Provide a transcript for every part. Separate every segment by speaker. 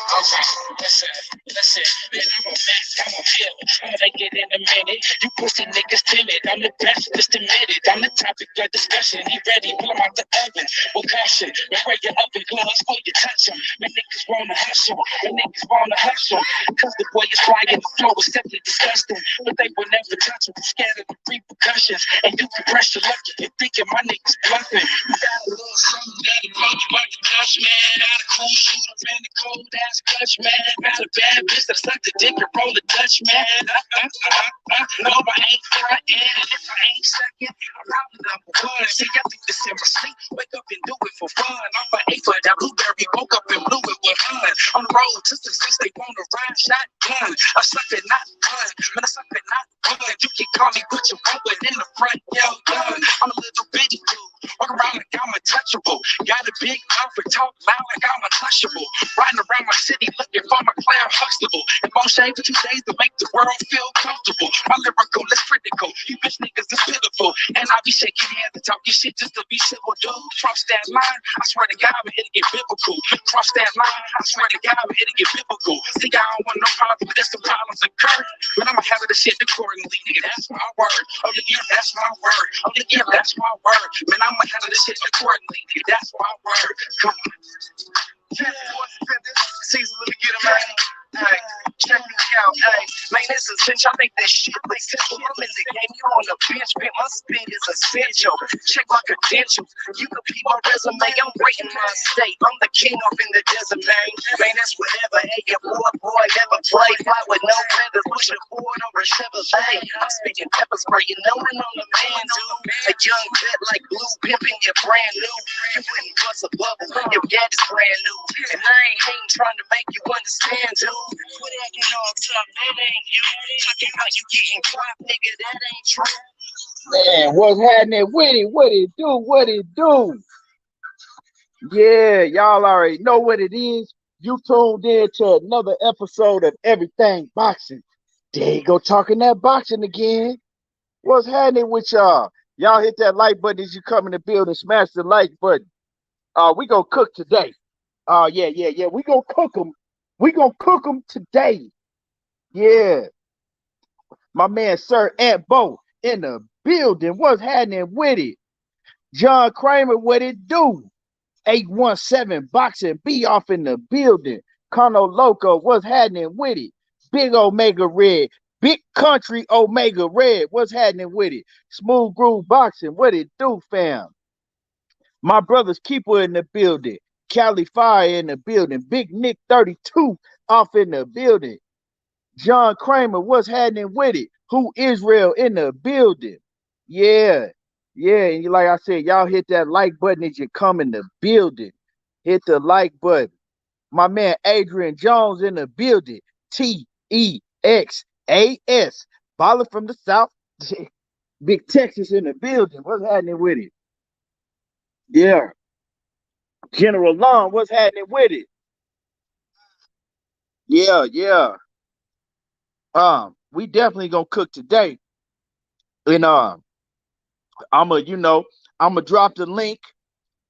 Speaker 1: Okay, listen, man, I'm a Mac, I'm a pill. I'ma make it in a minute. You pussy niggas timid. I'm the best, just admit it. I'm the topic of discussion. He ready, pull him out the oven with caution. Man, where you up in gloves, before you touch him. Man, niggas wanna hustle. Man, niggas wanna hustle. Cause the boy is flying, the flow is simply disgusting. But they will never touch him, scared of the repercussions. And you can press your luck if you're thinking my niggas bluffing. You got a little something that'll blow you out the dust, man. Not a cool shooter, man, the cold ass clutch, man. Not a bad bitch that suck the dick and roll the Dutch, man. No, I ain't frontin', and if I ain't second, I'm probably number one. See, I think this in my sleep, wake up and do it for fun. I'm an eight for that blueberry, woke up and blew it with hun. On the road to success, they wanna ride shotgun. I suck it, not gun, man, I suck it, not gun. You can call me what you want, but in the front, yell gun. I'm a little bitty dude, walk around like I'm untouchable. Got a big mouth and talk loud like I'm untouchable. Riding around my city looking for my Claire Huxtable. And won't shave for 2 days to make the world feel comfortable. My lyrical is critical. You bitch niggas is pitiful. And I be shaking hands and talking shit just to be civil, dude. Cross that line, I swear to God, it'll get biblical. Cross that line, I swear to God, it'll get biblical. See, I don't want no problems, but there's some problems occur. But I'ma handle the shit accordingly, nigga. That's my word. Oh, yeah, that's my word. Oh, yeah, that's my word. Man, I'ma handle the shit accordingly, nigga. That's my word. Come on. Season, let me get him out. Hey, check me out, hey. Man, this is cinch. I think this shit like simple. I'm in the game, you on the bench, man. My spin is essential. Check my credentials. You can beat my resume. I'm breaking my state. I'm the king up in the desert, man. Man, that's whatever. Hey, your boy never play. Fly with no feathers, push a board over Chevrolet. I'm speaking pepper spray, you know when I'm the man, dude. A young vet like blue, pimping you brand new. You wouldn't bust a bubble, your dad is brand new. And I ain't trying to make you understand, dude. Quit acting all tough, that ain't you. Talking about you getting clapped, nigga, that ain't true.
Speaker 2: Man, what's happening with it? What it do? What it do? Yeah, y'all already know what it is. You tuned in to another episode of Everything Boxing. There you go, talking that boxing again. What's happening with y'all? Y'all hit that like button as you come in the building. Smash the like button. We gonna cook today. Yeah. We gonna cook them. We gonna cook them today. Yeah. My man, Sir Ant Bo in the building. What's happening with it? John Kramer, what it do? 817 Boxing B off in the building. Chronological, what's happening with it? Big Omega Red. Big Country Omega Red, what's happening with it? Smooth Groove Boxing, what it do, fam? My brother's keeper in the building. Cali Fire in the building. Big Nick 32 off in the building. John Kramer, what's happening with it? Who Israel in the building? Yeah. And like I said, y'all hit that like button as you come in the building. Hit the like button. My man Adrian Jones in the building. TEXAS. Baller from the South. Big Texas in the building. What's happening with it? Yeah. General Long, what's happening with it? Yeah. We definitely gonna cook today. And I'ma drop the link.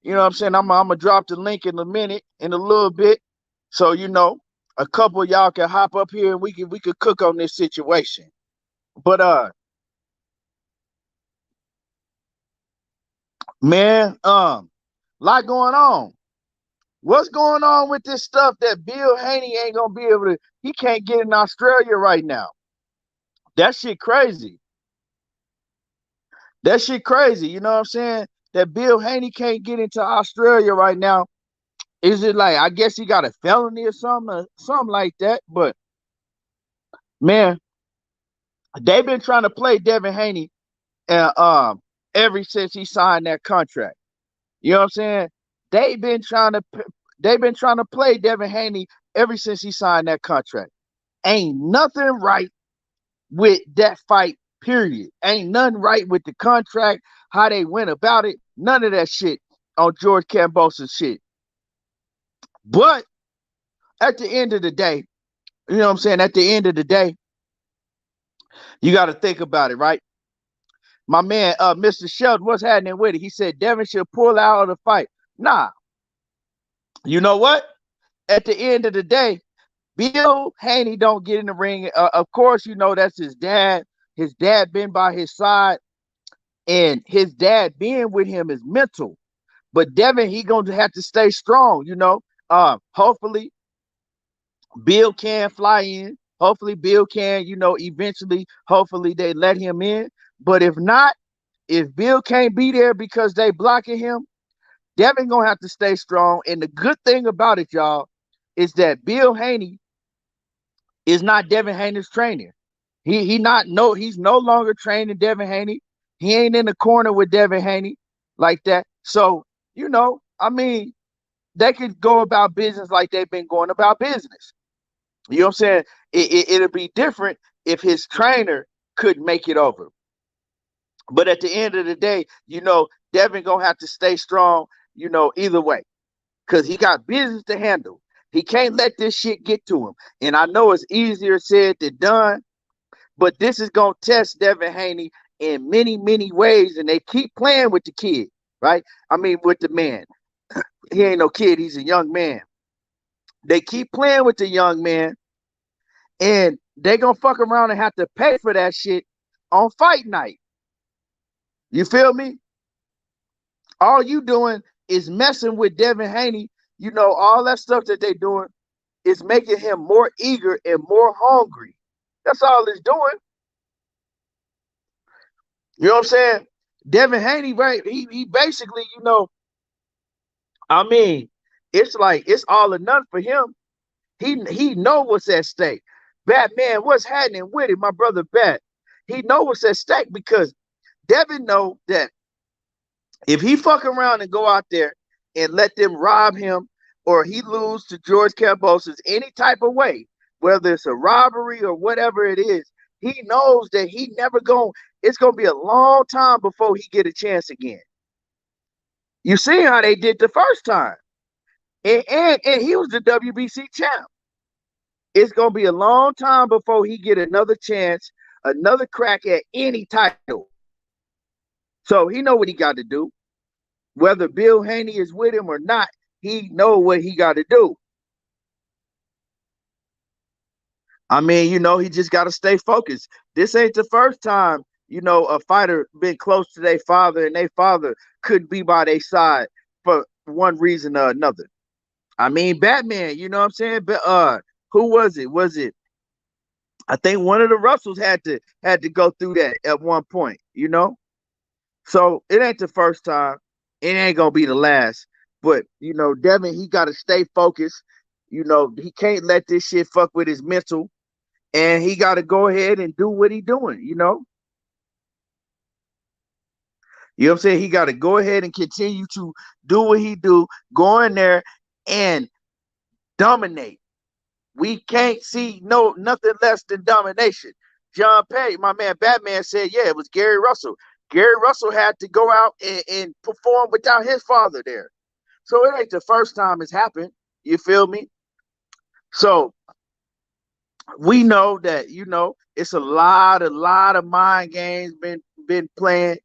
Speaker 2: You know what I'm saying? I'ma drop the link in a minute, in a little bit. So a couple of y'all can hop up here and we could cook on this situation. But man, lot going on. What's going on with this stuff that Bill Haney ain't gonna be able to? He can't get in Australia right now. That shit crazy. You know what I'm saying? That Bill Haney can't get into Australia right now. Is it like, I guess he got a felony or something like that? But man, they've been trying to play Devin Haney ever since he signed that contract. You know what I'm saying? They've been trying to play Devin Haney ever since he signed that contract. Ain't nothing right with that fight, period. Ain't nothing right with the contract, how they went about it. None of that shit on George Kambosos shit. But at the end of the day, you know what I'm saying? At the end of the day, you got to think about it, right? My man, Mr. Sheldon, what's happening with it? He said Devin should pull out of the fight. Nah. You know what? At the end of the day, Bill Haney don't get in the ring. Of course, you know that's his dad. His dad been by his side, and his dad being with him is mental. But Devin, he gonna have to stay strong. You know, hopefully Bill can fly in. Hopefully Bill can, you know, eventually. Hopefully they let him in. But if not, if Bill can't be there because they blocking him, Devin gonna have to stay strong. And the good thing about it, y'all, is that Bill Haney is not Devin Haney's trainer. He's no longer training Devin Haney. He ain't in the corner with Devin Haney like that. So, you know, I mean, they could go about business like they've been going about business. You know what I'm saying? It'll be different if his trainer could make it over. But at the end of the day, you know, Devin gonna have to stay strong, you know, either way. Because he got business to handle. He can't let this shit get to him. And I know it's easier said than done, but this is gonna test Devin Haney in many, many ways. And they keep playing with the kid, right? I mean, with the man. He ain't no kid, he's a young man. They keep playing with the young man, and they gonna fuck around and have to pay for that shit on fight night. You feel me? All you doing is messing with Devin Haney. You know, all that stuff that they doing is making him more eager and more hungry. That's all it's doing. You know what I'm saying? Devin Haney, right? He basically, you know, I mean, it's like it's all or none for him. He know what's at stake. Batman, what's happening with it, my brother Bat? He know what's at stake because Devin know that if he fuck around and go out there and let them rob him, or he lose to George Kambosos any type of way, whether it's a robbery or whatever it is, he knows that he never going. It's gonna be a long time before he get a chance again. You see how they did the first time, and he was the WBC champ. It's gonna be a long time before he get another chance, another crack at any title. So he know what he got to do. Whether Bill Haney is with him or not, he know what he got to do. I mean, you know, he just got to stay focused. This ain't the first time, you know, a fighter been close to their father and their father couldn't be by their side for one reason or another. I mean, Batman, you know what I'm saying? But who was it? Was it? I think one of the Russells had to go through that at one point, you know? So it ain't the first time. It ain't gonna be the last. But you know, Devin, he gotta stay focused. You know, he can't let this shit fuck with his mental. And he gotta go ahead and do what he doing, you know. You know what I'm saying? He gotta go ahead and continue to do what he do, go in there and dominate. We can't see nothing less than domination. John Pay, my man Batman said, yeah, it was Gary Russell. Gary Russell had to go out and perform without his father there. So it ain't the first time it's happened. You feel me? So we know that, you know, it's a lot of mind games been played.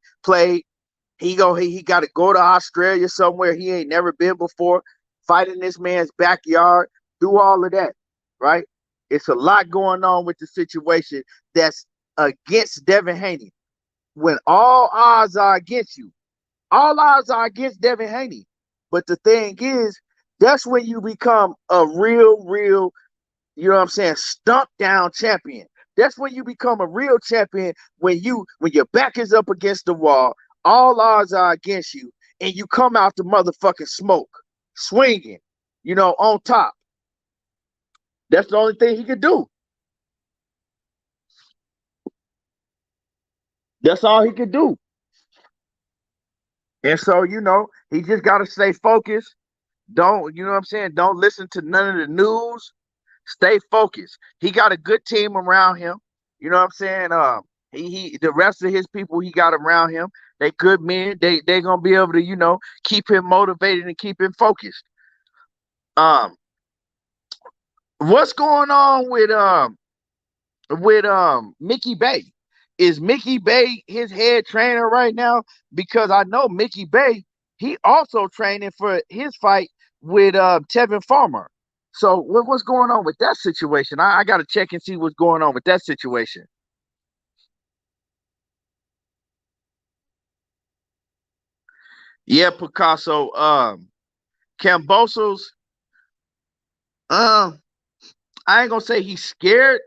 Speaker 2: He got to go to Australia somewhere he ain't never been before, fight in this man's backyard, do all of that, right? It's a lot going on with the situation that's against Devin Haney. When all odds are against you, all odds are against Devin Haney. But the thing is, that's when you become a real, you know what I'm saying, stump down champion. That's when you become a real champion, when your back is up against the wall, all odds are against you, and you come out the motherfucking smoke, swinging, you know, on top. That's the only thing he could do. That's all he could do. And so, you know, he just got to stay focused. Don't, you know what I'm saying? Don't listen to none of the news. Stay focused. He got a good team around him. You know what I'm saying? The rest of his people he got around him, they good men. They gonna be able to, you know, keep him motivated and keep him focused. What's going on with Mickey Bay? Is Mickey Bay his head trainer right now? Because I know Mickey Bay, he also training for his fight with Tevin Farmer. So what's going on with that situation? I got to check and see what's going on with that situation. Yeah, Picasso. Cambosos. Um, I ain't gonna say he's scared,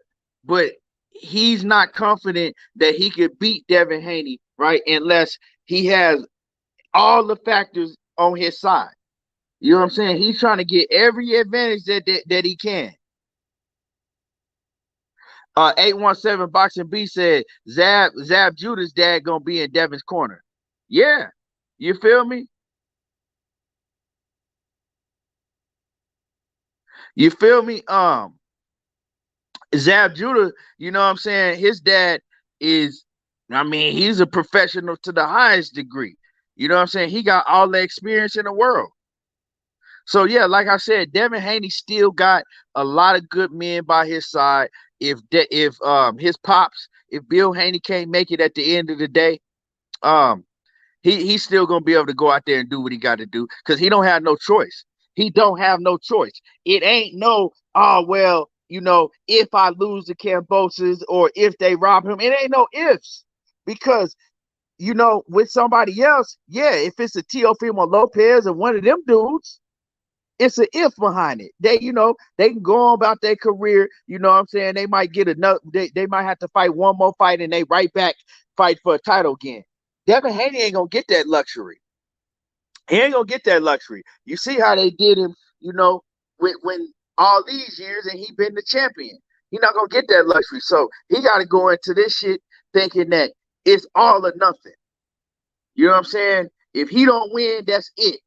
Speaker 2: but he's not confident that he could beat Devin Haney, right? Unless he has all the factors on his side. You know what I'm saying? He's trying to get every advantage that he can. 817 Boxing B said Zab Judah's dad gonna be in Devin's corner. Yeah. You feel me? You feel me? Zab Judah, you know what I'm saying? His dad is, I mean, he's a professional to the highest degree. You know what I'm saying? He got all the experience in the world. So yeah, like I said, Devin Haney still got a lot of good men by his side. If his pops, if Bill Haney can't make it at the end of the day, um, he's still gonna be able to go out there and do what he got to do because he don't have no choice. He don't have no choice. It ain't no, oh well, if I lose the Camboses or if they rob him, it ain't no ifs. Because with somebody else, yeah, if it's a Teofimo Lopez or one of them dudes, it's an if behind it. They can go on about their career. You know what I'm saying? They might get another. They might have to fight one more fight and they right back fight for a title again. Devin Haney ain't gonna get that luxury. He ain't gonna get that luxury. You see how they did him, when all these years and he been the champion. He not gonna get that luxury. So he got to go into this shit thinking that it's all or nothing. You know what I'm saying? If he don't win, that's it.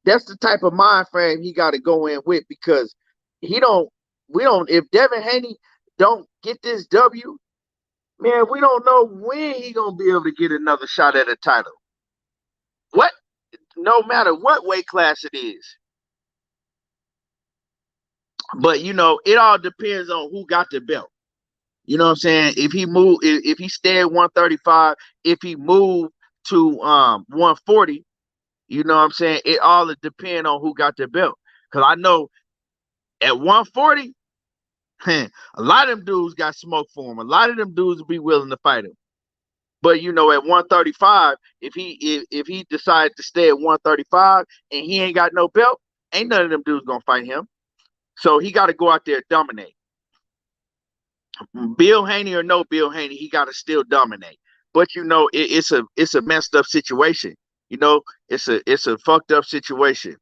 Speaker 2: That's the type of mind frame he got to go in with because he don't. We don't. If Devin Haney don't get this W, man, we don't know when he gonna be able to get another shot at a title. What? No matter what weight class it is. But it all depends on who got the belt. You know what I'm saying? If he if he stay at 135, if he moved to 140, you know what I'm saying? It all depends on who got the belt. Cause I know at 140, a lot of them dudes got smoke for him. A lot of them dudes will be willing to fight him. But at 135, if he decides to stay at 135 and he ain't got no belt, ain't none of them dudes gonna fight him. So he got to go out there and dominate. Bill Haney or no Bill Haney, he got to still dominate. But it's a messed up situation. It's a fucked up situation.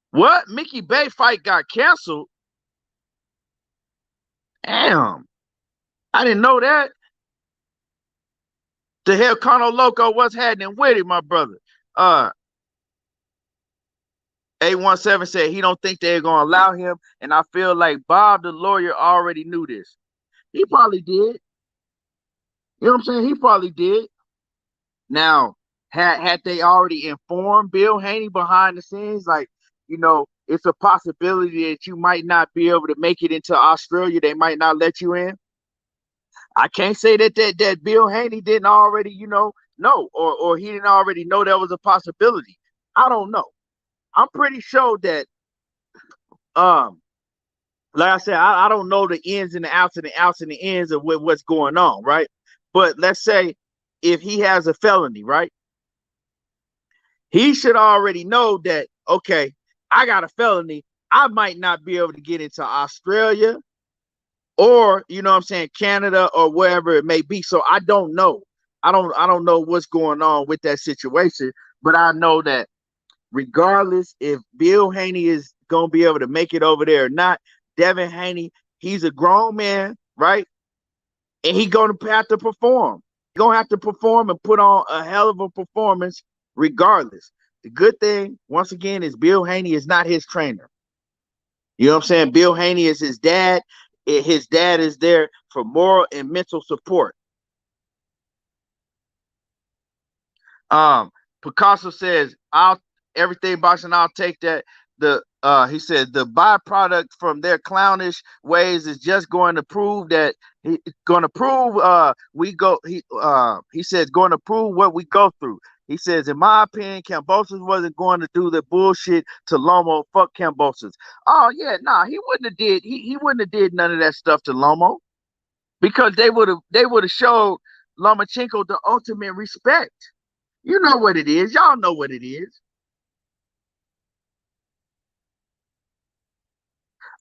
Speaker 2: What? Mickey Bay fight got canceled? Damn. I didn't know that. The hell, Chronological, what's happening with it, my brother? 817 said he don't think they're gonna allow him, and I feel like Bob the lawyer already knew this. He probably did. You know what I'm saying? He probably did. Now, had they already informed Bill Haney behind the scenes, like, it's a possibility that you might not be able to make it into Australia. They might not let you in. I can't say that Bill Haney didn't already, know, or he didn't already know that was a possibility. I don't know. I'm pretty sure that, like I said, I don't know the ins and the outs and the outs and the ends of what's going on, right? But let's say if he has a felony, right? He should already know that, okay, I got a felony. I might not be able to get into Australia or, Canada or wherever it may be. So I don't know. I don't know what's going on with that situation, but I know that regardless if Bill Haney is going to be able to make it over there or not, Devin Haney, he's a grown man, right? And he's going to have to perform. He's going to have to perform and put on a hell of a performance regardless. The good thing, once again, is Bill Haney is not his trainer. You know what I'm saying? Bill Haney is his dad. His dad is there for moral and mental support. Picasso says, everything boxing, I'll take that. He said the byproduct from their clownish ways is just going to prove that he says going to prove what we go through. He says, in my opinion, Kambosos wasn't going to do the bullshit to Lomo. Fuck Kambosos. Oh yeah, nah, he wouldn't have did. He wouldn't have did none of that stuff to Lomo because they would have showed Lomachenko the ultimate respect. You know what it is. Y'all know what it is.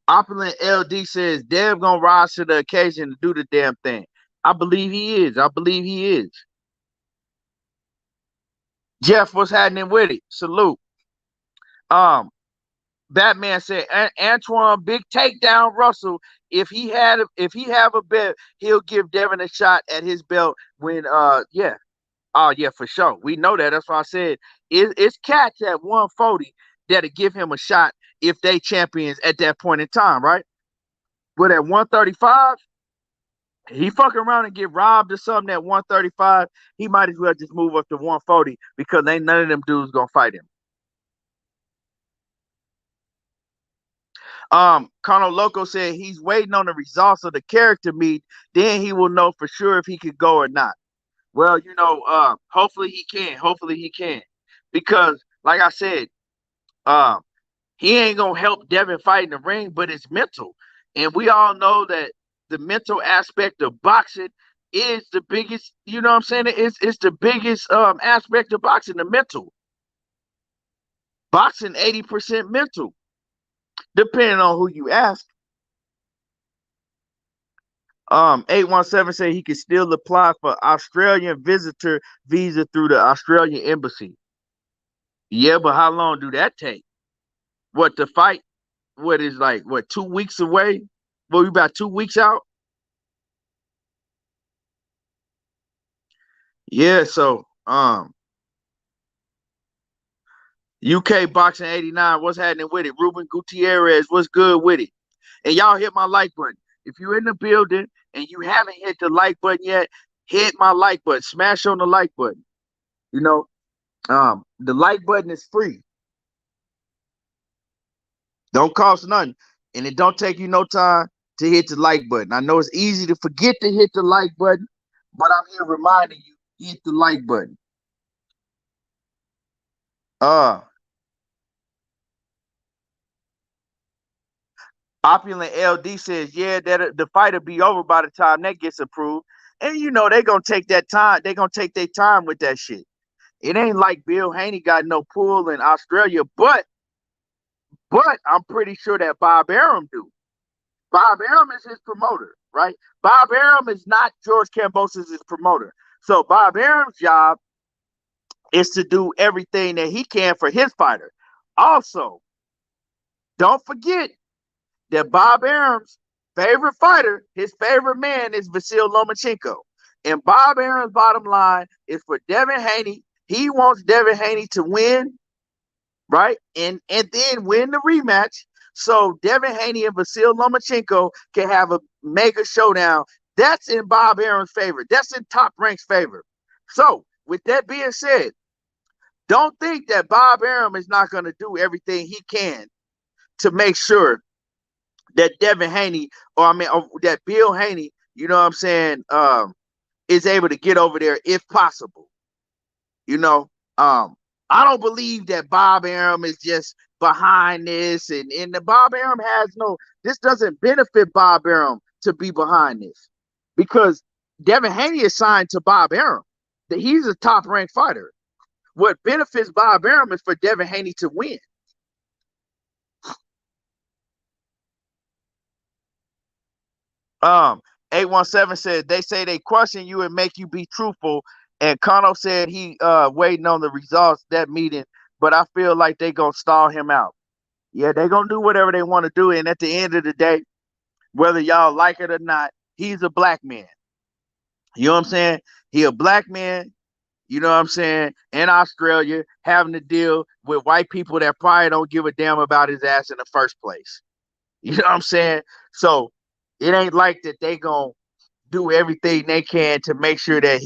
Speaker 2: Opulent LD says Dev gonna rise to the occasion to do the damn thing. I believe he is. I believe he is. Jeff, what's happening with it? Salute. Um, Batman said Antoine big takedown Russell. If he have a bet, he'll give Devin a shot at his belt when yeah. Oh yeah, for sure. We know that. That's why I said it's cats at 140 that'll give him a shot if they champions at that point in time, right? But at 135, he fuck around and get robbed or something at 135, he might as well just move up to 140 because ain't none of them dudes gonna fight him. Chronological said he's waiting on the results of the character meet, then he will know for sure if he could go or not. Well, hopefully he can. Hopefully he can. Because, like I said, um, he ain't gonna help Devin fight in the ring, but it's mental. And we all know that the mental aspect of boxing is the biggest, you know what I'm saying? It's the biggest aspect of boxing, the mental. Boxing 80% mental, depending on who you ask. 817 say he can still apply for Australian visitor visa through the Australian embassy. Yeah, but how long do that take? What the fight? What is like what 2 weeks away? Well, we about 2 weeks out. Yeah, so UK Boxing 89, what's happening with it? Ruben Gutierrez, what's good with it? And y'all hit my like button. If you're in the building and you haven't hit the like button yet, hit my like button. Smash on the like button. You know, the like button is free. Don't cost nothing. And it don't take you no time to hit the like button. I know it's easy to forget to hit the like button, but I'm here reminding you, hit the like button. Uh Opulent LD says, yeah, that the fight will be over by the time that gets approved. And they're gonna take that time. They're gonna take their time with that shit. It ain't like Bill Haney got no pull in Australia, but I'm pretty sure that Bob Arum do. Bob Arum is his promoter, right? Bob Arum is not George Kambosos' promoter. So Bob Arum's job is to do everything that he can for his fighter. Also, don't forget that Bob Arum's favorite fighter, his favorite man is Vasil Lomachenko. And Bob Arum's bottom line is for Devin Haney. He wants Devin Haney to win, right? And then win the rematch. So Devin Haney and Vasil Lomachenko can have a mega showdown. That's in Bob Arum's favor. That's in Top Rank's favor. So with that being said, don't think that Bob Arum is not going to do everything he can to make sure that Devin Haney, that Bill Haney, you know what I'm saying, is able to get over there if possible. You know, I don't believe that Bob Arum is just behind this, and the Bob Arum this doesn't benefit Bob Arum to be behind this because Devin Haney is signed to Bob Arum. That he's a top ranked fighter. What benefits Bob Arum is for Devin Haney to win. 817 said they say they question you and make you be truthful. And Kano said he waiting on the results that meeting, but I feel like they gonna stall him out. Yeah, they gonna do whatever they want to do, and at the end of the day, whether y'all like it or not, he's a black man. You know what I'm saying? He a black man. You know what I'm saying? In Australia, having to deal with white people that probably don't give a damn about his ass in the first place. You know what I'm saying? So it ain't like that they gonna do everything they can to make sure that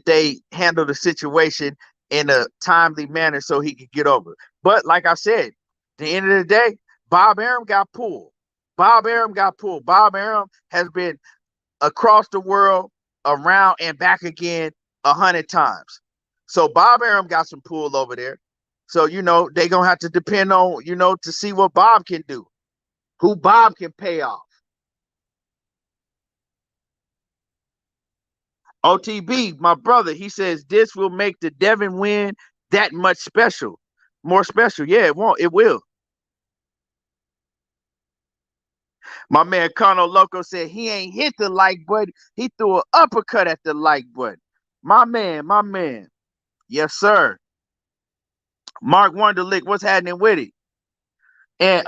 Speaker 2: they handle the situation in a timely manner so he can get over. But like I said, at the end of the day, Bob Arum got pulled. Bob Arum got pulled. Bob Arum has been across the world, around and back again 100 times. So Bob Arum got some pull over there. So, they going to have to depend on, to see what Bob can do, who Bob can pay off. OTB, my brother, he says this will make the Devin win that much more special. Yeah, it won't. It will. My man Chronological said he ain't hit the like button. He threw an uppercut at the like button. My man. Yes, sir. Mark Wonderlick, what's happening with it? And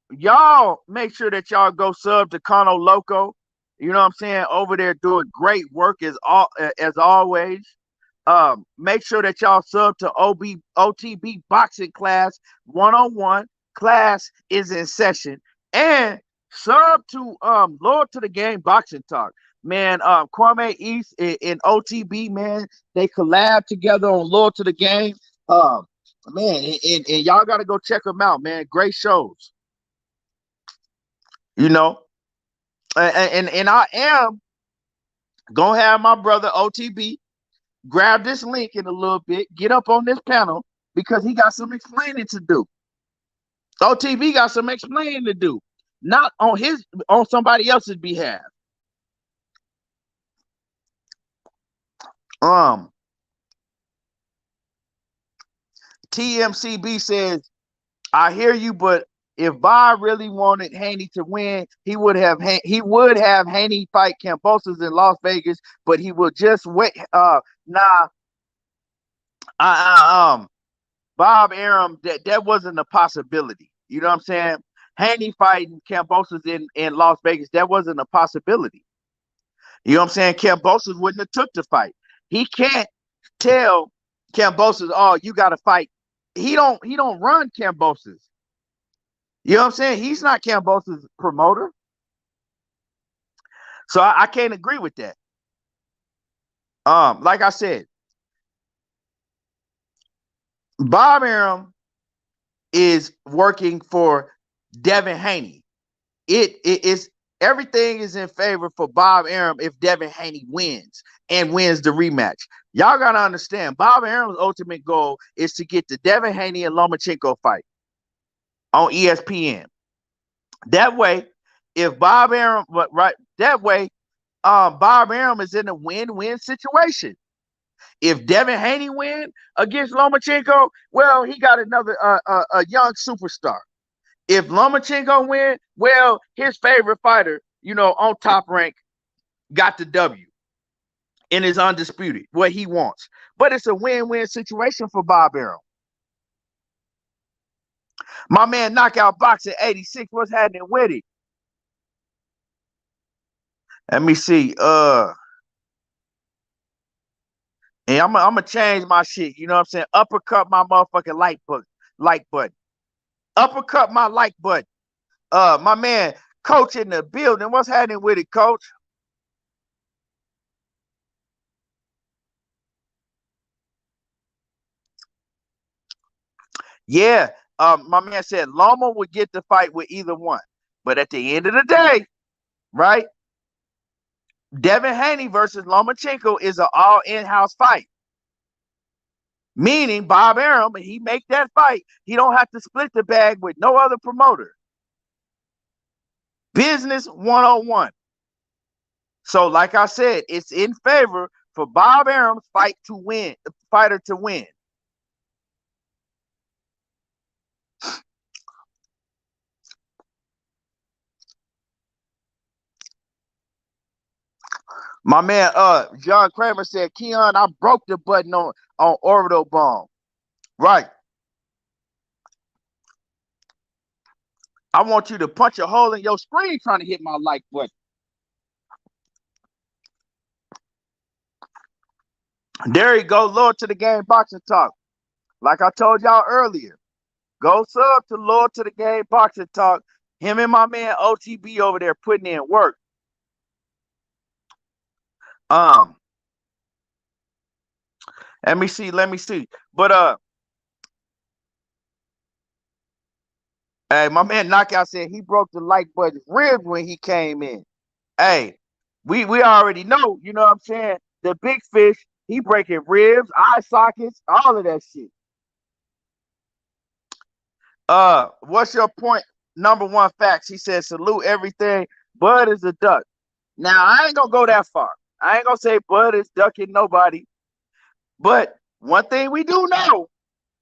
Speaker 2: y'all make sure that y'all go sub to Chronological. You know what I'm saying? Over there doing great work as always. Make sure that y'all sub to OTB boxing class 101. Class is in session. And sub to Lord to the Game Boxing Talk. Man, Kwame East and OTB, man, they collab together on Lord to the Game. Man, and y'all gotta go check them out, man. Great shows. And I am gonna have my brother OTB grab this link in a little bit, get up on this panel because he got some explaining to do. OTB got some explaining to do, not on somebody else's behalf. TMCB says, I hear you, but if Bob really wanted Haney to win, he would have Haney fight Kambosos in Las Vegas, but he will just wait. Bob Arum, that wasn't a possibility. You know what I'm saying? Haney fighting Kambosos in Las Vegas, that wasn't a possibility. You know what I'm saying? Kambosos wouldn't have took the fight. He can't tell Kambosos, oh, you got to fight. He don't run Kambosos. You know what I'm saying? He's not Kambosos' promoter. So I can't agree with that. Like I said, Bob Arum is working for Devin Haney. It is everything is in favor for Bob Arum if Devin Haney wins and wins the rematch. Y'all gotta understand, Bob Arum's ultimate goal is to get the Devin Haney and Lomachenko fight on ESPN. That way, if Bob Arum, Bob Arum is in a win-win situation. If Devin Haney win against Lomachenko, well, he got another a young superstar. If Lomachenko win, well, his favorite fighter, on Top Rank, got the W and is undisputed, what he wants. But it's a win-win situation for Bob Arum. My man Knockout Boxing 86, what's happening with it? Let me see. And I'm gonna change my shit. You know what I'm saying? Uppercut my motherfucking like button. Uppercut my like button. My man, Coach in the building. What's happening with it, Coach? Yeah. My man said Loma would get the fight with either one. But at the end of the day, right? Devin Haney versus Lomachenko is an all in-house fight. Meaning Bob Arum, he make that fight, he don't have to split the bag with no other promoter. Business 101. So, like I said, it's in favor for Bob Arum's fighter to win. My man, John Kramer said, Keon, I broke the button on orbital bomb. Right. I want you to punch a hole in your screen trying to hit my like button. There you go, Lord to the Game Boxing Talk. Like I told y'all earlier, go sub to Lord to the Game Boxing Talk. Him and my man OTB over there putting in work. Let me see. But hey, my man Knockout said he broke the like button ribs when he came in. Hey, we already know, you know what I'm saying? The big fish, He breaking ribs, eye sockets, all of that shit. What's your point? Number one facts. He said, salute everything. Bud is a duck. Now, I ain't gonna go that far. I ain't gonna say Bud is ducking nobody. But one thing we do know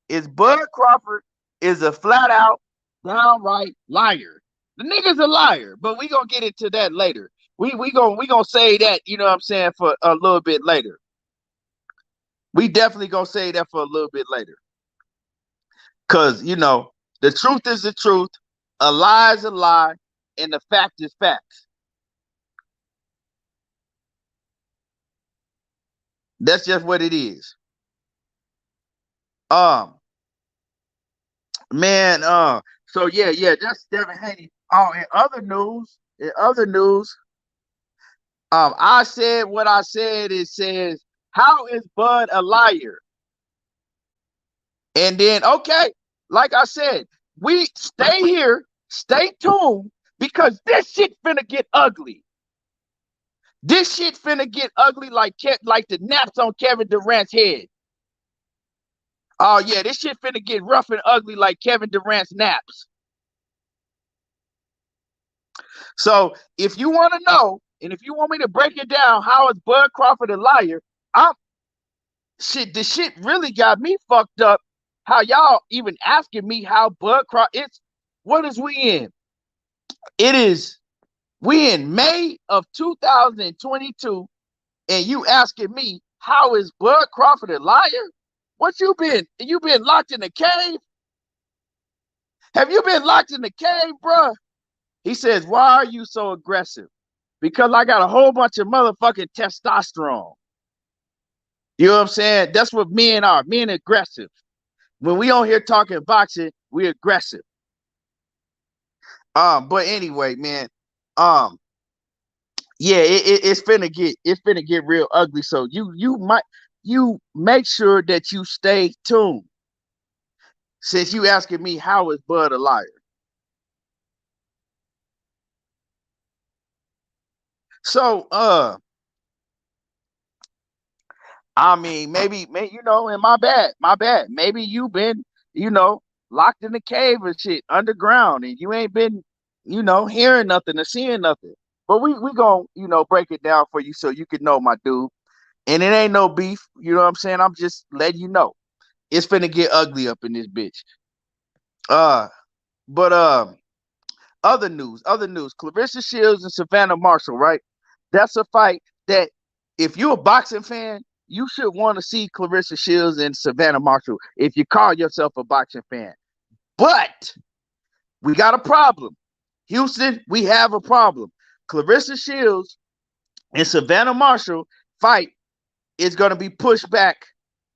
Speaker 2: is Bud Crawford is a flat out, downright liar. The nigga's a liar, but we gonna get into that later. We gonna say that, you know what I'm saying, for a little bit later. We definitely gonna say that for a little bit later. Cause you know, the truth is the truth, a lie is a lie, and the fact is facts. That's just what it is. Man, so yeah, that's Devin Haney. Oh, in other news, I said what I said. It says, how is Bud a liar? And then, okay, like I said, we stay here, stay tuned, because this shit finna get ugly. This shit finna get ugly like the naps on Kevin Durant's head. Oh yeah, this shit finna get rough and ugly like Kevin Durant's naps. So if you want to know, and if you want me to break it down, how is Bud Crawford a liar? The shit really got me fucked up. How y'all even asking me how Bud Crawford? What is we in? We in May of 2022, and you asking me how is Bud Crawford a liar? What you been? You been locked in the cave? Have you been locked in the cave, bruh? He says, why are you so aggressive? Because I got a whole bunch of motherfucking testosterone. You know what I'm saying? That's what men are. Men aggressive. When we on here talking boxing, we aggressive. But anyway, man, yeah, it's finna get real ugly. So you make sure that you stay tuned. Since you asking me how is Bud a liar. So I mean, maybe you know, and my bad. Maybe you been, you know, locked in the cave and shit underground, and you ain't been, you know, hearing nothing or seeing nothing. But we gonna, you know, break it down for you so you can know, my dude. And it ain't no beef, you know what I'm saying? I'm just letting you know. It's finna get ugly up in this bitch. But other news. Claressa Shields and Savannah Marshall, right? That's a fight that if you're a boxing fan, you should want to see Claressa Shields and Savannah Marshall if you call yourself a boxing fan. But we got a problem. Houston, we have a problem. Claressa Shields and Savannah Marshall fight is going to be pushed back,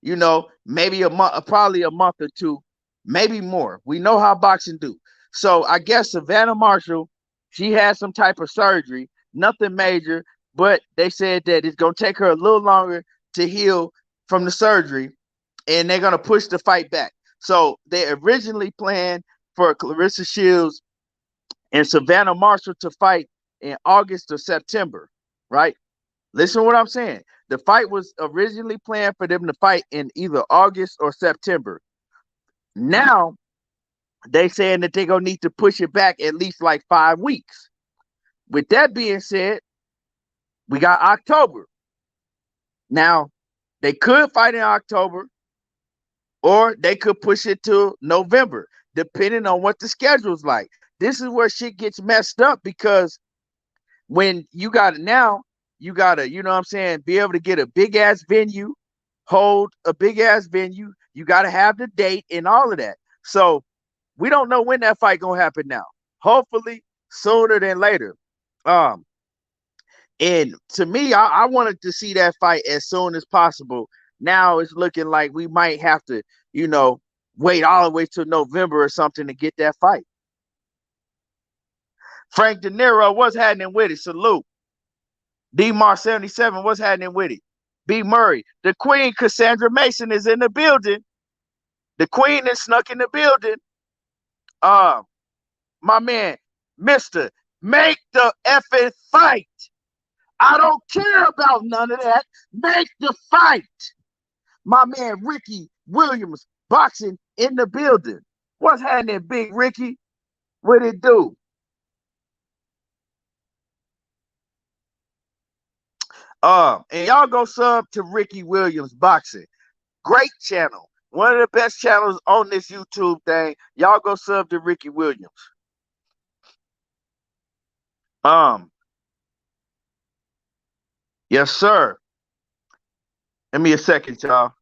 Speaker 2: you know, maybe a month, probably a month or two, maybe more. We know how boxing do. So I guess Savannah Marshall, she had some type of surgery, nothing major, but they said that it's going to take her a little longer to heal from the surgery, and they're going to push the fight back. So they originally planned for Claressa Shields and Savannah Marshall to fight in August or September, right? Listen to what I'm saying. The fight was originally planned for them to fight in either August or September. Now, they saying that they're going to need to push it back at least like 5 weeks. With that being said, we got October. Now, they could fight in October, or they could push it to November, depending on what the schedule's like. This is where shit gets messed up, because when you got it now, you got to, you know what I'm saying, be able to get a big ass venue, hold a big ass venue. You got to have the date and all of that. So we don't know when that fight going to happen now. Hopefully sooner than later. And to me, I wanted to see that fight as soon as possible. Now it's looking like we might have to, you know, wait all the way till November or something to get that fight. Frank De Niro, what's happening with it? Salute. D-Mar77, what's happening with it? B. Murray, the Queen Cassandra Mason is in the building. The Queen is snuck in the building. My man, Mr. Make the effing fight. I don't care about none of that. Make the fight. My man Ricky Williams, boxing in the building. What's happening, Big Ricky? What it do? And y'all go sub to Ricky Williams Boxing. Great channel. One of the best channels on this YouTube thing. Y'all go sub to Ricky Williams. Yes, sir. Give me a second, y'all.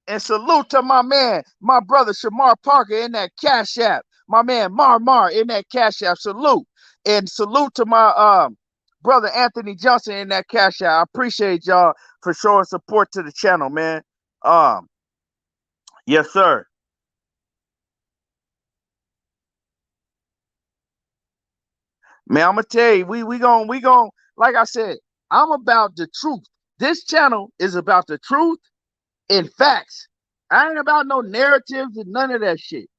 Speaker 2: And salute to my man, my brother Shamar Parker in that Cash App. My man Mar in that Cash App. Salute. And salute to my brother Anthony Johnson in that Cash App. I appreciate y'all for showing support to the channel, man. Yes, sir. Man, I'm gonna tell you, we gon' like I said, I'm about the truth. This channel is about the truth and facts. I ain't about no narratives and none of that shit.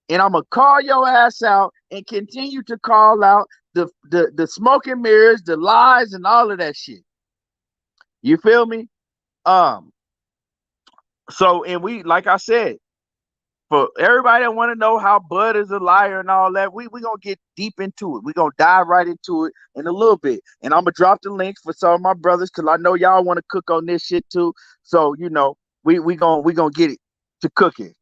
Speaker 2: And I'm gonna call your ass out and continue to call out the smoke and mirrors, the lies, and all of that shit. You feel me? So and we, like I said, for everybody that want to know how Bud is a liar and all that, we gonna get deep into it. We gonna dive right into it in a little bit. And I'm gonna drop the links for some of my brothers because I know y'all want to cook on this shit too. So you know, we gonna get it to cooking.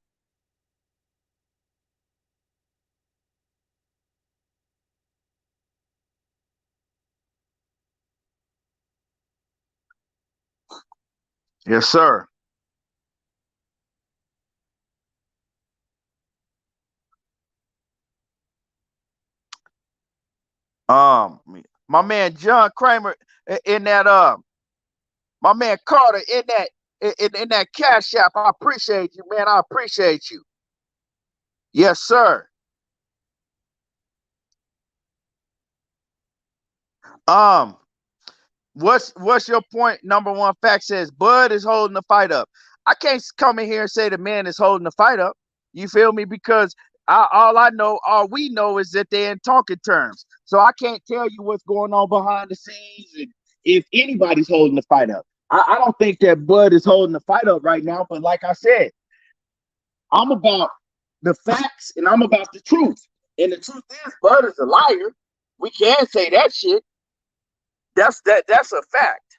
Speaker 2: Yes, sir. Um, my man John Kramer in that my man Carter in that in that cash app. I appreciate you, man. I appreciate you. Yes, sir. Um, what's your point? Number one fact says Bud is holding the fight up. I can't come in here and say the man is holding the fight up. You feel me? Because all I know, all we know is that they're in talking terms. So I can't tell you what's going on behind the scenes and if anybody's holding the fight up. I don't think that Bud is holding the fight up right now. But like I said, I'm about the facts and I'm about the truth. And the truth is, Bud is a liar. We can't say that shit. That's a fact.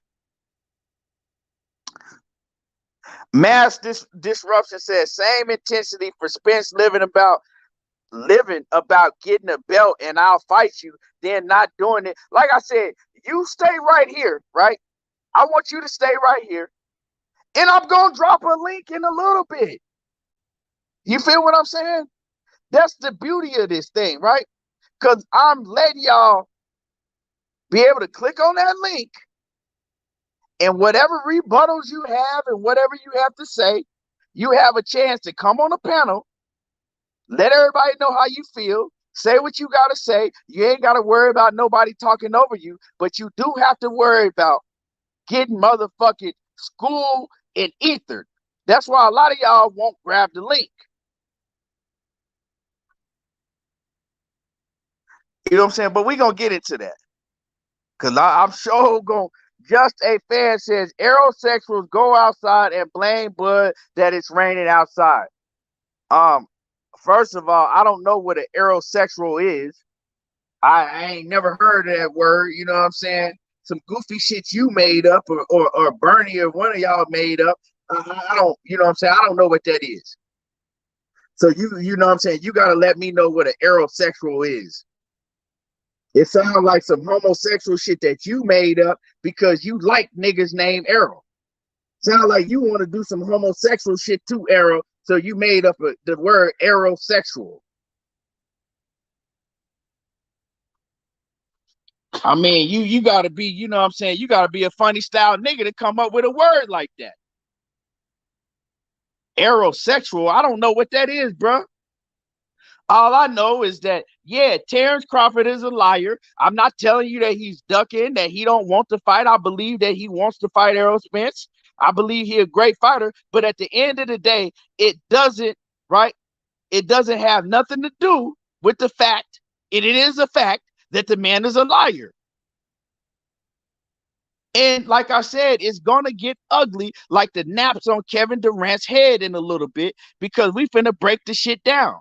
Speaker 2: Mass disruption says same intensity for Spence living about getting a belt and I'll fight you, then not doing it. Like I said, you stay right here, right? I want you to stay right here. And I'm gonna drop a link in a little bit. You feel what I'm saying? That's the beauty of this thing, right? Because I'm letting y'all be able to click on that link and whatever rebuttals you have and whatever you have to say, you have a chance to come on a panel, let everybody know how you feel, say what you got to say. You ain't got to worry about nobody talking over you, but you do have to worry about getting motherfucking school and ethered. That's why a lot of y'all won't grab the link. You know what I'm saying? But we going to get into that. Because I'm sure going just a fan says aerosexuals go outside and blame Bud that it's raining outside. First of all, I don't know what an aerosexual is. I ain't never heard of that word. You know what I'm saying? Some goofy shit you made up or Bernie or one of y'all made up. I don't, you know what I'm saying? I don't know what that is. So you know what I'm saying? You got to let me know what an aerosexual is. It sounds like some homosexual shit that you made up because you like niggas named Errol. Sound like you want to do some homosexual shit too, Errol. So you made up the word aerosexual. I mean, you gotta be, you know what I'm saying? You gotta be a funny style nigga to come up with a word like that. Aerosexual. I don't know what that is, bro. All I know is that, yeah, Terence Crawford is a liar. I'm not telling you that he's ducking, that he don't want to fight. I believe that he wants to fight Errol Spence. I believe he's a great fighter, but at the end of the day, it doesn't, right? It doesn't have nothing to do with the fact, and it is a fact, that the man is a liar. And like I said, it's going to get ugly like the naps on Kevin Durant's head in a little bit, because we finna break the shit down.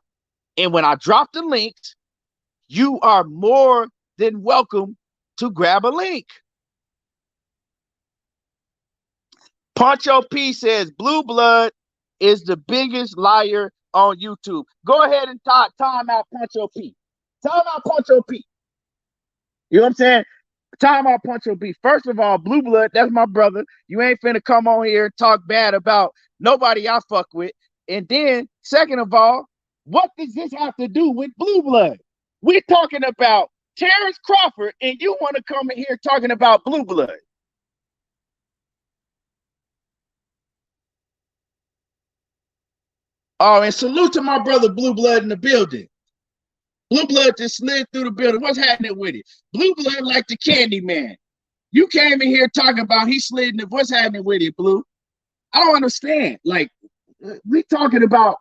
Speaker 2: And when I drop the links, you are more than welcome to grab a link. Poncho P says Blue Blood is the biggest liar on YouTube. Go ahead and time out Poncho P. Time out Poncho P. You know what I'm saying? Time out Poncho P. First of all, Blue Blood, that's my brother. You ain't finna come on here and talk bad about nobody I fuck with. And then, second of all, what does this have to do with Blue Blood? We're talking about Terence Crawford, and you want to come in here talking about Blue Blood. Oh, and salute to my brother Blue Blood in the building. Blue Blood just slid through the building. What's happening with it? Blue Blood like the Candy Man. You came in here talking about he slid in the, what's happening with it, Blue? I don't understand. Like, we talking about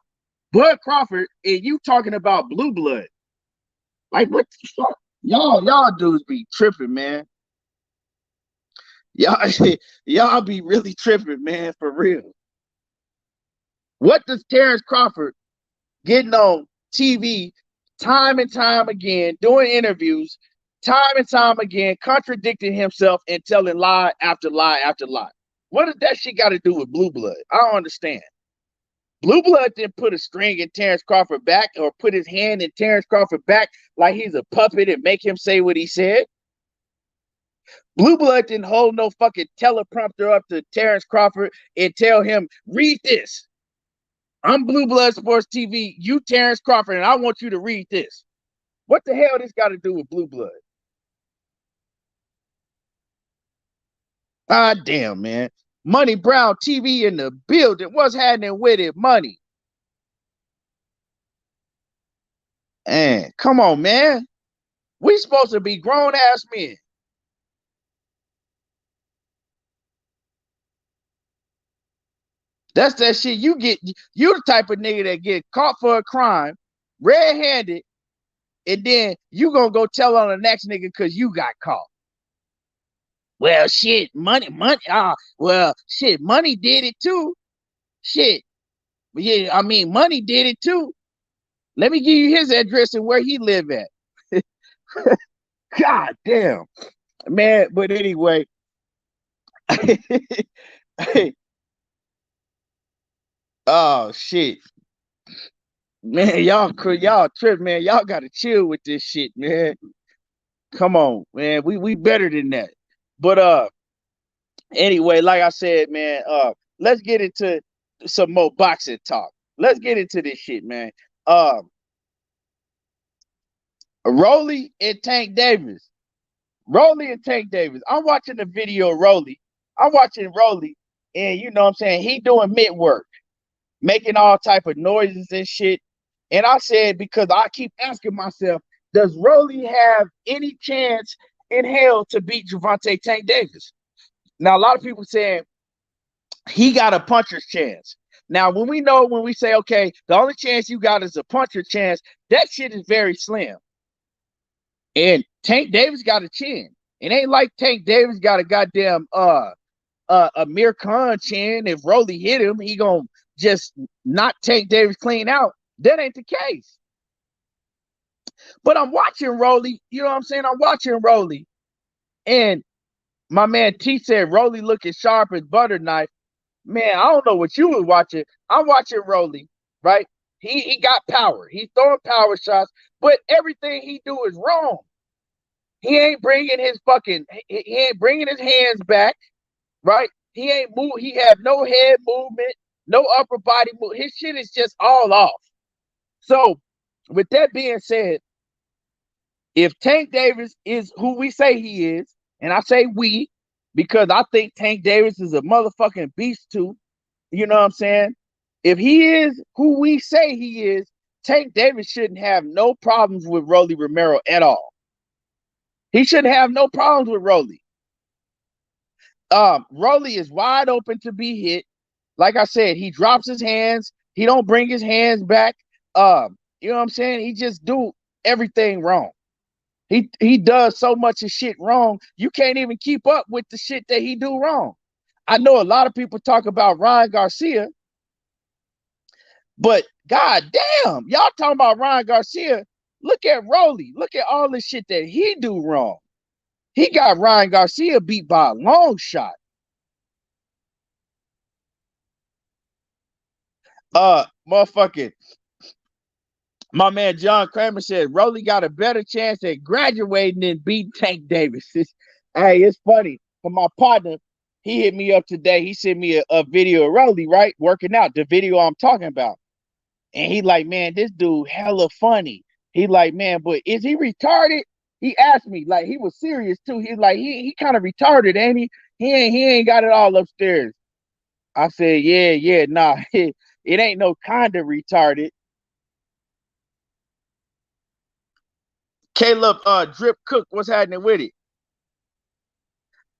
Speaker 2: Bud Crawford and you talking about Blue Blood. Like, what the fuck? Y'all dudes be tripping, man. Y'all be really tripping, man, for real. What does Terence Crawford getting on TV time and time again, doing interviews, time and time again, contradicting himself and telling lie after lie after lie? What does that shit got to do with Blue Blood? I don't understand. Blue Blood didn't put a string in Terence Crawford back or put his hand in Terence Crawford back like he's a puppet and make him say what he said. Blue Blood didn't hold no fucking teleprompter up to Terence Crawford and tell him, read this. I'm Blue Blood Sports TV, you Terence Crawford, and I want you to read this. What the hell this got to do with Blue Blood? Ah, damn, man. Money Brown TV in the building. What's happening with it, Money? Man, come on, man. We supposed to be grown-ass men. That's that shit. You the type of nigga that get caught for a crime, red-handed, and then you gonna go tell on the next nigga because you got caught. Well, shit, money, well, shit, money did it too. Shit. Yeah, I mean, money did it too. Let me give you his address and where he live at. God damn. Man, but anyway. Oh shit. Man, y'all trip, man. Y'all gotta chill with this shit, man. Come on, man. We better than that. But anyway, like I said, man, let's get into some more boxing talk. Let's get into this shit, man. Rolly and Tank Davis. Rolly and Tank Davis. I'm watching the video of Rolly. I'm watching Rolly, and you know what I'm saying? He doing mitt work, making all type of noises and shit. And I said, because I keep asking myself, does Rolly have any chance in hell to beat Gervonta Tank Davis? Now, a lot of people saying he got a puncher's chance. Now, when we say, okay, the only chance you got is a puncher chance, that shit is very slim. And Tank Davis got a chin. It ain't like Tank Davis got a goddamn Amir Khan chin. If Rolly hit him, he gonna just knock Tank Davis clean out. That ain't the case. But I'm watching Rolly, you know what I'm saying? I'm watching Rolly. And my man T said Rolly looking sharp as butter knife. Man, I don't know what you was watching. I'm watching Rolly, right? He got power. He's throwing power shots, but everything he do is wrong. He ain't bringing his hands back, right? He ain't move. He have no head movement, no upper body move. His shit is just all off. So, with that being said, if Tank Davis is who we say he is, and I say we, because I think Tank Davis is a motherfucking beast too, you know what I'm saying? If he is who we say he is, Tank Davis shouldn't have no problems with Rolly Romero at all. He shouldn't have no problems with Rolly. Rolly is wide open to be hit. Like I said, he drops his hands. He don't bring his hands back. You know what I'm saying? He just do everything wrong. He does so much of shit wrong. You can't even keep up with the shit that he do wrong. I know a lot of people talk about Ryan Garcia, but god damn, y'all talking about Ryan Garcia. Look at Rolly. Look at all the shit that he do wrong. He got Ryan Garcia beat by a long shot. Motherfucking my man John Kramer said Rolly got a better chance at graduating than beating Tank Davis. Hey, it's funny. For my partner, he hit me up today. He sent me a video of Rolly, right? Working out, the video I'm talking about. And he like, man, this dude hella funny. He like, man, but is he retarded? He asked me, like, he was serious too. He's like, he kind of retarded, ain't he? He ain't got it all upstairs. I said, yeah, nah, it ain't no kind of retarded. Caleb Drip Cook, what's happening with it?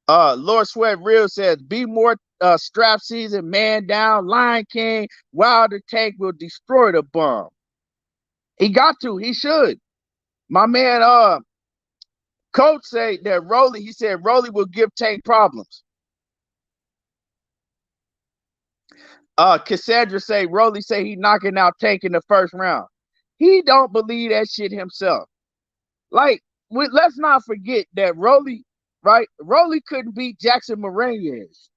Speaker 2: Lord Sweat Real says, be more strap season, man down, Lion King, Wilder Tank will destroy the bum. He got to, he should. My man Coach say that Rolly, he said Rolly will give Tank problems. Cassandra say Rolly say he knocking out Tank in the first round. He don't believe that shit himself. Like, let's not forget that Rolly, right? Rolly couldn't beat Jackson Moraes.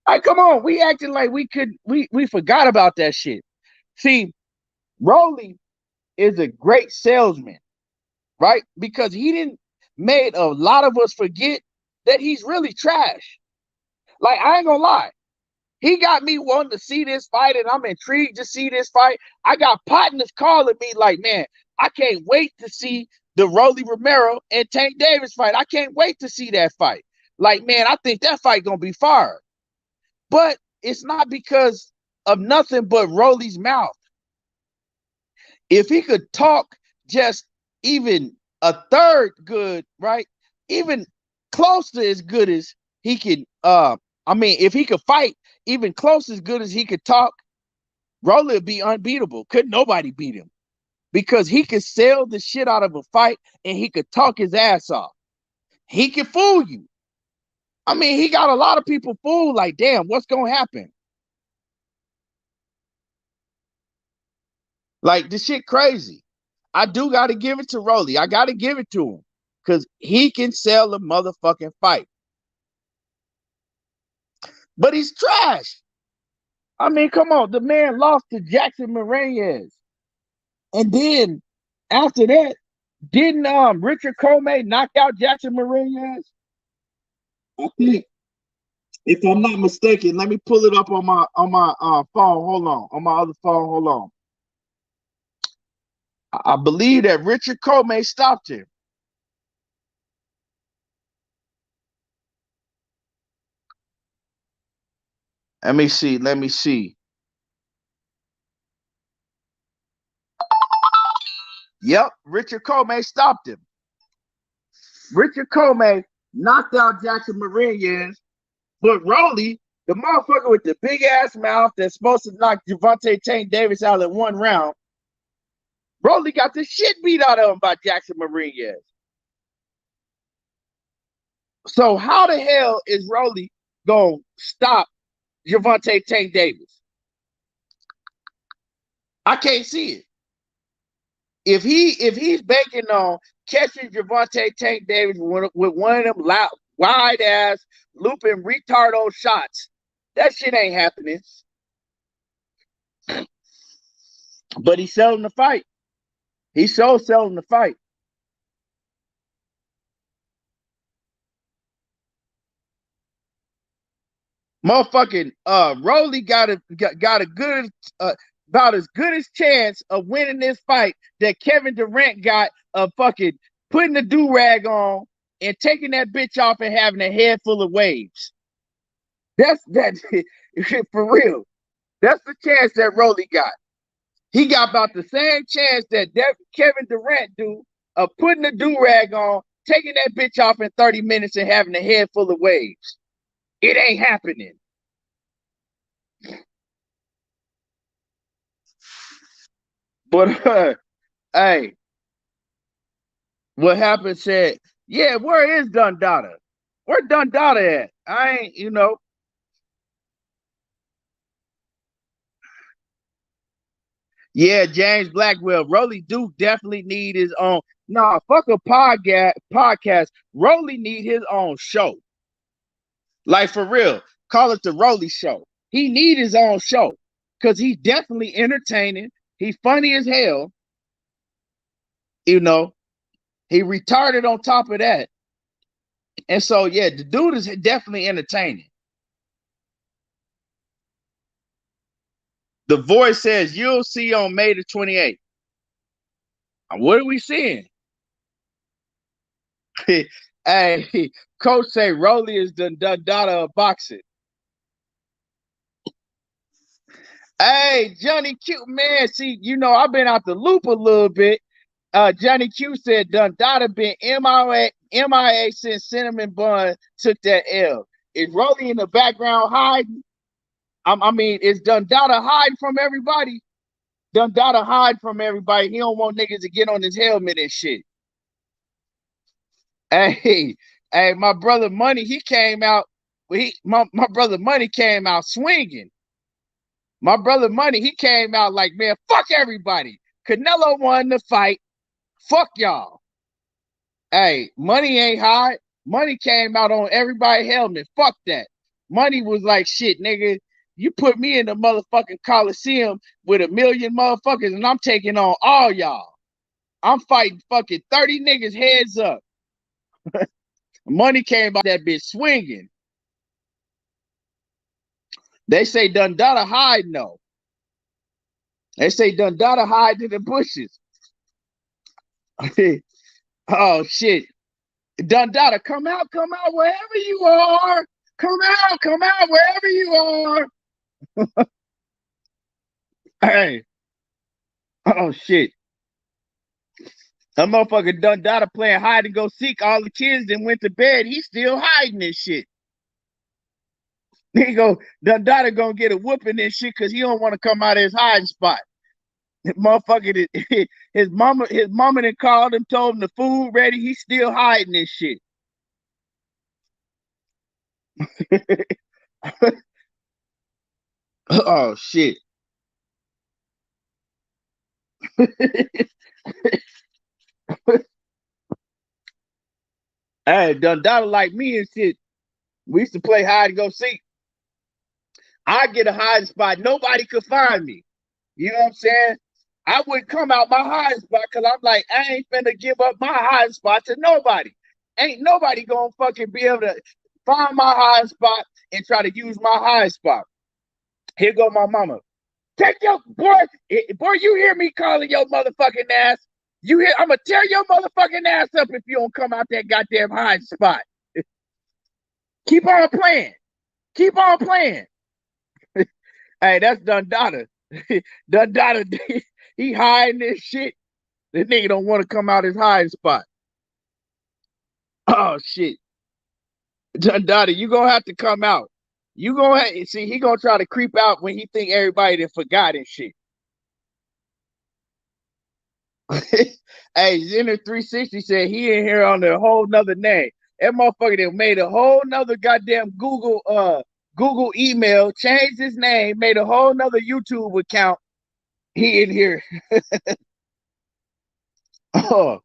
Speaker 2: Like, come on, we acting like we forgot about that shit. See, Rolly is a great salesman, right? Because he didn't made a lot of us forget that he's really trash. Like, I ain't gonna lie. He got me wanting to see this fight, and I'm intrigued to see this fight. I got partners calling me like, man, I can't wait to see the Rolly Romero and Tank Davis fight. I can't wait to see that fight. Like, man, I think that fight gonna be fire. But it's not because of nothing but Rolly's mouth. If he could talk just even a third good, right? Even close to as good as he can, if he could fight even close as good as he could talk, Rolly would be unbeatable. Couldn't nobody beat him because he could sell the shit out of a fight and he could talk his ass off. He can fool you. I mean, he got a lot of people fooled like, damn, what's going to happen? Like, this shit crazy. I do got to give it to Rolly. I got to give it to him because he can sell a motherfucking fight. But he's trash. I mean, come on. The man lost to Jackson Moraes. And then after that, didn't Richard Comey knock out Jackson Moraes? I think, if I'm not mistaken, let me pull it up on my phone. Hold on. On my other phone. Hold on. I believe that Richard Comey stopped him. Let me see. Yep, Richard Comey stopped him. Richard Comey knocked out Jackson Moraes, but Rolly, the motherfucker with the big ass mouth that's supposed to knock Gervonta Tank Davis out in one round, Rolly got the shit beat out of him by Jackson Moraes. So how the hell is Rolly gonna stop Gervonta Tank Davis? I can't see it. If he's banking on catching Gervonta Tank Davis with one of them loud, wide ass looping retardo shots, that shit ain't happening. But he's selling the fight. He's so selling the fight. Motherfucking Rolly got a good about as good as chance of winning this fight that Kevin Durant got of fucking putting the do-rag on and taking that bitch off and having a head full of waves. That's for real. That's the chance that Rolly got. He got about the same chance that Kevin Durant do of putting the do-rag on taking that bitch off in 30 minutes and having a head full of waves. It ain't happening. But hey, what happened said, yeah, where is Dundada? Where Dundada at? I ain't, Yeah, James Blackwell. Rolly Duke definitely need his own. Nah, fuck a podcast. Rolly need his own show. Like for real. Call it the Rolly Show. He need his own show. Cause he's definitely entertaining. He's funny as hell. You know, he retarded on top of that. And so yeah, the dude is definitely entertaining. The Voice says you'll see on May the 28th. What are we seeing? Hey, Coach say Rolly is the daughter of boxing. Hey, Johnny Q, man, see, I've been out the loop a little bit. Johnny Q said Dundada been MIA since Cinnamon Bun took that L. Is Rolly in the background hiding? I mean, is Dundada hiding from everybody? Dundada hide from everybody. He don't want niggas to get on his helmet and shit. Hey, hey, my brother Money, he came out. My brother Money came out swinging. My brother Money, he came out like, man, fuck everybody. Canelo won the fight. Fuck y'all. Hey, Money ain't hot. Money came out on everybody's helmet. Fuck that. Money was like, shit, nigga. You put me in the motherfucking Coliseum with 1 million motherfuckers and I'm taking on all y'all. I'm fighting fucking 30 niggas heads up. Money came out that bitch swinging. They say Dundada hide no. They say Dundada hide in the bushes. Oh shit. Dundada, come out wherever you are. Come out wherever you are. Hey. Oh shit. That motherfucker Dundada playing hide and go seek. All the kids that went to bed. He's still hiding this shit. Dundada gonna get a whooping this shit because he don't want to come out of his hiding spot. Motherfucker, his mama done called him, told him the food ready. He's still hiding this shit. Oh shit. Hey, Dundada like me and shit. We used to play hide and go seek. I get a hiding spot. Nobody could find me. You know what I'm saying? I wouldn't come out my hiding spot because I'm like, I ain't finna give up my hiding spot to nobody. Ain't nobody gonna fucking be able to find my hiding spot and try to use my hiding spot. Here go my mama. Take your boy, you hear me calling your motherfucking ass. You hear, I'm gonna tear your motherfucking ass up if you don't come out that goddamn hiding spot. Keep on playing. Keep on playing. Hey, that's Dundada. Dundada, he hiding this shit. This nigga don't want to come out his hiding spot. Oh shit. Dundada, you gonna have to come out. You gonna see he gonna try to creep out when he think everybody done forgot and shit. Hey, Zenner 360 said he in here on a whole nother name. That motherfucker that made a whole nother goddamn Google email, changed his name, made a whole nother YouTube account. He in here. Oh,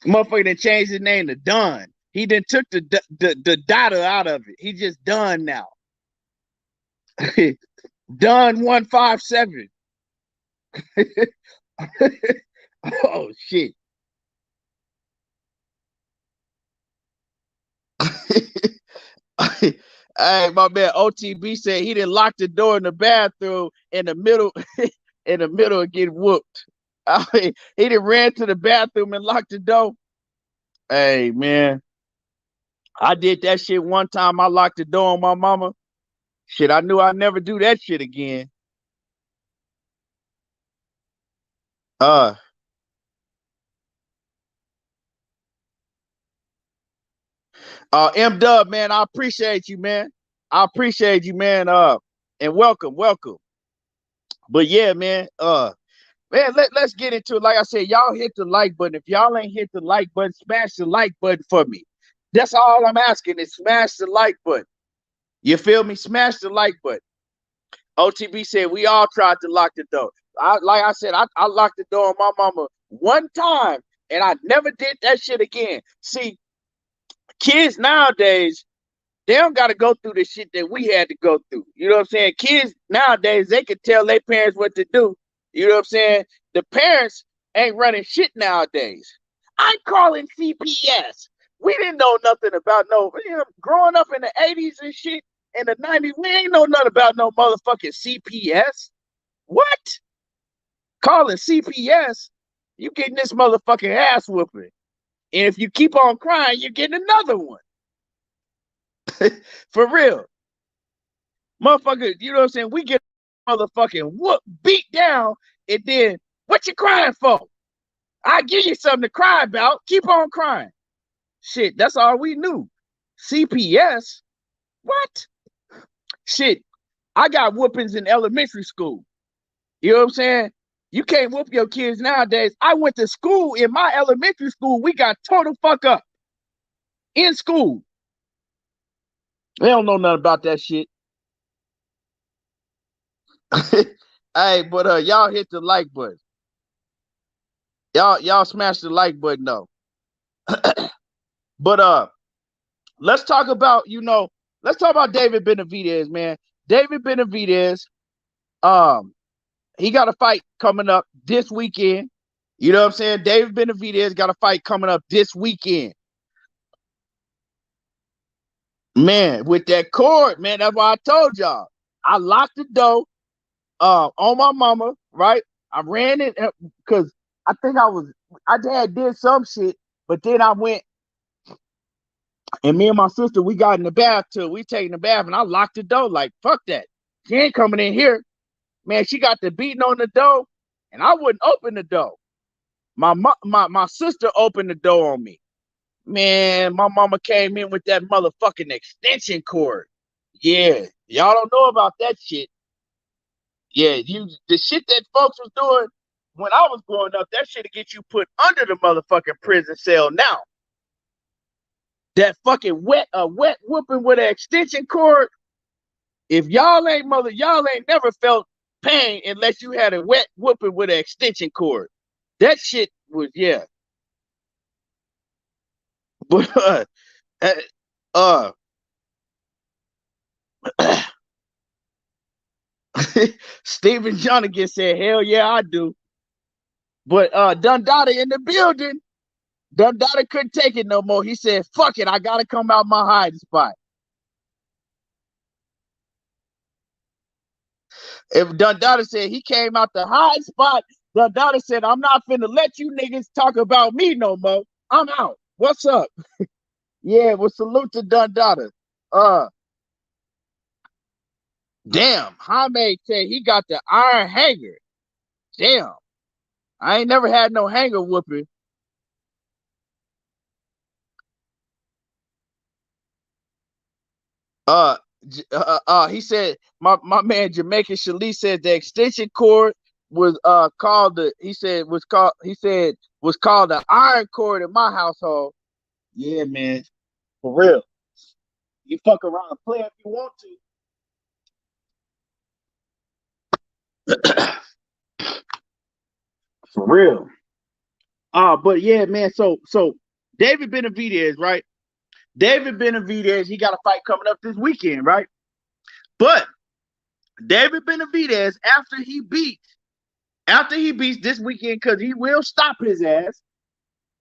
Speaker 2: motherfucker that changed his name to Don. He then took the data out of it. He just Don now. Don 157. Oh shit. Hey, my man OTB said he didn't lock the door in the bathroom in the middle in the middle of getting whooped. He didn't ran to the bathroom and locked the door. Hey man, I did that shit one time. I locked the door on my mama. Shit, I knew I'd never do that shit again. Uh M Dub, man, I appreciate you, man. I appreciate you, man. And welcome. But yeah, man. Let's get into it. Like I said, y'all hit the like button. If y'all ain't hit the like button, smash the like button for me. That's all I'm asking is smash the like button. You feel me? Smash the like button. OTB said we all tried to lock the door. Like I said, I locked the door on my mama one time, and I never did that shit again. See, kids nowadays, they don't got to go through the shit that we had to go through. You know what I'm saying? Kids nowadays, they can tell their parents what to do. You know what I'm saying? The parents ain't running shit nowadays. I'm calling CPS. We didn't know nothing about growing up in the 80s and shit, in the 90s, we ain't know nothing about no motherfucking CPS. What? Calling CPS, you getting this motherfucking ass whooping. And if you keep on crying, you're getting another one. For real. Motherfucker, you know what I'm saying? We get motherfucking beat down, and then what you crying for? I give you something to cry about. Keep on crying. Shit, that's all we knew. CPS? What? Shit, I got whoopings in elementary school. You know what I'm saying? You can't whoop your kids nowadays. I went to school. In my elementary school, we got total fuck up. In school. They don't know nothing about that shit. Hey, but y'all hit the like button. Y'all smash the like button though. But let's talk about David Benavidez, man. David Benavidez, he got a fight coming up this weekend. You know what I'm saying? David Benavidez got a fight coming up this weekend. Man, with that cord, man, that's why I told y'all. I locked the door on my mama, right? I ran it because I think I did some shit, but then I went and me and my sister, we got in the bathtub. We taking the bath and I locked the door like, fuck that. She ain't coming in here. Man, she got the beating on the door and I wouldn't open the door. My sister opened the door on me. Man, my mama came in with that motherfucking extension cord. Yeah, y'all don't know about that shit. Yeah, the shit that folks was doing when I was growing up, that shit'll get you put under the motherfucking prison cell now. That fucking wet whooping with an extension cord. If y'all ain't never felt pain unless you had a wet whooping with an extension cord. That shit was, yeah. But Stephen Jonathan said, hell yeah, I do. But Dundada in the building. Dundada couldn't take it no more. He said, fuck it, I gotta come out my hiding spot. If Dundada said he came out the hiding spot, Dundada said, I'm not finna let you niggas talk about me no more. I'm out. What's up? Yeah, well, salute to Dundada. Damn, Jaime said he got the iron hanger. Damn. I ain't never had no hanger whooping. He said my man Jamaican Shali said the extension cord was called the iron cord in my household. Yeah, man, for real. You fuck around and play if you want to. For real. But yeah, man. So David Benavidez, right? David Benavidez, he got a fight coming up this weekend, right? But David Benavidez, after he beats this weekend, because he will stop his ass,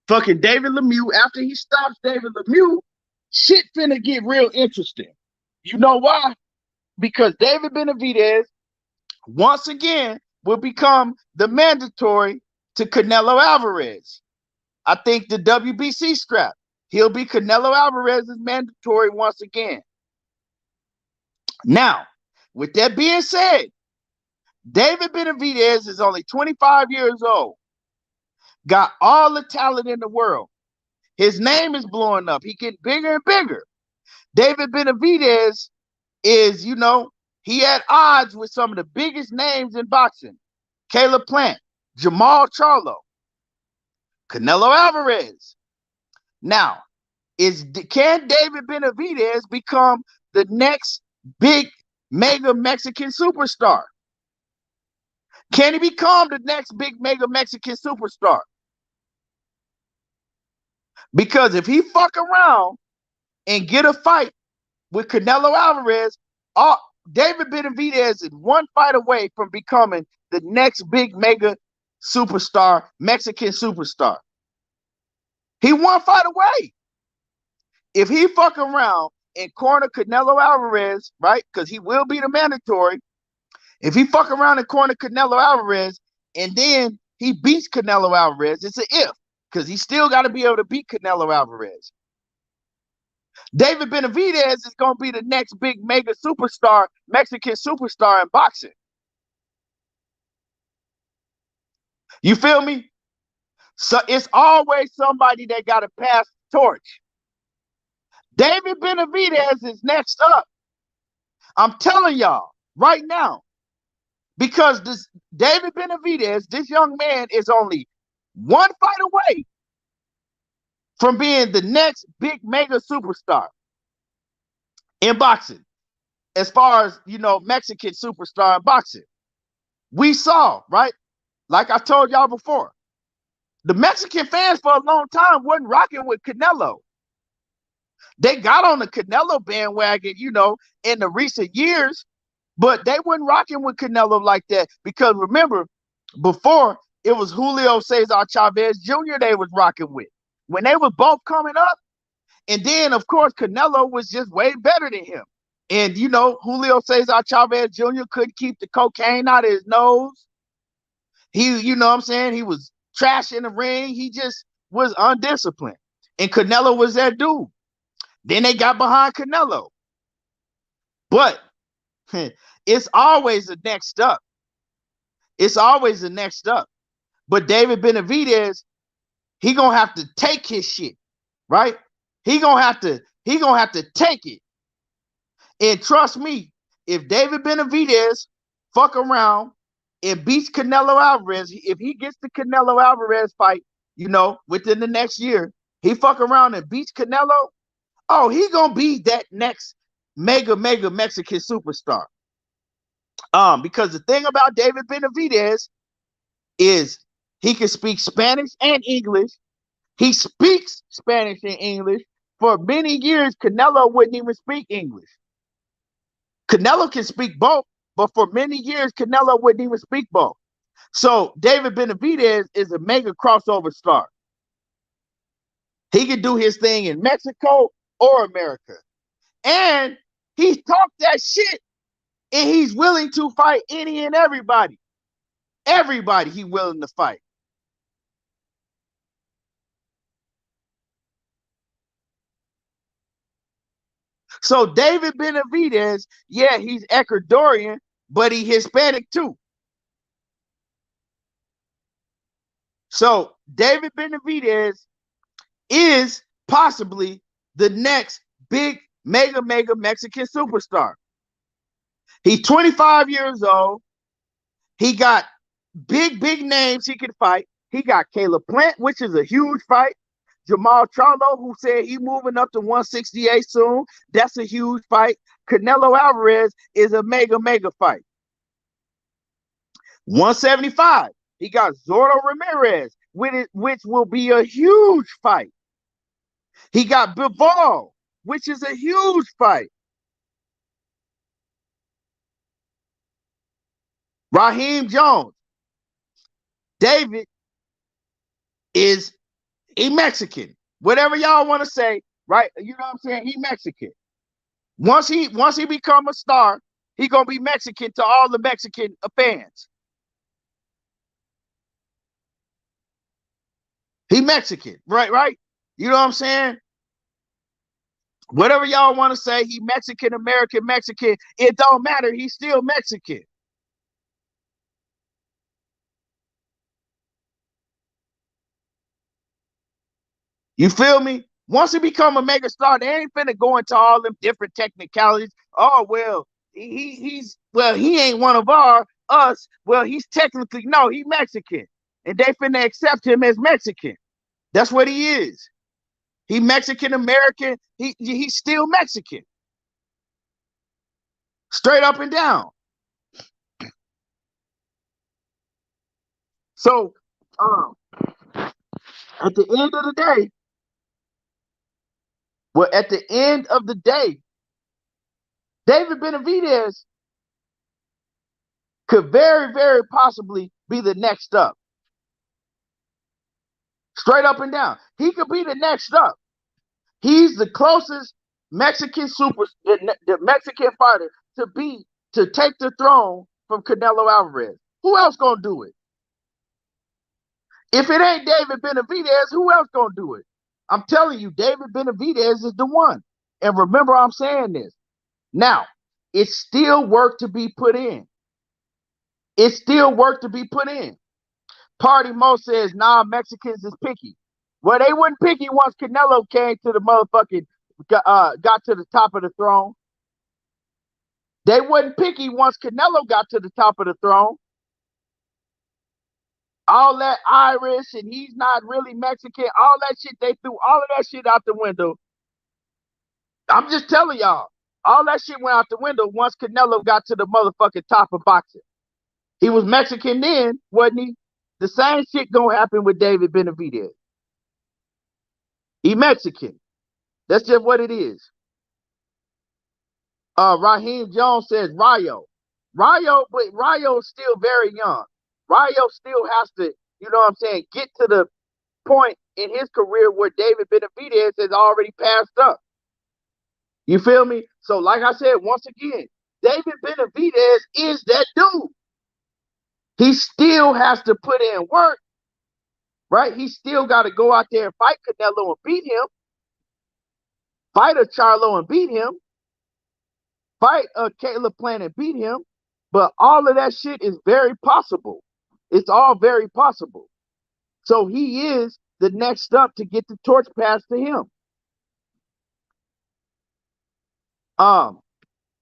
Speaker 2: fucking David Lemieux, after he stops David Lemieux, shit finna get real interesting. You know why? Because David Benavidez, once again, will become the mandatory to Canelo Alvarez. I think the WBC strap. He'll be Canelo Alvarez's mandatory once again. Now, with that being said, David Benavidez is only 25 years old, got all the talent in the world. His name is blowing up. He getting bigger and bigger. David Benavidez is, he had odds with some of the biggest names in boxing. Caleb Plant, Jamal Charlo, Canelo Alvarez. Now, can David Benavidez become the next big mega Mexican superstar? Can he become the next big mega Mexican superstar? Because if he fuck around and get a fight with Canelo Alvarez, David Benavidez is one fight away from becoming the next big mega superstar, Mexican superstar. He one fight away. If he fuck around and corner Canelo Alvarez, right? Because he will be the mandatory. If he fuck around and corner Canelo Alvarez and then he beats Canelo Alvarez, it's an if, because he still got to be able to beat Canelo Alvarez. David Benavidez is going to be the next big mega superstar, Mexican superstar in boxing. You feel me? So it's always somebody that got to pass the torch. David Benavidez is next up. I'm telling y'all right now, because this David Benavidez, this young man, is only one fight away from being the next big mega superstar in boxing. As far as, Mexican superstar in boxing. We saw, right? Like I told y'all before, the Mexican fans for a long time wasn't rocking with Canelo. They got on the Canelo bandwagon, in the recent years, but they weren't rocking with Canelo like that. Because remember, before it was Julio Cesar Chavez Jr. they was rocking with. When they were both coming up, and then, of course, Canelo was just way better than him. And, Julio Cesar Chavez Jr. couldn't keep the cocaine out of his nose. He, you know what I'm saying? He was trash in the ring. He just was undisciplined. And Canelo was that dude. Then they got behind Canelo. But it's always the next up. It's always the next up. But David Benavidez, he gonna have to take his shit, right? He gonna have to take it. And trust me, if David Benavidez fuck around and beats Canelo Alvarez, if he gets the Canelo Alvarez fight, within the next year, he fuck around and beats Canelo, oh, he gonna be that next mega Mexican superstar. Because the thing about David Benavidez is he can speak Spanish and English. He speaks Spanish and English. For many years, Canelo wouldn't even speak English. Canelo can speak both, but for many years, Canelo wouldn't even speak both. So David Benavidez is a mega crossover star. He can do his thing in Mexico or America. And he talked that shit, and he's willing to fight any and everybody. Everybody he willing to fight. So David Benavidez, yeah, he's Ecuadorian, but he's Hispanic too. So David Benavidez is possibly the next big mega Mexican superstar. He's 25 years old. He got big names he can fight. He got Caleb Plant, which is a huge fight. Jamal Charlo, who said he moving up to 168 soon. That's a huge fight. Canelo Alvarez is a mega fight. 175. He got Zorro Ramirez, which will be a huge fight. He got Bivol, which is a huge fight. Raheem Jones. David is a Mexican. Whatever y'all want to say, right? You know what I'm saying? He Mexican. Once he become a star, he gonna be Mexican to all the Mexican fans. He Mexican, right? You know what I'm saying? Whatever y'all want to say, he Mexican, American, Mexican, it don't matter. He's still Mexican. You feel me? Once he become a mega star, they ain't finna go into all them different technicalities. Oh well, he ain't one of us. Well, he's technically no, he Mexican, and they finna accept him as Mexican. That's what he is. He Mexican American. He's still Mexican, straight up and down. So, at the end of the day, David Benavidez could very, very possibly be the next up. Straight up and down. He could be the next up. He's the closest Mexican the Mexican fighter to take the throne from Canelo Alvarez. Who else gonna do it? If it ain't David Benavidez, who else gonna do it? I'm telling you, David Benavidez is the one. And remember, I'm saying this. Now, it's still work to be put in. It's still work to be put in. Party Mo says, nah, Mexicans is picky. Well, they weren't picky once Canelo came to the motherfucking, got to the top of the throne. They wasn't picky once Canelo got to the top of the throne. All that Irish and he's not really Mexican, all that shit, they threw all of that shit out the window. I'm just telling y'all, all that shit went out the window once Canelo got to the motherfucking top of boxing. He was Mexican then, wasn't he? The same shit gonna happen with David Benavidez. He Mexican. That's just what it is. Raheem Jones says Rayo, but Rayo is still very young. Rayo still has to, you know what I'm saying, get to the point in his career where David Benavidez has already passed up. You feel me? So, like I said, once again, David Benavidez is that dude. He still has to put in work, right? He still got to go out there and fight Canelo and beat him. Fight a Charlo and beat him. Fight a Caleb Plant and beat him. But all of that shit is very possible. It's all very possible. So he is the next up to get the torch passed to him.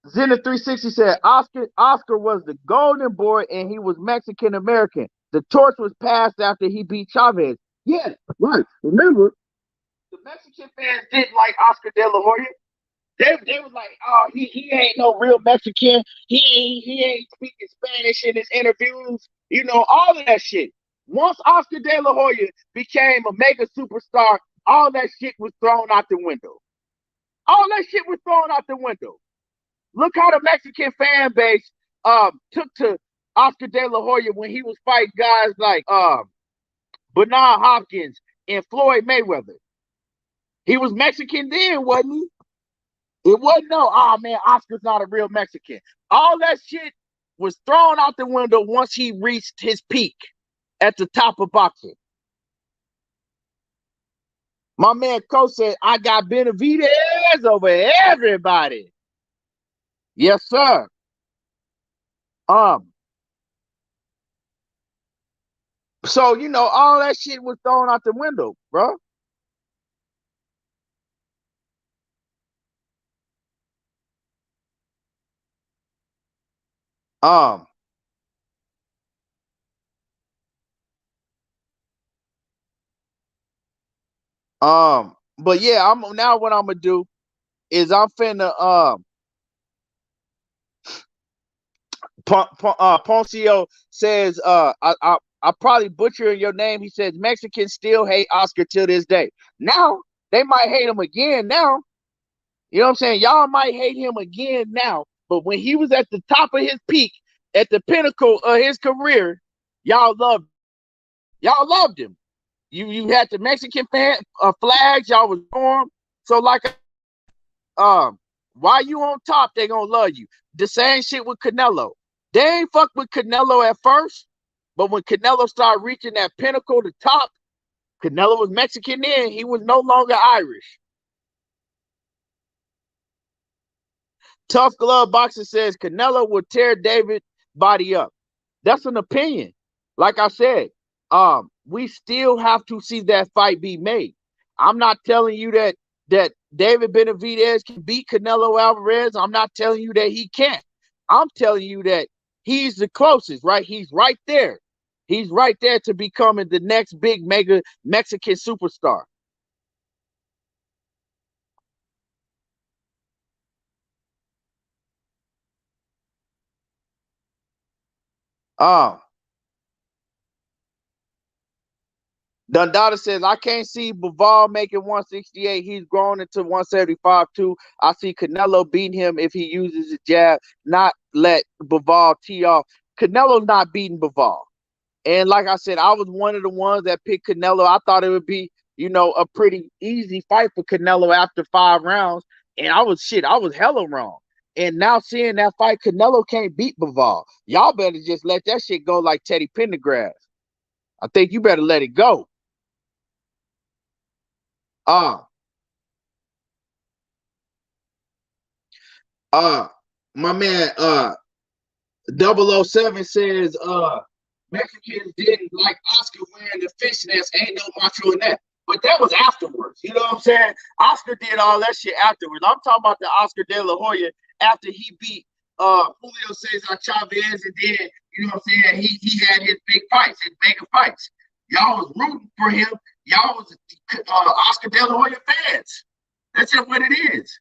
Speaker 2: Zenith 360 said Oscar was the golden boy and he was Mexican American. The torch was passed after he beat Chavez. Yeah, right. Remember, the Mexican fans didn't like Oscar De La Hoya. They was like, oh, he ain't no real Mexican. He ain't speaking Spanish in his interviews. You know, all of that shit. Once Oscar De La Hoya became a mega superstar, all that shit was thrown out the window. All that shit was thrown out the window. Look how the Mexican fan base took to Oscar De La Hoya when he was fighting guys like Bernard Hopkins and Floyd Mayweather. He was Mexican then, wasn't he? It wasn't no, oh man, Oscar's not a real Mexican. All that shit was thrown out the window once he reached his peak at the top of boxing. My man Co said, I got Benavidez over everybody. Yes, sir. So, you know, all that shit was thrown out the window, bro. But yeah, now what I'm gonna do is I'm finna Poncio says I probably butchering your name. He says Mexicans still hate Oscar till this day. Now they might hate him again now. You know what I'm saying? Y'all might hate him again now. But when he was at the top of his peak, at the pinnacle of his career, y'all loved him. You had the Mexican flags, y'all was on. So like while you on top, they gonna love you. The same shit with Canelo. They ain't fuck with Canelo at first, but when Canelo started reaching that pinnacle, the top, Canelo was Mexican then. He was no longer Irish. Tough Glove Boxer says Canelo will tear David body up. That's an opinion. Like I said, we still have to see that fight be made. I'm not telling you that David Benavidez can beat Canelo Alvarez. I'm not telling you that he can't. I'm telling you that he's the closest, right? He's right there. He's right there to becoming the next big mega Mexican superstar. Um, Dundada says, I can't see Bivol making 168. He's grown into 175 too. I see Canelo beating him if he uses his jab, not let Bivol tee off. Canelo not beating Bivol. And like I said, I was one of the ones that picked Canelo. I thought it would be, a pretty easy fight for Canelo after 5 rounds. And I was hella wrong. And now seeing that fight, Canelo can't beat Bivol. Y'all better just let that shit go like Teddy Pendergrass. I think you better let it go. Uh, uh, my man, 007 says, Mexicans didn't like Oscar wearing the fishnets. Ain't no macho in that. But that was afterwards. You know what I'm saying? Oscar did all that shit afterwards. I'm talking about the Oscar De La Hoya after he beat Julio Cesar Chavez, and then, you know what I'm saying, he had his big fights, his mega fights. Y'all was rooting for him. Y'all was Oscar De La Hoya fans. That's just what it is.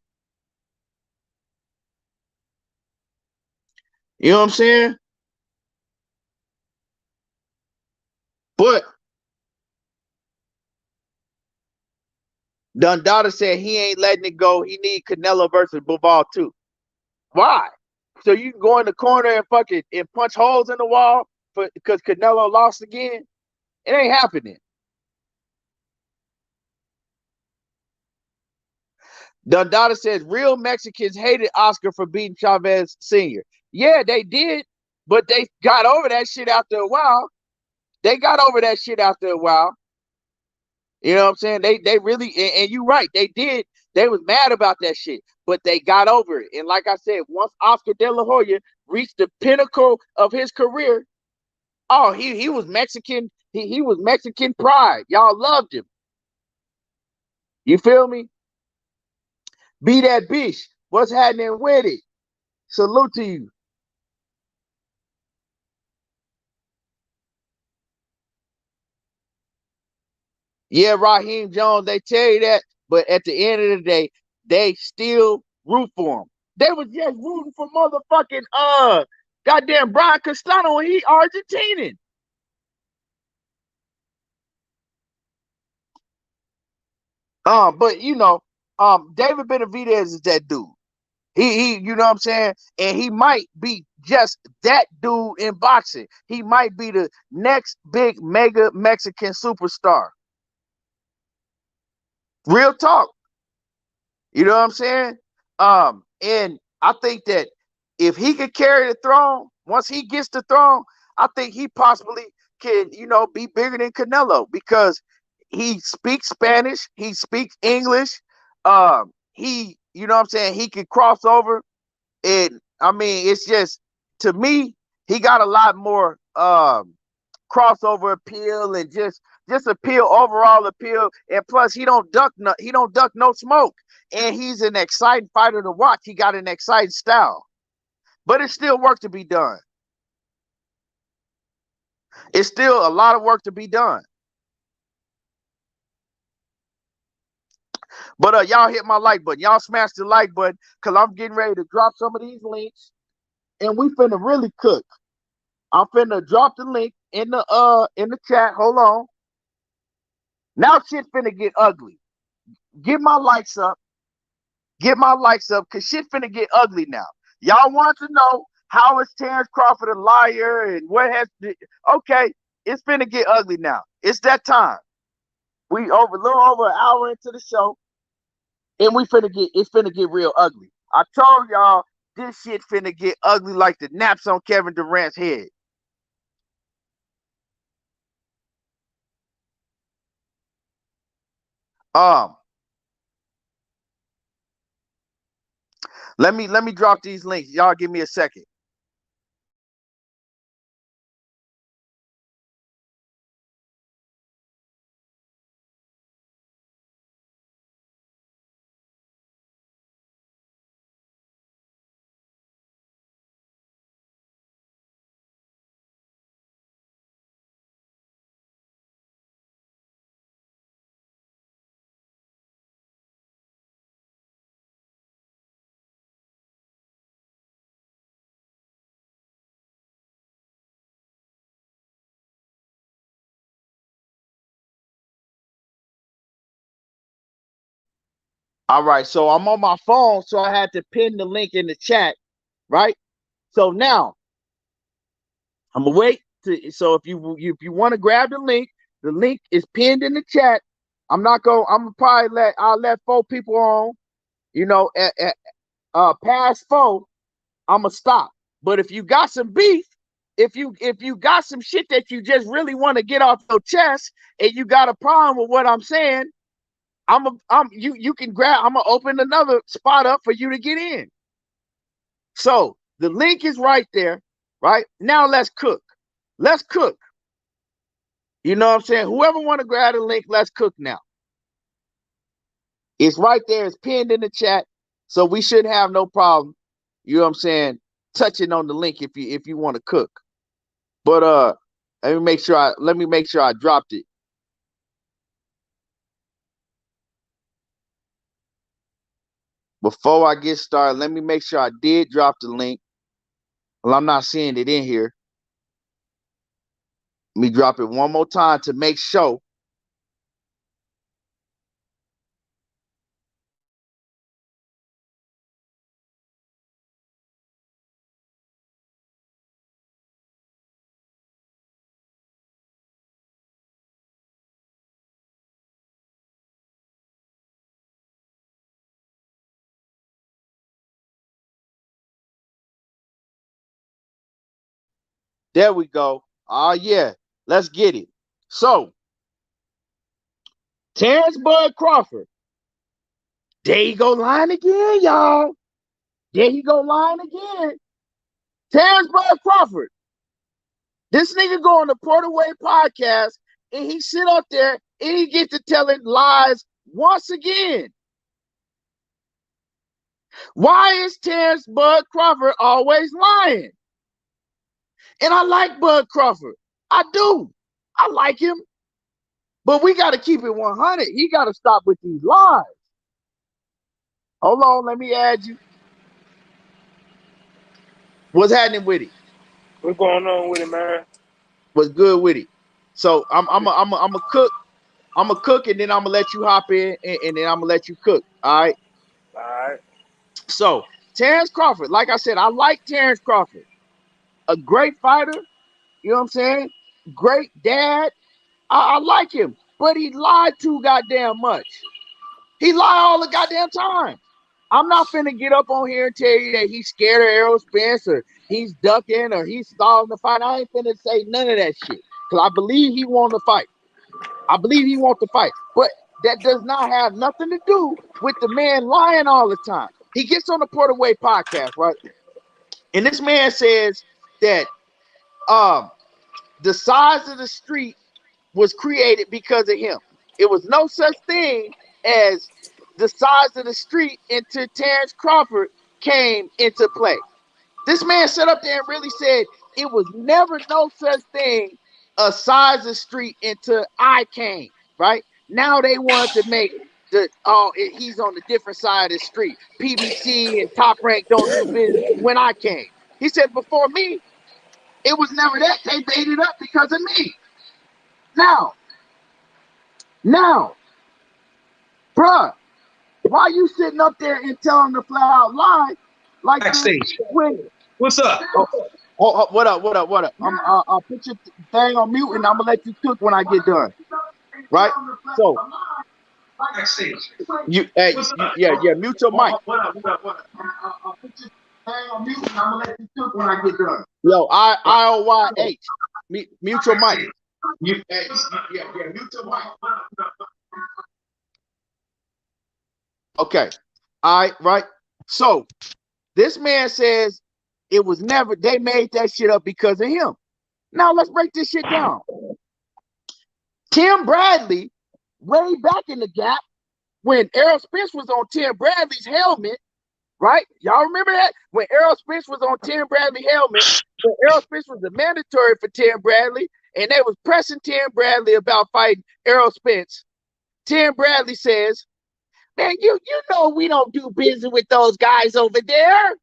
Speaker 2: You know what I'm saying? But Dundada said he ain't letting it go. He need Canelo versus Bivol too. Why? So you can go in the corner and fucking and punch holes in the wall because Canelo lost again? It ain't happening. Dundada says real Mexicans hated Oscar for beating Chavez Sr. Yeah, they did, but they got over that shit after a while. They got over that shit after a while. You know what I'm saying? They really, and you right, they did. They was mad about that shit, but they got over it. And like I said, once Oscar De La Hoya reached the pinnacle of his career, oh, he was Mexican. He was Mexican pride. Y'all loved him. You feel me? Be that bitch. What's happening with it? Salute to you. Yeah, Raheem Jones, they tell you that, but at the end of the day, they still root for him. They was just rooting for motherfucking goddamn Brian Castano, and he Argentinian. But David Benavidez is that dude. You know what I'm saying? And he might be just that dude in boxing. He might be the next big mega Mexican superstar. Real talk. You know what I'm saying? And I think that if he could carry the throne, once he gets the throne, I think he possibly can, be bigger than Canelo because he speaks Spanish, he speaks English. You know what I'm saying? He can cross over. And I mean, it's just to me, he got a lot more crossover appeal and just appeal, overall appeal. And plus, he don't duck no smoke. And he's an exciting fighter to watch. He got an exciting style, but it's still work to be done. It's still a lot of work to be done. But y'all hit my like button. Y'all smash the like button because I'm getting ready to drop some of these links, and we finna really cook. I'm finna drop the link in the chat. Hold on. Now shit finna get ugly. Get my likes up. Get my likes up because shit finna get ugly now. Y'all want to know how is Terence Crawford a liar and what has okay, it's finna get ugly now. It's that time. We over a little over an hour into the show, and it's finna get real ugly. I told y'all this shit finna get ugly like the naps on Kevin Durant's head. Um, let me drop these links. Y'all give me a second. All right, so I'm on my phone, so I had to pin the link in the chat, right? So now I'm gonna wait to. So if you want to grab the link is pinned in the chat. I'm gonna probably I'll let 4 people on. You know, past 4, I'm gonna stop. But if you got some beef, if you got some shit that you just really want to get off your chest, and you got a problem with what I'm saying, you can grab. I'm gonna open another spot up for you to get in. So the link is right there, right? Now let's cook. Let's cook. You know what I'm saying? Whoever want to grab the link, let's cook now. It's right there. It's pinned in the chat, so we shouldn't have no problem. You know what I'm saying? Touching on the link if you want to cook. But let me make sure I dropped it. Before I get started, let me make sure I did drop the link. Well, I'm not seeing it in here. Let me drop it one more time to make sure. There we go. Oh yeah, let's get it. So, Terence Bud Crawford. There you go lying again, y'all. There you go lying again. Terence Bud Crawford. This nigga go on the Porterway podcast and he sit up there and he gets to telling lies once again. Why is Terence Bud Crawford always lying? And I like Bud Crawford. I do. I like him. But we got to keep it 100. He got to stop with these lies. Hold on, let me add you. What's happening with it?
Speaker 1: What's going on with it, man?
Speaker 2: What's good with it? So I'm a cook. I'm gonna cook and then I'm gonna let you hop in and then I'm gonna let you cook. All right.
Speaker 1: All right.
Speaker 2: So Terence Crawford, like I said, I like Terence Crawford. A great fighter. You know what I'm saying? Great dad. I like him, but he lied too goddamn much. He lied all the goddamn time. I'm not finna get up on here and tell you that he's scared of Errol Spence or he's ducking or he's stalling the fight. I ain't finna say none of that shit because I believe he wants to fight. I believe he wants to fight, but that does not have nothing to do with the man lying all the time. He gets on the Porterway podcast, right? And this man says that the size of the street was created because of him. It was no such thing as the size of the street until Terence Crawford came into play. This man sat up there and really said it was never no such thing a size of street until I came, right? Now they want to make he's on the different side of the street. PBC and Top Rank don't do business when I came. He said before me, it was never that. They made it up because of me. Now, bruh, why you sitting up there and telling the flat out lie like
Speaker 3: backstage? What's up?
Speaker 2: What up? I'll put your thing on mute and I'm gonna let you cook when I get done. Right? So
Speaker 3: Backstage.
Speaker 2: mute your mic.
Speaker 3: What up?
Speaker 2: I'll put your thing on mute and I'm gonna let you cook when I get done. Yo, IOYH. Mute your mic. Mute your mic. Okay. All right, right. So this man says it was never, they made that shit up because of him. Now let's break this shit down. Tim Bradley, way back in the gap, when Errol Spence was on Tim Bradley's helmet, right? Y'all remember that? When Errol Spence was on Tim Bradley's helmet, when Errol Spence was a mandatory for Tim Bradley, and they was pressing Tim Bradley about fighting Errol Spence. Tim Bradley says, man, you know we don't do business with those guys over there.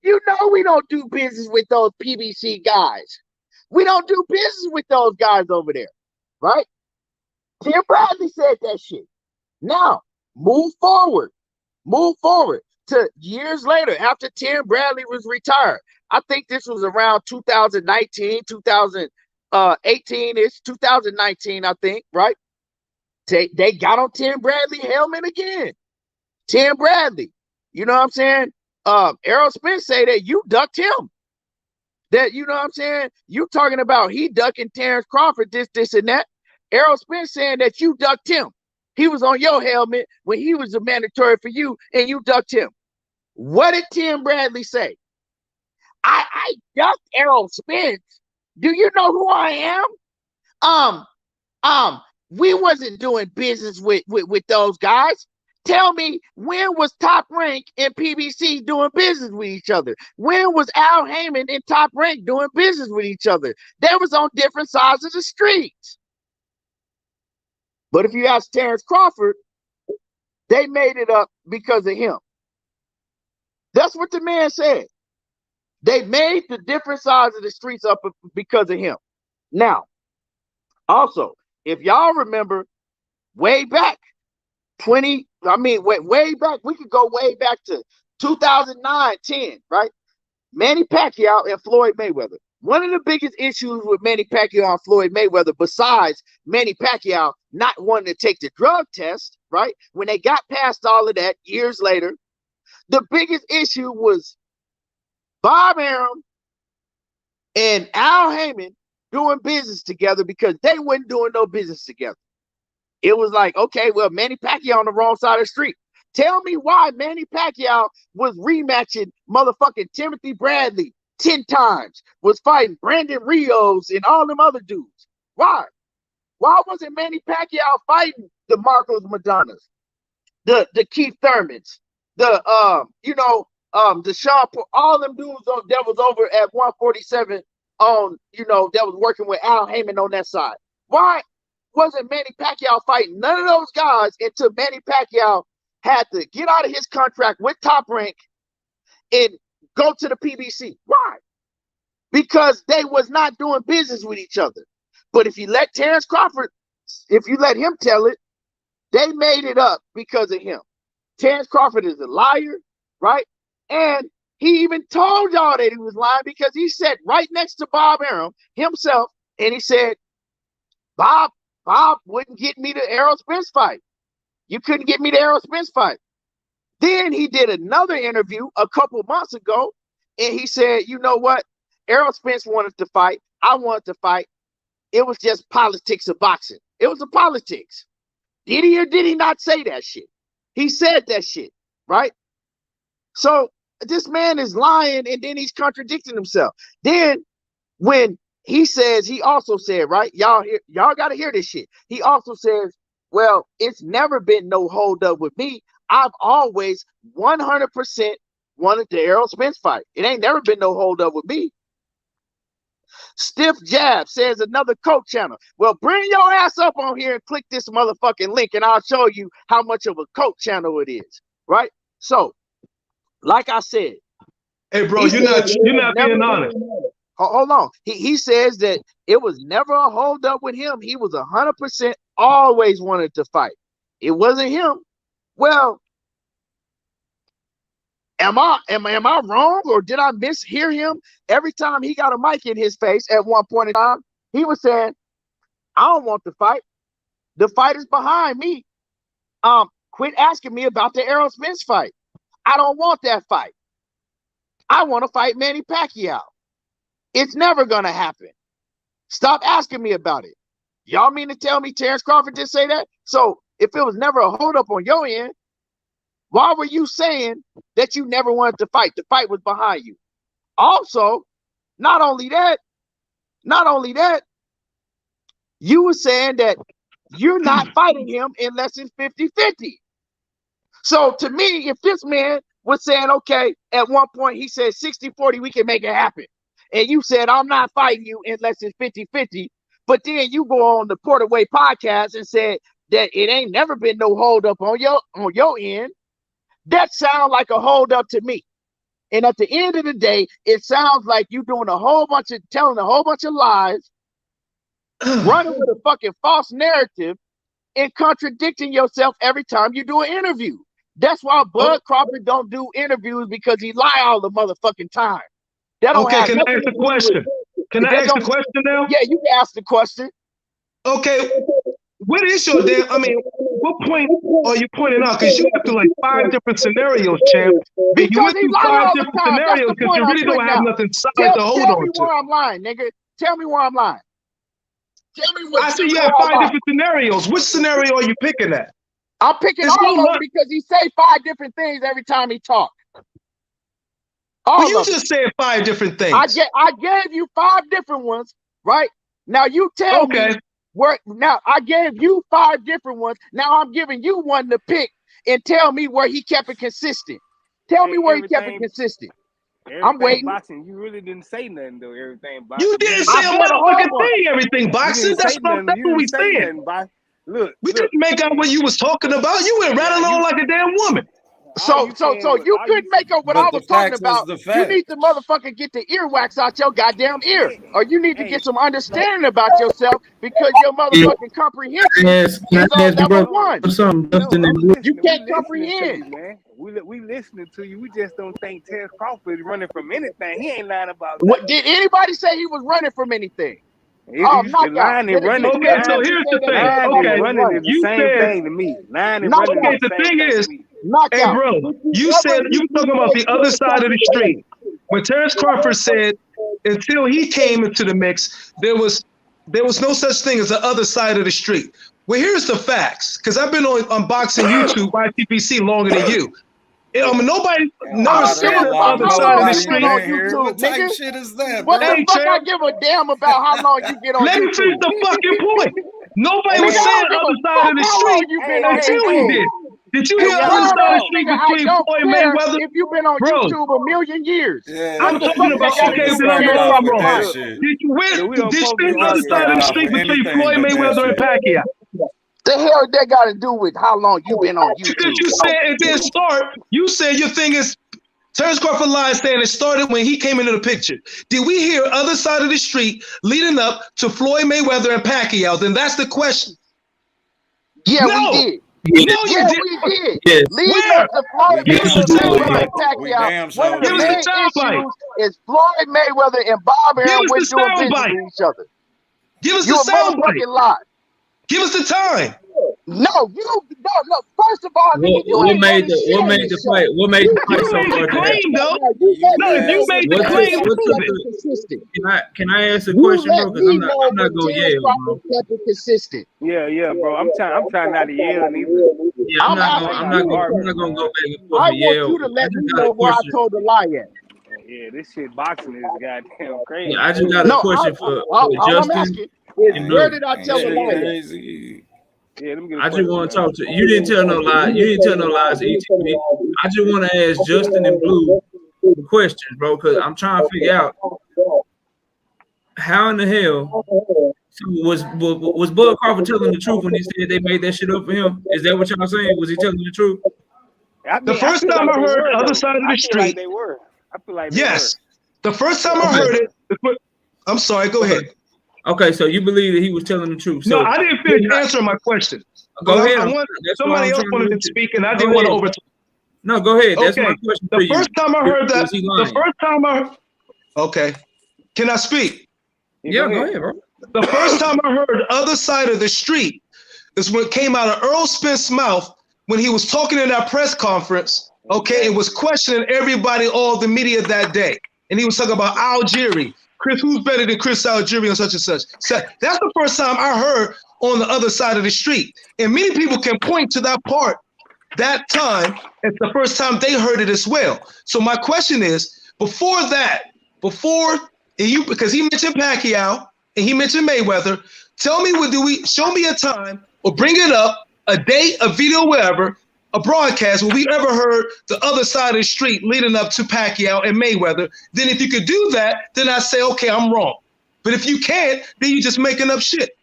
Speaker 2: You know we don't do business with those PBC guys. We don't do business with those guys over there, right? Tim Bradley said that shit. Now, move forward. Move forward to years later after Tim Bradley was retired. I think this was around 2019, 2018-ish, 2019, I think, right? They got on Tim Bradley helmet again. Tim Bradley. You know what I'm saying? Errol Spence say that you ducked him. That, you know what I'm saying? You talking about he ducking Terence Crawford, this, and that. Errol Spence saying that you ducked him. He was on your helmet when he was a mandatory for you, and you ducked him. What did Tim Bradley say? I ducked Errol Spence. Do you know who I am? We wasn't doing business with those guys. Tell me, when was Top Rank and PBC doing business with each other? When was Al Heyman and Top Rank doing business with each other? They was on different sides of the streets. But if you ask Terence Crawford, they made it up because of him. That's what the man said. They made the different sides of the streets up because of him. Now, also, if y'all remember, way back, way back, we could go way back to 2009, 10, right? Manny Pacquiao and Floyd Mayweather. One of the biggest issues with Manny Pacquiao and Floyd Mayweather, besides Manny Pacquiao not wanting to take the drug test, right? When they got past all of that years later, the biggest issue was Bob Arum and Al Heyman doing business together because they weren't doing no business together. It was like, okay, well, Manny Pacquiao on the wrong side of the street. Tell me why Manny Pacquiao was rematching motherfucking Timothy Bradley 10 times, was fighting Brandon Rios and all them other dudes. Why? Why wasn't Manny Pacquiao fighting the Marcos Madonnas, the Keith Thurmans, the Sean, all them dudes that was over at 147 on, that was working with Al Heyman on that side? Why wasn't Manny Pacquiao fighting none of those guys until Manny Pacquiao had to get out of his contract with Top Rank and go to the PBC? Why? Because they was not doing business with each other. But if you let Terence Crawford, if you let him tell it, they made it up because of him. Terence Crawford is a liar, right? And he even told y'all that he was lying because he sat right next to Bob Arum himself, and he said, Bob wouldn't get me the Errol Spence fight. You couldn't get me the Errol Spence fight. Then he did another interview a couple months ago, and he said, you know what? Errol Spence wanted to fight. I wanted to fight. It was just politics of boxing. It was a politics. Did he or did he not say that shit? He said that shit, right? So this man is lying, and then he's contradicting himself. Then when he says, he also said, right? Y'all got to hear this shit. He also says, well, it's never been no hold up with me. I've always 100% wanted the Errol Spence fight. It ain't never been no hold up with me. Stiff Jab says another coach channel. Well, bring your ass up on here and click this motherfucking link, and I'll show you how much of a coach channel it is, right? So, like I said,
Speaker 3: hey, bro, you're not being honest.
Speaker 2: Hold on. He says that it was never a hold up with him. He was 100% always wanted to fight. It wasn't him. Well, am I wrong, or did I mishear him? Every time he got a mic in his face at one point in time, he was saying, I don't want the fight. The fight is behind me. Quit asking me about the Errol Spence fight. I don't want that fight. I want to fight Manny Pacquiao. It's never going to happen. Stop asking me about it. Y'all mean to tell me Terence Crawford did say that? So if it was never a hold up on your end, why were you saying that you never wanted to fight? The fight was behind you. Also, not only that, you were saying that you're not fighting him unless it's 50-50. So to me, if this man was saying, okay, at one point he said 60-40, we can make it happen. And you said, I'm not fighting you unless it's 50-50. But then you go on the Porterway podcast and said that it ain't never been no hold up on your end. That sounds like a hold up to me. And at the end of the day, it sounds like you telling a whole bunch of lies, running with a fucking false narrative, and contradicting yourself every time you do an interview. That's why Bud Crawford don't do interviews because he lie all the motherfucking time. That don't
Speaker 3: Okay,
Speaker 2: have
Speaker 3: can I
Speaker 2: nothing
Speaker 3: ask
Speaker 2: to
Speaker 3: a
Speaker 2: do
Speaker 3: question?
Speaker 2: with.
Speaker 3: Can I
Speaker 2: That
Speaker 3: ask a
Speaker 2: don't.
Speaker 3: question now?
Speaker 2: Yeah, you can ask the question.
Speaker 3: Okay, what is your damn? I mean, what point are you pointing out? Because you went through like 5 different scenarios, champ. And you
Speaker 2: Because
Speaker 3: went
Speaker 2: he
Speaker 3: through
Speaker 2: lie
Speaker 3: 5
Speaker 2: all the
Speaker 3: different
Speaker 2: time. That's
Speaker 3: scenarios
Speaker 2: the
Speaker 3: because
Speaker 2: point
Speaker 3: you
Speaker 2: I'm
Speaker 3: really don't
Speaker 2: putting
Speaker 3: have
Speaker 2: out.
Speaker 3: nothing solid
Speaker 2: Tell
Speaker 3: to hold
Speaker 2: me
Speaker 3: on to.
Speaker 2: where I'm lying, nigga. Tell me where I'm lying. Tell me
Speaker 3: I see you have 5 different scenarios. Which scenario are you picking at?
Speaker 2: I'm picking
Speaker 3: It's
Speaker 2: all
Speaker 3: no
Speaker 2: of them because he say 5 different things every time he talk.
Speaker 3: Well, you just said 5 different things.
Speaker 2: I gave you 5 different ones, right? Now you tell me where. Now I gave you 5 different ones. Now I'm giving you one to pick and tell me where he kept it consistent. Tell me where he kept it consistent. I'm waiting.
Speaker 1: Boxing, you really didn't say nothing though. Everything boxing.
Speaker 3: You didn't say a motherfucking thing. Everything boxing. That's what we said.
Speaker 1: Look,
Speaker 3: we couldn't make out what you was talking about. You went rattling on like a damn woman.
Speaker 2: So you couldn't make up what I was talking about. You need to motherfucking get the earwax out your goddamn ear, or you need to get some understanding about yourself because your motherfucking comprehension is on number 1. You can't comprehend.
Speaker 1: Man. We listening to you. We just don't think Terence Crawford is running from anything. He ain't lying about
Speaker 2: What
Speaker 1: nothing.
Speaker 2: did anybody say he was running from anything?
Speaker 1: Lying and running.
Speaker 3: Okay, so here's the thing. Okay,
Speaker 1: running is the same thing to me. Lying and running.
Speaker 3: Okay, the thing is, hey, bro, you said you were talking about the other side of the street. When Terence Crawford said until he came into the mix, there was no such thing as the other side of the street. Well, here's the facts, because I've been on boxing YouTube, YTPC, longer than you. Nobody never said the other side of the street.
Speaker 4: What type shit is that,
Speaker 2: What
Speaker 4: bro?
Speaker 2: the fuck I give a damn about how long you get on
Speaker 3: Let
Speaker 2: YouTube?
Speaker 3: me finish the fucking point. Nobody was saying other side of the street until he did. Did you hear other side of the street between Floyd Mayweather?
Speaker 2: If you've been on YouTube a million years.
Speaker 3: I'm talking about, okay, then I know I'm wrong. Did you see the other side of the street between Floyd Mayweather and Pacquiao?
Speaker 2: The hell that got to do with how long you been on YouTube?
Speaker 3: Because you said it didn't start. You said your thing is Terence Crawford lied saying it started when he came into the picture. Did we hear other side of the street leading up to Floyd Mayweather and Pacquiao? Then that's the question.
Speaker 2: Yeah, we did.
Speaker 3: No, you did.
Speaker 2: We did.
Speaker 3: Yes.
Speaker 2: Leading up to Floyd Mayweather and Pacquiao. One of the main issues is Floyd Mayweather and Bob Errol went doing business with each other.
Speaker 3: Give us the sound bite.
Speaker 2: Lie.
Speaker 3: Give us the time.
Speaker 2: No. First of all,
Speaker 5: what made the fight? What made the fight so hard to happen?
Speaker 3: You made the claim.
Speaker 5: Can I ask a question, bro? Because I'm not gonna yell, bro.
Speaker 2: Consistent.
Speaker 1: Yeah, bro. I'm trying not to yell neither.
Speaker 5: Yeah, I'm not gonna go back and forth
Speaker 2: I
Speaker 5: and yell.
Speaker 2: want you to let me know where I told the lie at.
Speaker 1: Yeah, this shit boxing is goddamn crazy.
Speaker 5: Yeah, I just got a question for Justin.
Speaker 2: Where did I tell the lie?
Speaker 1: Yeah,
Speaker 5: I just want to talk to you. Didn't tell no lie. You didn't tell no lies, ETP. I just want to ask Justin and Blue questions, bro, because I'm trying to figure out how in the hell was Bud Crawford telling the truth when he said they made that shit up for him? Is that what y'all saying? Was he telling the truth?
Speaker 3: The first time I heard the other side of the street,
Speaker 1: they were. I feel like
Speaker 3: yes. The first time I heard it, I'm sorry. Go ahead.
Speaker 5: Okay, so you believe that he was telling the truth?
Speaker 3: No, I didn't finish answering my question.
Speaker 5: Go ahead.
Speaker 3: Somebody else wanted to speak, and I didn't want to overtalk.
Speaker 5: No, go ahead. That's my question for you.
Speaker 3: The first time I heard that, okay. Can I speak?
Speaker 5: Yeah, go ahead, bro.
Speaker 3: The first time I heard other side of the street is when it came out of Errol Spence's mouth when he was talking in that press conference, okay, and was questioning everybody, all the media that day. And he was talking about Algieri. Chris, who's better than Chris Algieri and such and such? So that's the first time I heard on the other side of the street. And many people can point to that part, that time, it's the first time they heard it as well. So my question is, because he mentioned Pacquiao and he mentioned Mayweather, show me a time or bring it up, a date, a video, wherever, a broadcast where we ever heard the other side of the street leading up to Pacquiao and Mayweather. Then if you could do that, then I say, okay, I'm wrong. But if you can't, then you're just making up shit.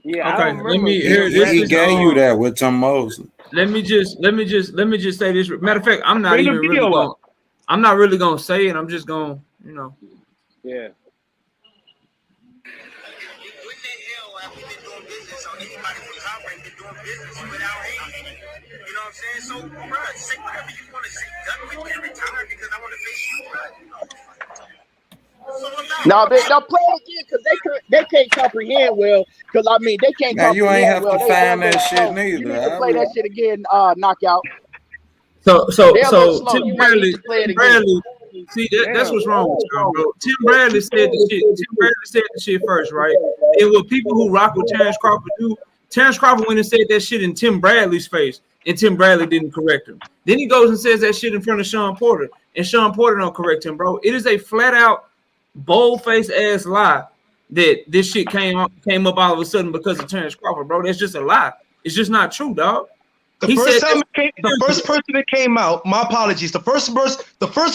Speaker 1: Yeah,
Speaker 5: okay. Let me hear this.
Speaker 4: He gave you that with Tom Mosley.
Speaker 5: Let me just say this. Matter of fact, I'm not really gonna say it. I'm just gonna,
Speaker 1: Yeah. we've been doing business, so anybody from top rank been doing business without hating. You know what I'm saying? So, bro, say whatever you want to say. Done with every time because I want to face you, bro.
Speaker 2: No, they'll play it again because they can't comprehend well. Because I mean, they can't
Speaker 4: Now you ain't
Speaker 2: comprehend
Speaker 4: have
Speaker 2: well.
Speaker 4: to
Speaker 2: They
Speaker 4: find that shit
Speaker 2: slow.
Speaker 4: neither.
Speaker 2: You need to play that shit again, knockout.
Speaker 5: So
Speaker 2: They're a little slow.
Speaker 5: Tim
Speaker 2: You might need
Speaker 5: Bradley,
Speaker 2: to play it
Speaker 5: Tim
Speaker 2: again.
Speaker 5: Bradley, see that's what's wrong with y'all, bro. Tim Bradley said the shit. Tim Bradley said the shit first, right? And what people who rock with Terence Crawford do, Terence Crawford went and said that shit in Tim Bradley's face, and Tim Bradley didn't correct him. Then he goes and says that shit in front of Sean Porter, and Sean Porter don't correct him, bro. It is a flat out bold-faced ass lie that this shit came up all of a sudden because of Terence Crawford, bro. That's just a lie. It's just not true, dog.
Speaker 3: The first person that came out, my apologies, the first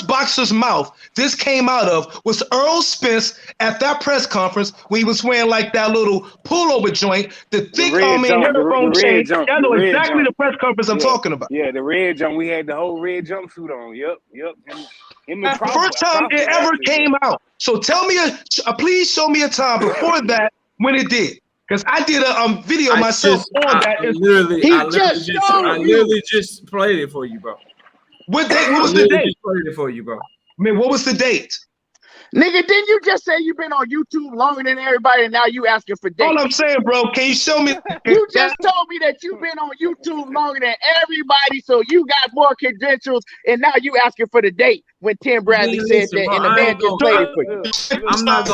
Speaker 3: boxer's mouth this came out of was Errol Spence at that press conference when he was wearing like that little pullover joint, the thick herringbone chain. I know exactly the press conference I'm talking about.
Speaker 6: Yeah, the red jump. We had the whole red jumpsuit on. Yep.
Speaker 3: That's the first time it ever came out. So tell me, please show me a time before that when it did. Because I did a video myself on that.
Speaker 5: I literally just played it for you, bro.
Speaker 3: What was the date?
Speaker 5: Just played it for you, bro.
Speaker 3: Man, what was the date?
Speaker 2: Nigga, didn't you just say you've been on YouTube longer than everybody, and now you asking for dates?
Speaker 3: All I'm saying, bro, can you show me?
Speaker 2: You just told me that you've been on YouTube longer than everybody, so you got more credentials, and now you asking for the date when Tim Bradley said that, and the man just played it for you.
Speaker 5: I'm not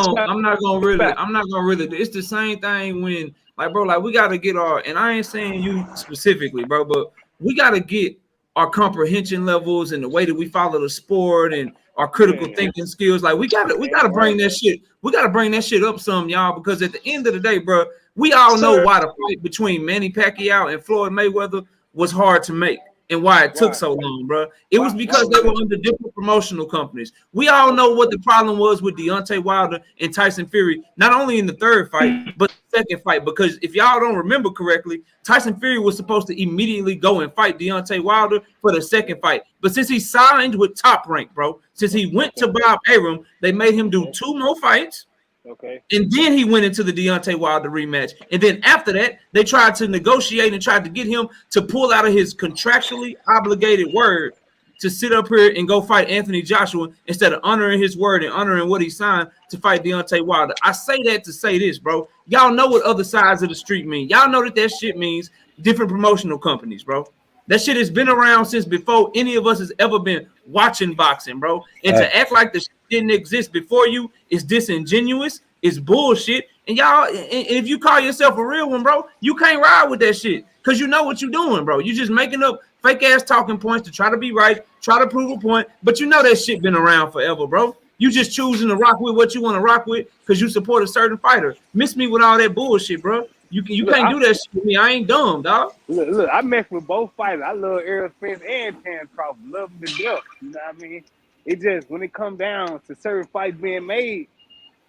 Speaker 5: gonna really. It's the same thing when, like, bro, like we gotta get our, and I ain't saying you specifically, bro, but we gotta get our comprehension levels and the way that we follow the sport and our critical thinking skills. Like we gotta bring that shit. We gotta bring that shit up some, y'all, because at the end of the day, bro, we all know why the fight between Manny Pacquiao and Floyd Mayweather was hard to make and why it took so long, bro. It was because they were under different promotional companies. We all know what the problem was with Deontay Wilder and Tyson Fury, not only in the third fight, but the second fight. Because if y'all don't remember correctly, Tyson Fury was supposed to immediately go and fight Deontay Wilder for the second fight. But since he signed with Top Rank, bro, since he went to Bob Arum, they made him do 2 more fights.
Speaker 6: Okay.
Speaker 5: And then he went into the Deontay Wilder rematch. And then after that, they tried to negotiate and tried to get him to pull out of his contractually obligated word to sit up here and go fight Anthony Joshua instead of honoring his word and honoring what he signed to fight Deontay Wilder. I say that to say this, bro. Y'all know what other sides of the street mean. Y'all know that shit means different promotional companies, bro. That shit has been around since before any of us has ever been watching boxing, bro. And to act like the shit didn't exist before you is disingenuous, it's bullshit. And y'all, and if you call yourself a real one, bro, you can't ride with that shit because you know what you're doing, bro. You just making up fake ass talking points to try to be right, try to prove a point, but you know that shit been around forever, bro. You just choosing to rock with what you want to rock with because you support a certain fighter. Miss me with all that bullshit, bro. You can't do that shit with me. I ain't dumb, dog.
Speaker 6: Look, I mess with both fighters. I love Errol Spence and Terence Crawford. Love them to death. You know what I mean? It just when it comes down to certain fights being made,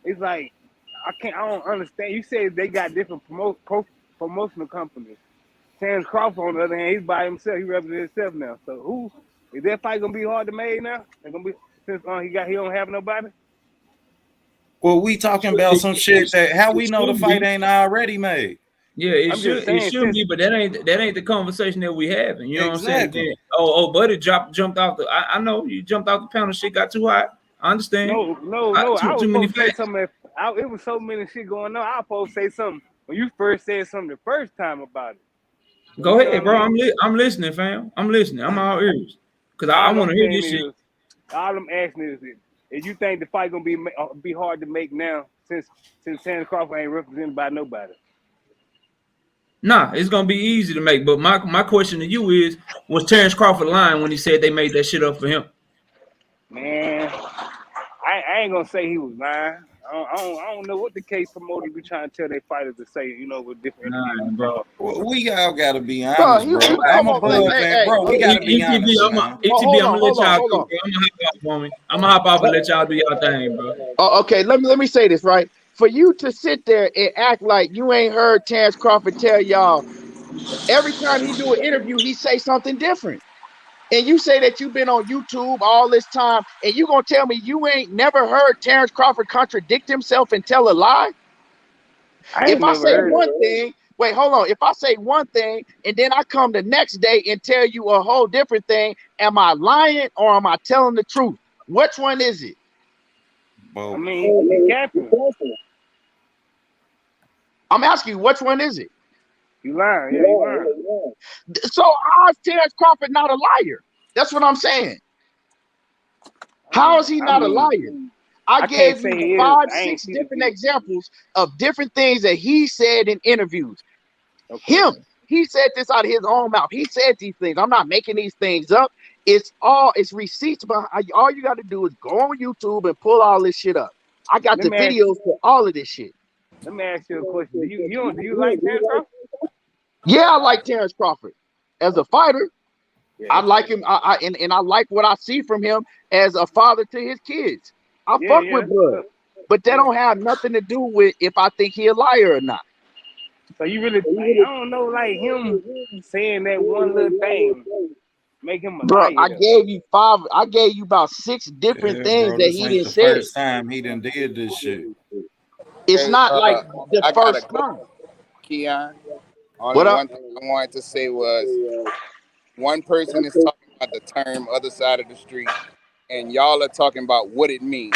Speaker 6: it's like I don't understand. You say they got different promotional companies. Terence Crawford, on the other hand, he's by himself. He represents himself now. So who is that fight gonna be hard to make now? It's gonna be since he don't have nobody.
Speaker 4: Well, we talking about some shit that how we know the fight ain't already made.
Speaker 5: Yeah, it should be, but that ain't the conversation that we having. You know what I'm saying? Oh, buddy jumped off the. I know you jumped off the panel. Shit got too hot. I understand.
Speaker 6: No. I was supposed to say something. It was so many shit going on. I was supposed to say something when you first said something the first time about it.
Speaker 5: Go ahead, bro. I'm listening, fam. I'm listening. I'm all ears because I want to hear this shit.
Speaker 6: All I'm asking is, if you think the fight gonna be hard to make now, since Terence Crawford ain't represented by nobody.
Speaker 5: Nah, it's gonna be easy to make. But my question to you is, was Terence Crawford lying when he said they made that shit up for him?
Speaker 6: Man, I ain't gonna say he was lying. I don't know what the case promoter be trying to tell their fighters to say, with different interviews.
Speaker 4: Bro. We all gotta be honest, bro. I'm a Bulls fan, bro. We gotta be honest.
Speaker 5: I'm gonna let y'all go. I'm gonna hop off and let y'all do y'all thing, bro.
Speaker 2: Okay, let me say this, right? For you to sit there and act like you ain't heard Terence Crawford tell y'all every time he do an interview, he say something different. And you say that you've been on YouTube all this time, and you gonna tell me you ain't never heard Terence Crawford contradict himself and tell a lie?
Speaker 6: I
Speaker 2: If
Speaker 6: ain't
Speaker 2: I
Speaker 6: never
Speaker 2: say
Speaker 6: heard
Speaker 2: one
Speaker 6: of it.
Speaker 2: thing, wait, hold on. If I say one thing and then I come the next day and tell you a whole different thing, am I lying or am I telling the truth? Which one is it?
Speaker 6: I
Speaker 4: Both.
Speaker 6: mean, you capping.
Speaker 2: I'm asking you, which one is it?
Speaker 6: You lying. Yeah, you lying.
Speaker 2: So how is Terence Crawford not a liar? That's what I'm saying. How is he
Speaker 6: I
Speaker 2: not a
Speaker 6: mean,
Speaker 2: liar? I
Speaker 6: I can't
Speaker 2: gave
Speaker 6: say
Speaker 2: you
Speaker 6: he is.
Speaker 2: five,
Speaker 6: I ain't
Speaker 2: six
Speaker 6: see the
Speaker 2: different
Speaker 6: video.
Speaker 2: examples of different things that he said in interviews.
Speaker 6: Okay.
Speaker 2: He said this out of his own mouth. He said these things. I'm not making these things up. It's receipts, but all you got to do is go on YouTube and pull all this shit up. I got
Speaker 6: Let
Speaker 2: the
Speaker 6: me ask.
Speaker 2: videos for all of this shit.
Speaker 6: Let me ask you a question. Do you like Terence Crawford?
Speaker 2: Yeah, I like Terence Crawford as a fighter.
Speaker 6: Yeah.
Speaker 2: I like
Speaker 6: Okay.
Speaker 2: him. And I like what I see from him as a father to his kids. I
Speaker 6: Yeah.
Speaker 2: fuck
Speaker 6: Yeah.
Speaker 2: with
Speaker 6: That's what's
Speaker 2: blood,
Speaker 6: up.
Speaker 2: but that
Speaker 6: Yeah.
Speaker 2: don't have nothing to do with if I think he a liar or not.
Speaker 6: So you really like I don't know like him saying that one little thing make him a
Speaker 2: Bro,
Speaker 6: liar though.
Speaker 2: I gave you about six different
Speaker 4: Yeah,
Speaker 2: things
Speaker 4: bro.
Speaker 2: that
Speaker 4: This
Speaker 2: he
Speaker 4: ain't
Speaker 2: didn't
Speaker 4: the
Speaker 2: say.
Speaker 4: first time he done did this shit.
Speaker 2: It's
Speaker 7: Hey,
Speaker 2: not like the
Speaker 7: I got a
Speaker 2: first
Speaker 7: question,
Speaker 2: time.
Speaker 7: Keon. Only
Speaker 2: What up?
Speaker 7: one thing I wanted to say was one person is talking about the term other side of the street, and y'all are talking about what it means.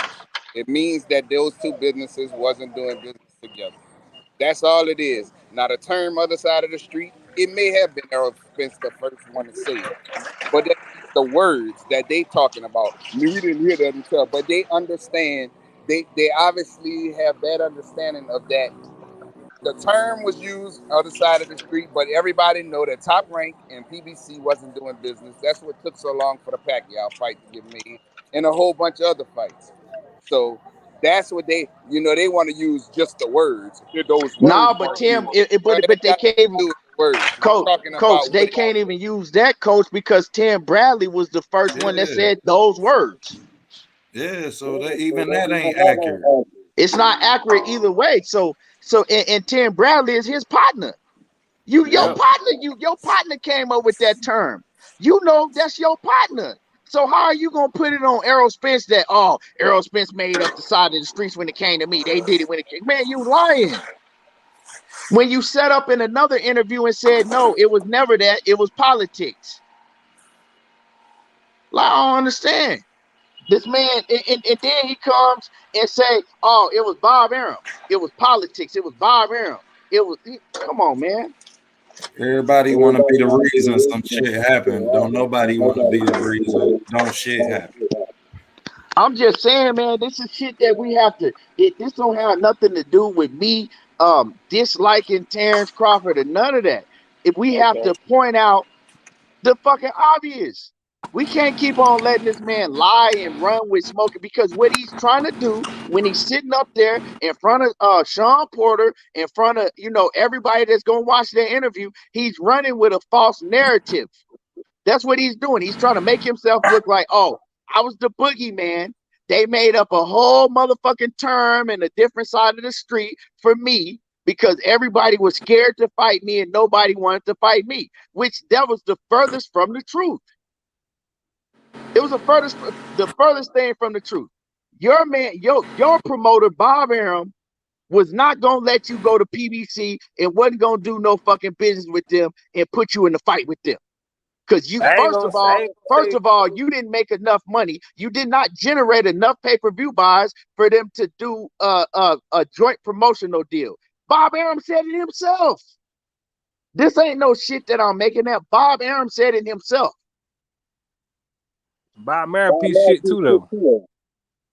Speaker 7: It means that those two businesses wasn't doing business together. That's all it is. Now the term other side of the street, it may have been Errol Spence the first one to say it. But that means the words that they talking about. We didn't hear that until, but they understand. They obviously have that understanding of that. The term was used other side of the street, but everybody know that Top Rank and PBC wasn't doing business. That's what took so long for the Pacquiao fight to get made, and a whole bunch of other fights. So that's what they want to use just the words. Those words
Speaker 2: Nah, but
Speaker 7: were
Speaker 2: Tim,
Speaker 7: used. But it
Speaker 2: but
Speaker 7: ain't
Speaker 2: they
Speaker 7: got
Speaker 2: can't
Speaker 7: nothing to
Speaker 2: even,
Speaker 7: do with the words. We're
Speaker 2: coach.
Speaker 7: talking
Speaker 2: Coach,
Speaker 7: about
Speaker 2: they
Speaker 7: what it
Speaker 2: can't even use that, coach, because Tim Bradley was the first one that
Speaker 4: Yeah.
Speaker 2: said those words.
Speaker 4: Yeah. So that even that ain't accurate.
Speaker 2: It's not accurate either way. And Tim Bradley is his partner.
Speaker 4: Yep.
Speaker 2: Your partner came up with that term. You know that's your partner. So how are you gonna put it on Errol Spence that Errol Spence made up the side of the streets when it came to me? They did it when it came. Man, you lying. When you set up in another interview and said no, it was never that, it was politics. Like, I don't understand. This man, and then he comes and say, "Oh, it was Bob Arum. It was politics. It was Bob Arum. Come on, man."
Speaker 4: Everybody want to be the reason some shit happened. Don't nobody want to be the reason don't shit happen.
Speaker 2: I'm just saying, man, this is shit that we have to. This don't have nothing to do with me disliking Terence Crawford or none of that. If we have
Speaker 6: Okay.
Speaker 2: to point out the fucking obvious. We can't keep on letting this man lie and run with smoking because what he's trying to do when he's sitting up there in front of Sean Porter, in front of everybody that's gonna watch that interview, he's running with a false narrative. That's what he's doing. He's trying to make himself look like, oh, I was the boogeyman. They made up a whole motherfucking term and a different side of the street for me because everybody was scared to fight me and nobody wanted to fight me, which that was the furthest from the truth. It was the furthest thing from the truth. Your man, your promoter, Bob Arum, was not gonna let you go to PBC and wasn't gonna do no fucking business with them and put you in the fight with them. Because you,
Speaker 6: I ain't
Speaker 2: first
Speaker 6: gonna
Speaker 2: of
Speaker 6: say. I
Speaker 2: all,
Speaker 6: ain't gonna say.
Speaker 2: you didn't make enough money. You did not generate enough pay-per-view buys for them to do a joint promotional deal. Bob Arum said it himself. This ain't no shit that I'm making up. Bob Arum said it himself.
Speaker 6: Bob Mary piece of shit too though.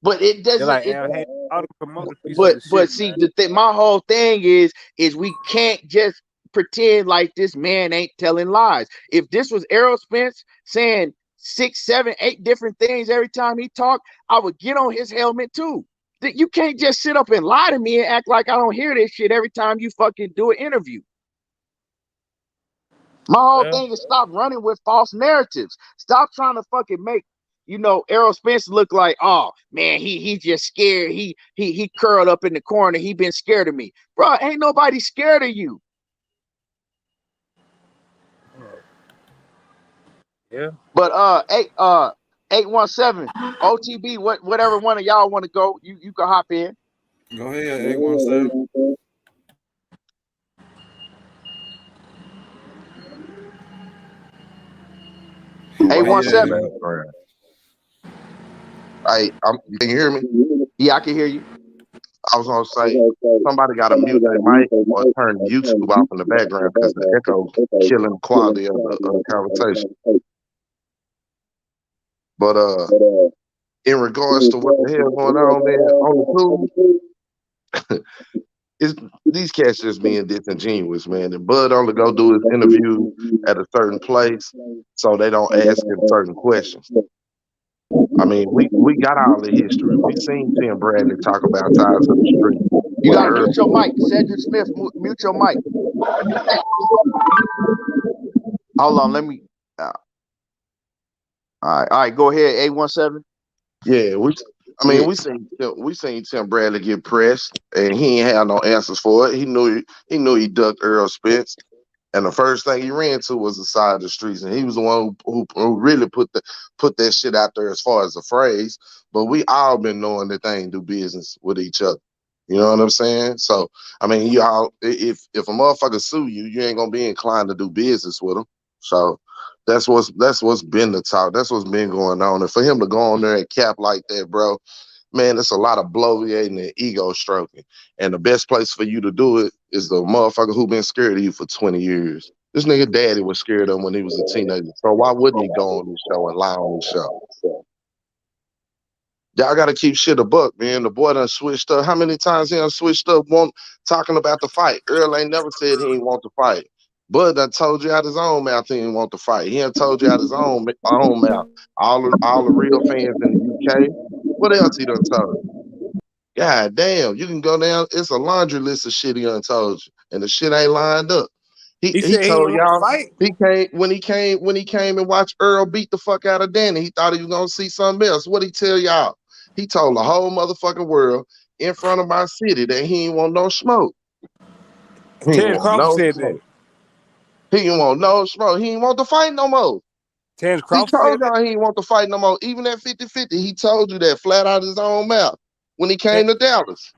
Speaker 2: But it
Speaker 6: They're
Speaker 2: doesn't.
Speaker 6: like all the promoters pieces
Speaker 2: But
Speaker 6: of shit,
Speaker 2: see,
Speaker 6: man.
Speaker 2: my whole thing is we can't just pretend like this man ain't telling lies. If this was Errol Spence saying 6, 7, 8 different things every time he talked, I would get on his helmet too. That you can't just sit up and lie to me and act like I don't hear this shit every time you fucking do an interview. My whole
Speaker 6: Well,
Speaker 2: thing is stop running with false narratives. Stop trying to fucking make Errol Spence look like, oh man, he just scared. He curled up in the corner. He been scared of me, bro. Ain't nobody scared of you.
Speaker 6: yeah.
Speaker 2: But 817 OTB, whatever one of y'all want to go, you can hop in.
Speaker 4: Go ahead, 817.
Speaker 2: Hey,
Speaker 4: Yeah,
Speaker 2: 17.
Speaker 8: background. Can you hear me?
Speaker 2: Yeah, I can hear you.
Speaker 8: I was gonna say somebody got to mute their mic or turn YouTube off in the background because the echo killing the quality of the conversation. But in regards to what the hell going on, man, on the tube, it's these cats just being disingenuous, man. And Bud only go do his interview at a certain place, so they don't ask him certain questions. I mean, we got all the history. We seen Tim Bradley talk about ties of the street.
Speaker 2: You gotta mute your mic, Cedric Smith. Mute your mic. Hold on, let me. All right, go ahead. 817.
Speaker 8: Yeah, we seen Tim Bradley get pressed, and he ain't had no answers for it. He knew he ducked Errol Spence, and the first thing he ran to was the side of the streets, and he was the one who really put that shit out there as far as the phrase. But we all been knowing that they ain't do business with each other. You know what I'm saying? So I mean, y'all, if a motherfucker sue you, you ain't gonna be inclined to do business with them. So that's what's been the talk. That's what's been going on. And for him to go on there and cap like that, bro, man, it's a lot of bloviating and ego stroking. And the best place for you to do it is the motherfucker who been scared of you for 20 years. This nigga daddy was scared of him when he was a teenager. So why wouldn't he go on this show and lie on this show? Y'all gotta keep shit a buck, man. The boy done switched up. How many times he done switched up talking about the fight? Earl ain't never said he ain't want to fight. Bud done told you out his own mouth he didn't want to fight. He done told you out his own mouth. All the real fans in the UK. What else he done told you? God damn, you can go down. It's a laundry list of shit he done told you, and the shit ain't lined up. He
Speaker 6: said he
Speaker 8: told
Speaker 6: didn't want
Speaker 8: y'all
Speaker 6: to fight.
Speaker 8: when he came and watched Errol beat the fuck out of Danny. He thought he was gonna see something else. What'd he tell y'all? He told the whole motherfucking world in front of my city that he ain't want no smoke. He ain't
Speaker 6: Terence
Speaker 8: want
Speaker 6: Crawford
Speaker 8: no
Speaker 6: said
Speaker 8: smoke.
Speaker 6: that.
Speaker 8: He ain't want no smoke. He ain't want to fight no more.
Speaker 6: Terence
Speaker 8: He
Speaker 6: Crawford
Speaker 8: told
Speaker 6: said that.
Speaker 8: y'all he ain't want to fight no more. Even at 50-50, he told you that flat out his own mouth when he came to Dallas.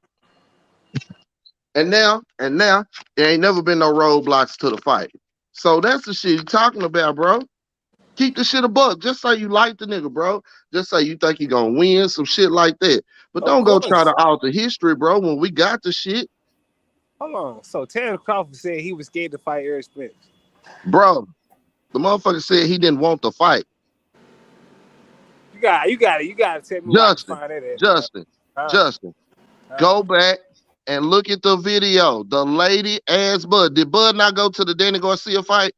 Speaker 8: And now, there ain't never been no roadblocks to the fight. So that's the shit he talking about, bro. Keep the shit a buck. Just say you like the nigga, bro. Just say you think he gonna win, some shit like that. But don't go try to alter history, bro, when we got the shit.
Speaker 6: Hold on. So Terence Crawford said he was scared to fight Errol Spence.
Speaker 8: Bro, the motherfucker said he didn't want to fight.
Speaker 6: You got to tell me where I can find that at.
Speaker 8: Justin, go back and look at the video. The lady asked Bud. Did Bud not go to the Danny Garcia fight?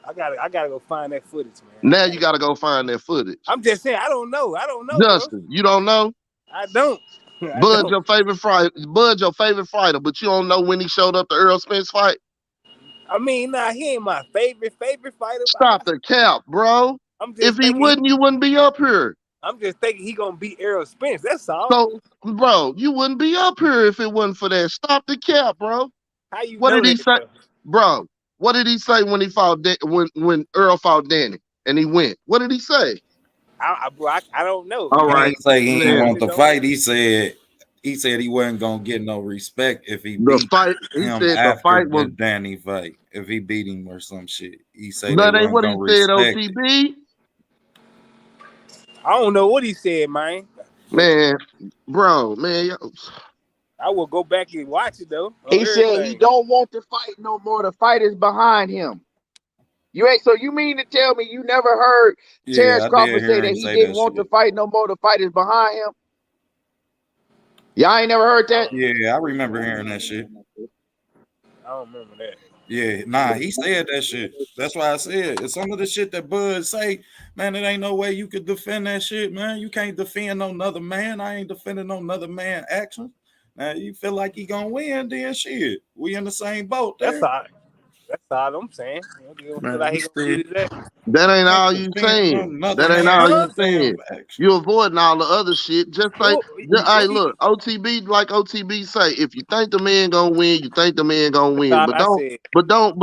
Speaker 6: I gotta go find that footage, man.
Speaker 8: Now you gotta go find that footage.
Speaker 6: I'm just saying, I don't know,
Speaker 8: Justin,
Speaker 6: bro.
Speaker 8: you don't know?
Speaker 6: I don't.
Speaker 8: Bud's your favorite fighter, but you don't know when he showed up to Errol Spence fight?
Speaker 6: I mean, he ain't my favorite fighter.
Speaker 8: Stop the cap, bro. If he wouldn't, you wouldn't be up here.
Speaker 6: I'm just thinking he gonna beat Errol Spence. That's all.
Speaker 8: So, bro, you wouldn't be up here if it wasn't for that. Stop the cap, bro.
Speaker 6: How you
Speaker 8: what
Speaker 6: know
Speaker 8: did he
Speaker 6: that,
Speaker 8: say, bro? What did he say when he fought when Errol fought Danny and he went? What did he say?
Speaker 6: I don't know.
Speaker 8: All
Speaker 4: He
Speaker 8: right.
Speaker 4: didn't say he didn't want to
Speaker 6: don't
Speaker 4: fight. He said he wasn't gonna get no respect if he
Speaker 8: The
Speaker 4: beat
Speaker 8: fight. He
Speaker 4: him
Speaker 8: said the
Speaker 4: after
Speaker 8: fight
Speaker 4: the
Speaker 8: was.
Speaker 4: Danny fight. If he beat him or some shit, he said
Speaker 8: That
Speaker 4: they
Speaker 8: ain't
Speaker 4: weren't
Speaker 8: what he
Speaker 4: gonna
Speaker 8: said,
Speaker 4: respect it.
Speaker 8: OTB.
Speaker 6: I don't know what he said, man.
Speaker 8: Man, bro, man.
Speaker 6: I will go back and watch it though.
Speaker 2: He said he don't want to fight no more. The fight is behind him. So you mean to tell me you never heard Terence Crawford say that he didn't want to fight no more? The fight is behind him. Y'all ain't never heard that?
Speaker 4: Yeah, I remember hearing that shit.
Speaker 6: I don't remember that.
Speaker 4: Yeah, nah, he said that shit. That's why I said some of the shit that Bud say, man, it ain't no way you could defend that shit, man. You can't defend no another man. I ain't defending no another man actions. Now you feel like he gonna win, then shit. We in the same boat there.
Speaker 6: That's all I'm saying.
Speaker 4: Man,
Speaker 6: like he gonna do that.
Speaker 8: That ain't all you saying. That ain't all you saying. You avoiding all the other shit. Just say, hey, look, OTB, like OTB say, if you think the man gonna win, you think the man gonna win. But don't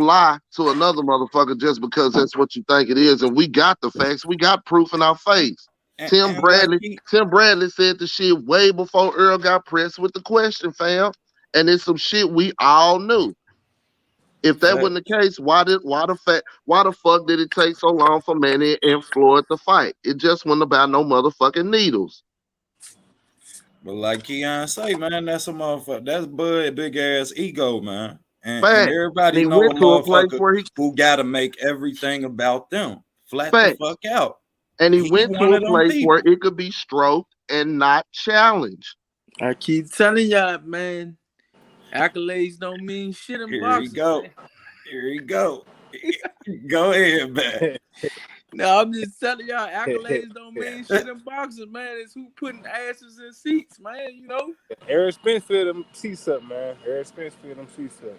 Speaker 8: lie to another motherfucker just because that's what you think it is. And we got the facts. We got proof in our face. Tim Bradley said the shit way before Earl got pressed with the question, fam. And it's some shit we all knew. If that wasn't the case, why the fuck did it take so long for Manny and Floyd to fight? It just wasn't about no motherfucking needles.
Speaker 4: But like Keon say, man, that's a motherfucker. That's Bud big ass ego, man. And
Speaker 8: Fact.
Speaker 4: everybody
Speaker 8: He
Speaker 4: know
Speaker 8: went
Speaker 4: a
Speaker 8: to a place
Speaker 4: motherfucker
Speaker 8: where
Speaker 4: who gotta make everything about them. Flat
Speaker 8: Facts.
Speaker 4: the fuck out.
Speaker 8: And he
Speaker 4: He
Speaker 8: went
Speaker 4: one
Speaker 8: to a
Speaker 4: of them
Speaker 8: place
Speaker 4: people.
Speaker 8: where it could be stroked and not challenged.
Speaker 1: I keep telling y'all, man, accolades don't mean shit in
Speaker 4: Here
Speaker 1: boxing.
Speaker 4: you go.
Speaker 1: Man.
Speaker 4: Here you go. Go ahead, man.
Speaker 1: No, I'm just telling y'all, accolades don't mean shit in boxing, man. It's who putting asses in seats, man. You know.
Speaker 6: Errol Spence filled them seats up, man. Errol Spence filled them seats up.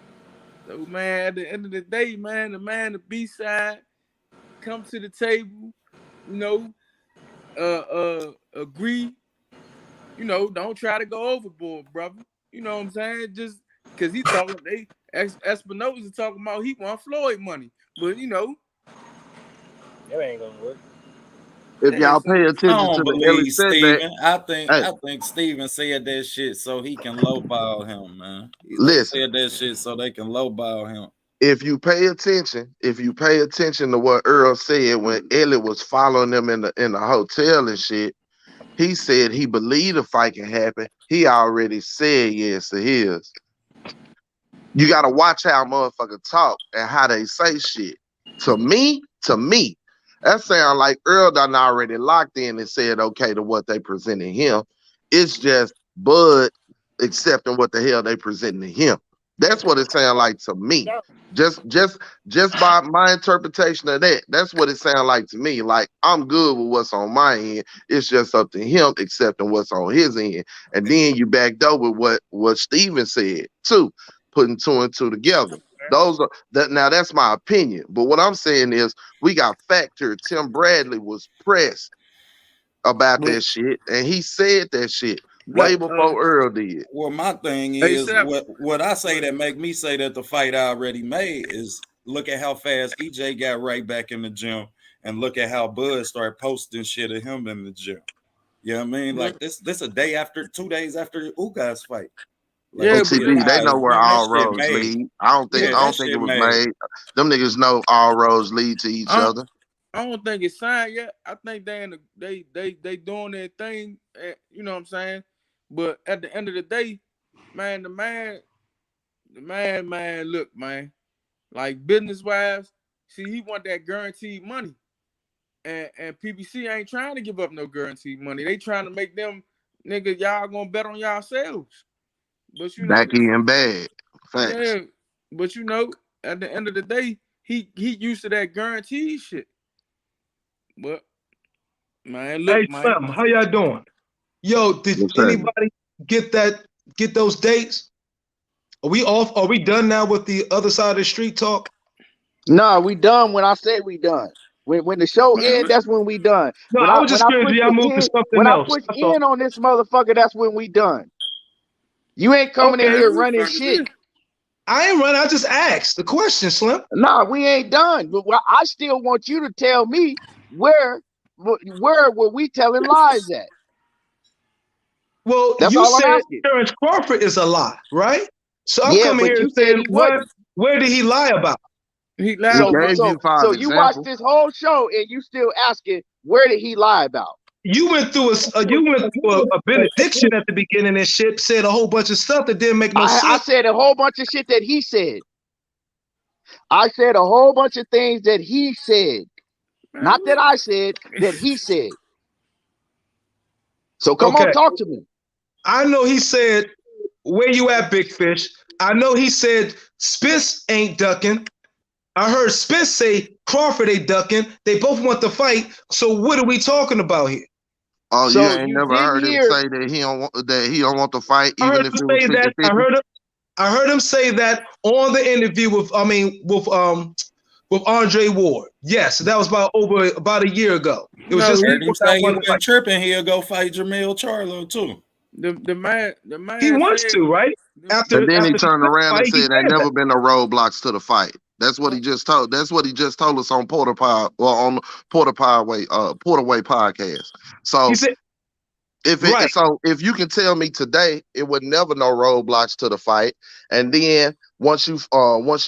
Speaker 1: So, man, at the end of the day, man, the B side come to the table, you know, agree, you know, don't try to go overboard, brother. You know what I'm saying? Just because he talking, Espinosa talking about he want Floyd money, but you know,
Speaker 6: that ain't gonna work.
Speaker 8: If y'all pay
Speaker 4: I
Speaker 8: attention
Speaker 4: don't
Speaker 8: to the
Speaker 4: believe
Speaker 8: Ellie setback,
Speaker 4: Steven.
Speaker 8: hey,
Speaker 4: I think Steven said that shit so he can lowball him, man. They
Speaker 8: listen.
Speaker 4: said that shit so they can lowball him.
Speaker 8: If you pay attention to what Earl said when Elliot was following them in the hotel and shit, he said he believed the fight can happen. He already said yes to his. You gotta watch how motherfuckers talk and how they say shit. To me, that sound like Earl done already locked in and said okay to what they presented him. It's just Bud accepting what the hell they presenting to him. That's what it sounds like to me. Just by my interpretation of that, that's what it sounds like to me. Like I'm good with what's on my end. It's just up to him accepting what's on his end. And then you backed up with what Steven said too, putting two and two together. Now that's my opinion. But what I'm saying is we got factored. Tim Bradley was pressed about that shit, and he said that shit way before Earl did.
Speaker 4: Well, my thing is what I say that make me say that the fight I already made is look at how fast EJ got right back in the gym, and look at how Bud started posting shit of him in the gym. You know what I mean? Like this a day after, 2 days after Ugas fight. Like,
Speaker 1: yeah,
Speaker 8: OTB, they know where all roads lead. I don't think it was made. Them niggas know all roads lead to each other.
Speaker 1: I don't think it's signed yet. I think they doing their thing. You know what I'm saying? But at the end of the day, man, the man, look, man, like business wise, see, he want that guaranteed money, and PBC ain't trying to give up no guaranteed money. They trying to make them niggas, y'all gonna bet on yourselves. But you know,
Speaker 8: back in bad. Facts.
Speaker 1: Yeah, but you know, at the end of the day, he used to that guaranteed shit. But man, look,
Speaker 3: hey,
Speaker 1: man.
Speaker 3: Slim, how y'all doing? Yo, did anybody get those dates? Are we off? Are we done now with the other side of the street talk?
Speaker 2: No, we done when I said we done. When the show ends, that's when we done.
Speaker 3: No, I was just curious. Y'all moved to something else.
Speaker 2: When I push in on this motherfucker, that's when we done. You ain't coming in here running shit.
Speaker 3: I ain't running. I just asked the question, Slim.
Speaker 2: Nah, we ain't done. But I still want you to tell me where were we telling lies at?
Speaker 3: Well,
Speaker 2: that's
Speaker 3: you
Speaker 2: all
Speaker 3: said
Speaker 2: I'm asking.
Speaker 3: Terence Crawford is a lie, right? So I'm coming here and saying, where did he lie about?
Speaker 1: He lied.
Speaker 2: So you watched this whole show and you still asking, where did he lie about?
Speaker 3: You went through a benediction at the beginning and shit, said a whole bunch of stuff that didn't make no sense.
Speaker 2: I said a whole bunch of shit that he said. I said a whole bunch of things that he said. Not that I said, that he said. So come on, talk to me.
Speaker 3: I know he said, where you at, Big Fish? I know he said Spence ain't ducking. I heard Spence say Crawford ain't ducking. They both want to fight. So what are we talking about here?
Speaker 8: Oh, so you ain't never heard him say that he don't want to fight, even if it was 50-50?
Speaker 3: I heard him say that on the interview with Andre Ward. Yes, that was about a year ago. It was just
Speaker 4: he say he wasn't tripping. He'll go fight Jamil Charlo too.
Speaker 1: The man
Speaker 3: he wants to, right?
Speaker 8: But then he turned around and said there never been no roadblocks to the fight. That's what he just told. That's what he just told us on Porterway podcast. So If you can tell me today, it would never no roadblocks to the fight, and then once you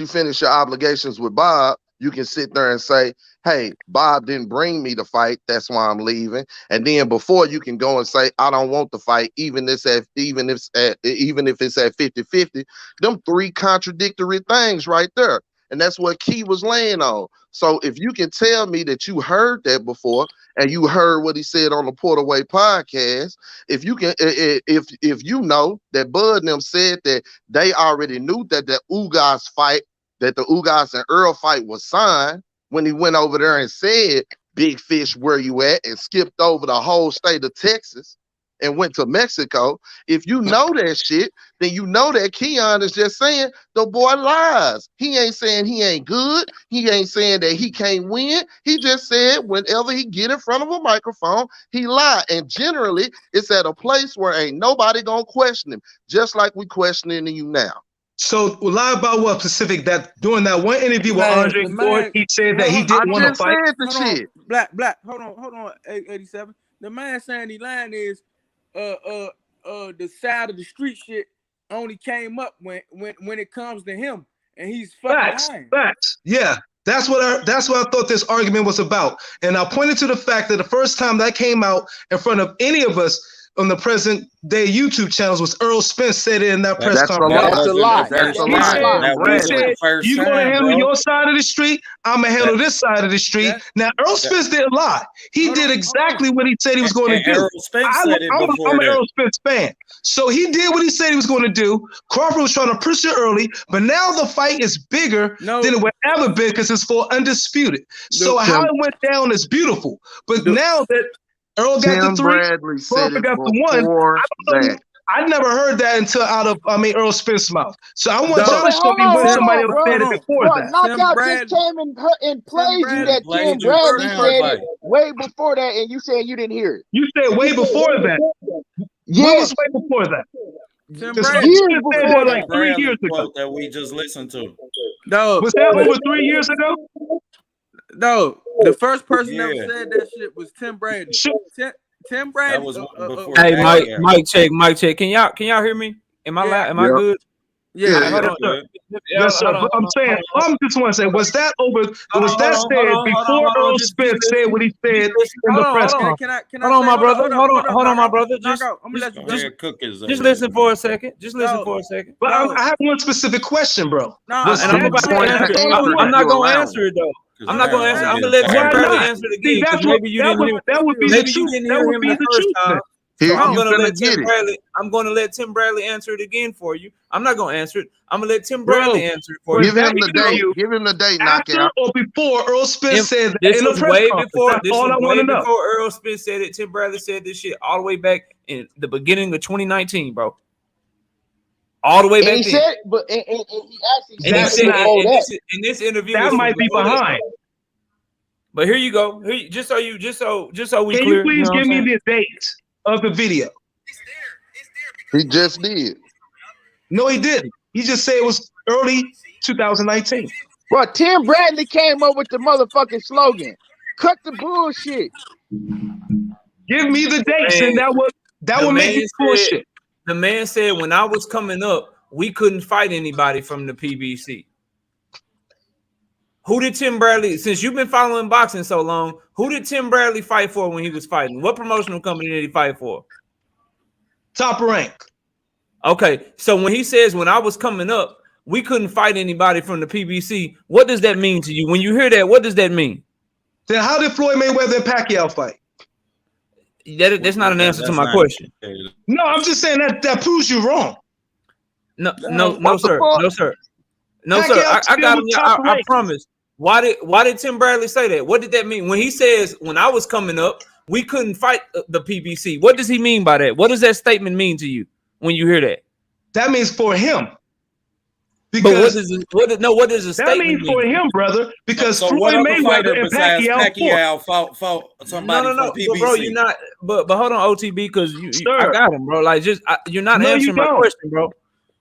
Speaker 8: finish your obligations with Bob, you can sit there and say, "Hey, Bob didn't bring me the fight. That's why I'm leaving." And then before you can go and say, "I don't want the fight," even if it's at 50-50, them three contradictory things right there, and that's what Key was laying on. So if you can tell me that you heard that before, and you heard what he said on the Porterway podcast, if you can, if you know that Bud and them said that they already knew that the Ugas fight, that the Ugas and Errol fight was signed, when he went over there and said, "Big Fish, where you at?" and skipped over the whole state of Texas and went to Mexico. If you know that shit, then you know that Keon is just saying the boy lies. He ain't saying he ain't good. He ain't saying that he can't win. He just said whenever he get in front of a microphone, he lie. And generally, it's at a place where ain't nobody gonna question him, just like we questioning you now.
Speaker 3: So lie about what specific? That during that one interview with Andre Ford, he said that he didn't want to fight.
Speaker 6: Black. Hold on, 87. The man saying he lying is the side of the street shit only came up when it comes to him, and he's fucking lying.
Speaker 3: Facts. Yeah. That's what I thought this argument was about. And I pointed to the fact that the first time that came out in front of any of us on the present day YouTube channels was Errol Spence said it in that press conference.
Speaker 2: That's a lie. That's a lie.
Speaker 3: He said, "You're going to handle your side of the street. I'm going to handle this side of the street." Now, Errol Spence didn't lie. He did exactly what he said he was going to do. I'm an Errol Spence fan. So he did what he said he was going to do. Crawford was trying to push it early, but now the fight is bigger than it would ever been because it's for undisputed. So how it went down is beautiful. But now that Errol got the 3, Crawford got the 1. I never heard that until Errol Spence's mouth. So I want y'all to show me when somebody else said it before that.
Speaker 2: Knockout just came and played you that Tim Bradley said it way before that, and you saying you didn't hear it.
Speaker 3: You said way before that.
Speaker 2: Yes.
Speaker 3: What was way before that?
Speaker 6: Tim Bradley
Speaker 3: years before, like 3 years ago.
Speaker 4: That we just listened to.
Speaker 6: No,
Speaker 3: was that over 3 years ago?
Speaker 6: No, the first person that said that shit was Tim Bradley. Tim Bradley.
Speaker 5: Hey, Mike check. Can y'all hear me? Am I loud? Am I good?
Speaker 6: Yeah.
Speaker 3: Hold on. Yes, sir. I'm saying, I'm just want to say, was that said before Errol Spence said what he said in the press conference?
Speaker 5: Hold on, my brother. Hold on, my brother. Just listen for a second.
Speaker 3: But I have one specific question, bro.
Speaker 5: I'm not going to answer it though. I'm not going to answer. I'm going to let Tim Bradley answer it again because maybe you didn't hear. Maybe you didn't hear him the first time. So I'm going to let Tim Bradley answer it again for you. I'm not going to answer it. I'm going to let Tim Bradley answer it for you.
Speaker 8: Give him the date. Give him the date.
Speaker 3: After or before Errol Spence said that
Speaker 5: this
Speaker 3: in the
Speaker 5: was
Speaker 3: press
Speaker 5: way
Speaker 3: conference.
Speaker 5: before.
Speaker 3: That's
Speaker 5: This
Speaker 3: all
Speaker 5: was
Speaker 3: I want
Speaker 5: way
Speaker 3: to know.
Speaker 5: before Errol Spence said it. Tim Bradley said this shit all the way back in the beginning of 2019, bro. All the way back then. In this interview,
Speaker 3: that might be behind.
Speaker 5: But here you go. Just so we
Speaker 3: Can
Speaker 5: clear.
Speaker 3: you please give me the date of the video?
Speaker 8: He just did.
Speaker 3: No, he didn't. He just said it was early 2019.
Speaker 2: Bro, Tim Bradley came up with the motherfucking slogan. Cut the bullshit.
Speaker 3: Give me the dates, and that would make it bullshit.
Speaker 5: The man said when I was coming up, we couldn't fight anybody from the PBC. Who did Tim Bradley, since you've been following boxing so long, who did Tim Bradley fight for when he was fighting? What promotional company did he fight for?
Speaker 3: Top Rank.
Speaker 5: Okay, so when he says when I was coming up, we couldn't fight anybody from the PBC, what does that mean to you? When you hear that, what does that mean?
Speaker 3: Then how did Floyd Mayweather and Pacquiao fight?
Speaker 5: That's not an answer to my question.
Speaker 3: No, I'm just saying that proves you wrong.
Speaker 5: No, sir. I got him. I promise. Why did Tim Bradley say that? What did that mean? When he says, when I was coming up, we couldn't fight the PBC. What does he mean by that? What does that statement mean to you when you hear that?
Speaker 3: That means for him.
Speaker 5: Because what does the statement mean?
Speaker 3: That means for him, brother. Because
Speaker 4: so
Speaker 3: Floyd Mayweather and Pacquiao
Speaker 4: fought somebody from PBC.
Speaker 5: But bro, you're not. But hold on, OTB, because I got him, bro. Like you're not answering my question, bro.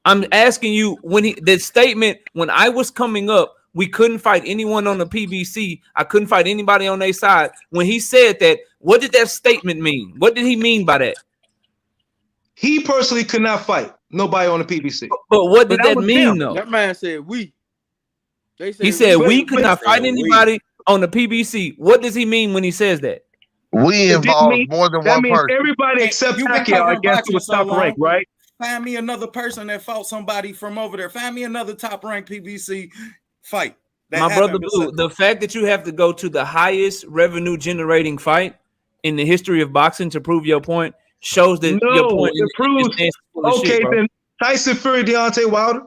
Speaker 5: I'm asking you the statement when I was coming up, we couldn't fight anyone on the PBC. I couldn't fight anybody on their side. When he said that, what did that statement mean? What did he mean by that?
Speaker 3: He personally could not fight nobody on the PBC.
Speaker 5: But what did that
Speaker 3: was
Speaker 5: mean
Speaker 3: him.
Speaker 5: though?
Speaker 9: That man said we. They said
Speaker 5: He said
Speaker 3: But-
Speaker 5: we could
Speaker 3: but-
Speaker 5: not fight anybody on the PBC. What does he mean when he says that?
Speaker 8: We
Speaker 3: It didn't
Speaker 8: involve
Speaker 3: mean-
Speaker 8: more than
Speaker 3: That
Speaker 8: one
Speaker 3: means
Speaker 8: person.
Speaker 3: everybody
Speaker 4: Hey,
Speaker 3: except
Speaker 4: you been
Speaker 3: Pacquiao, I
Speaker 4: covering
Speaker 3: guess,
Speaker 4: boxing
Speaker 3: was
Speaker 4: so
Speaker 3: top
Speaker 4: long.
Speaker 3: rank, right?
Speaker 4: Find me another person that fought somebody from over there. Find me another top ranked PBC fight. that
Speaker 5: My brother
Speaker 4: happened
Speaker 5: Blue,
Speaker 4: besides-
Speaker 5: the fact that you have to go to the highest revenue generating fight in the history of boxing to prove your point shows that your
Speaker 3: No,
Speaker 5: point
Speaker 3: it proves.
Speaker 5: is full of
Speaker 3: Okay,
Speaker 5: shit, bro.
Speaker 3: then Tyson Fury, Deontay Wilder.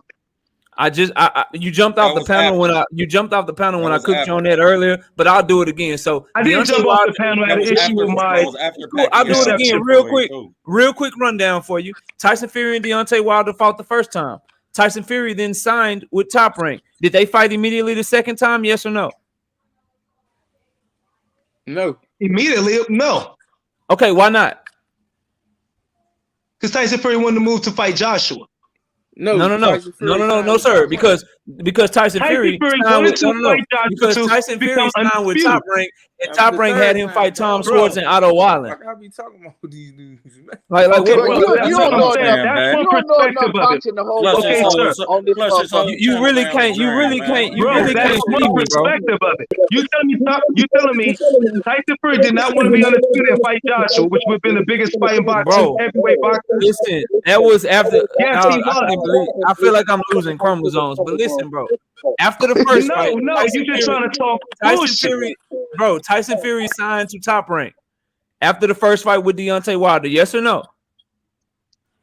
Speaker 5: You jumped off
Speaker 4: That
Speaker 5: the
Speaker 4: was
Speaker 5: panel when
Speaker 4: after.
Speaker 5: you jumped off the panel
Speaker 4: That
Speaker 5: when I
Speaker 4: was
Speaker 5: cooked
Speaker 4: after.
Speaker 5: you on that earlier, but I'll do it again. So
Speaker 3: I didn't
Speaker 5: Deontay
Speaker 3: jump off
Speaker 5: Wilder-
Speaker 3: the panel. I had
Speaker 4: That
Speaker 3: an
Speaker 4: was
Speaker 3: issue
Speaker 4: after-
Speaker 3: with
Speaker 4: that
Speaker 3: my.
Speaker 4: was after
Speaker 5: Cool, I'll do it
Speaker 4: Pacquiao.
Speaker 5: again real quick rundown for you. Tyson Fury and Deontay Wilder fought the first time. Tyson Fury then signed with Top Rank. Did they fight immediately the second time? Yes or no?
Speaker 9: No.
Speaker 3: Immediately, no,
Speaker 5: Okay, why not?
Speaker 3: because Tyson Fury wanted to move to fight Joshua.
Speaker 9: No, Tyson Fury
Speaker 5: No,
Speaker 9: signed
Speaker 5: sir.
Speaker 9: with Top Rank.
Speaker 5: Because Tyson Fury signed with because Tyson Fury signed with Top Rank, and
Speaker 9: That
Speaker 5: Top
Speaker 9: was the
Speaker 5: Rank
Speaker 9: third
Speaker 5: had him
Speaker 9: time,
Speaker 5: fight Tom
Speaker 9: bro.
Speaker 5: Swartz and Otto Wallen.
Speaker 9: Fuck, I be talking about these dudes, man.
Speaker 5: Like
Speaker 3: Okay,
Speaker 5: what-
Speaker 3: well,
Speaker 2: you
Speaker 3: that's
Speaker 2: don't
Speaker 3: what I'm
Speaker 2: know
Speaker 3: saying.
Speaker 2: enough.
Speaker 3: That's
Speaker 2: You
Speaker 3: one
Speaker 2: don't know enough
Speaker 3: perspective of it.
Speaker 2: boxing to hold
Speaker 4: Plus
Speaker 2: your
Speaker 4: his
Speaker 2: thoughts
Speaker 4: whole-
Speaker 2: on this
Speaker 4: plus his whole-
Speaker 2: motherfucker.
Speaker 5: you really can't
Speaker 3: Bro, that's
Speaker 5: can't
Speaker 3: one
Speaker 5: see me, bro.
Speaker 3: perspective of it. You telling me Tyson Fury did not want to be on the field and fight Joshua, which would have been the biggest fight in boxing,
Speaker 5: Bro.
Speaker 3: heavyweight boxing.
Speaker 5: Listen, that was after.
Speaker 3: Yes, he was.
Speaker 5: I can't believe. I feel like I'm losing chromosomes. But listen, bro. After the first fight,
Speaker 3: No,
Speaker 5: Tyson
Speaker 3: you just
Speaker 5: Fury-
Speaker 3: trying to talk
Speaker 5: Tyson
Speaker 3: bullshit.
Speaker 5: Fury, bro. Tyson Fury signed to Top Rank after the first fight with Deontay Wilder. Yes or no?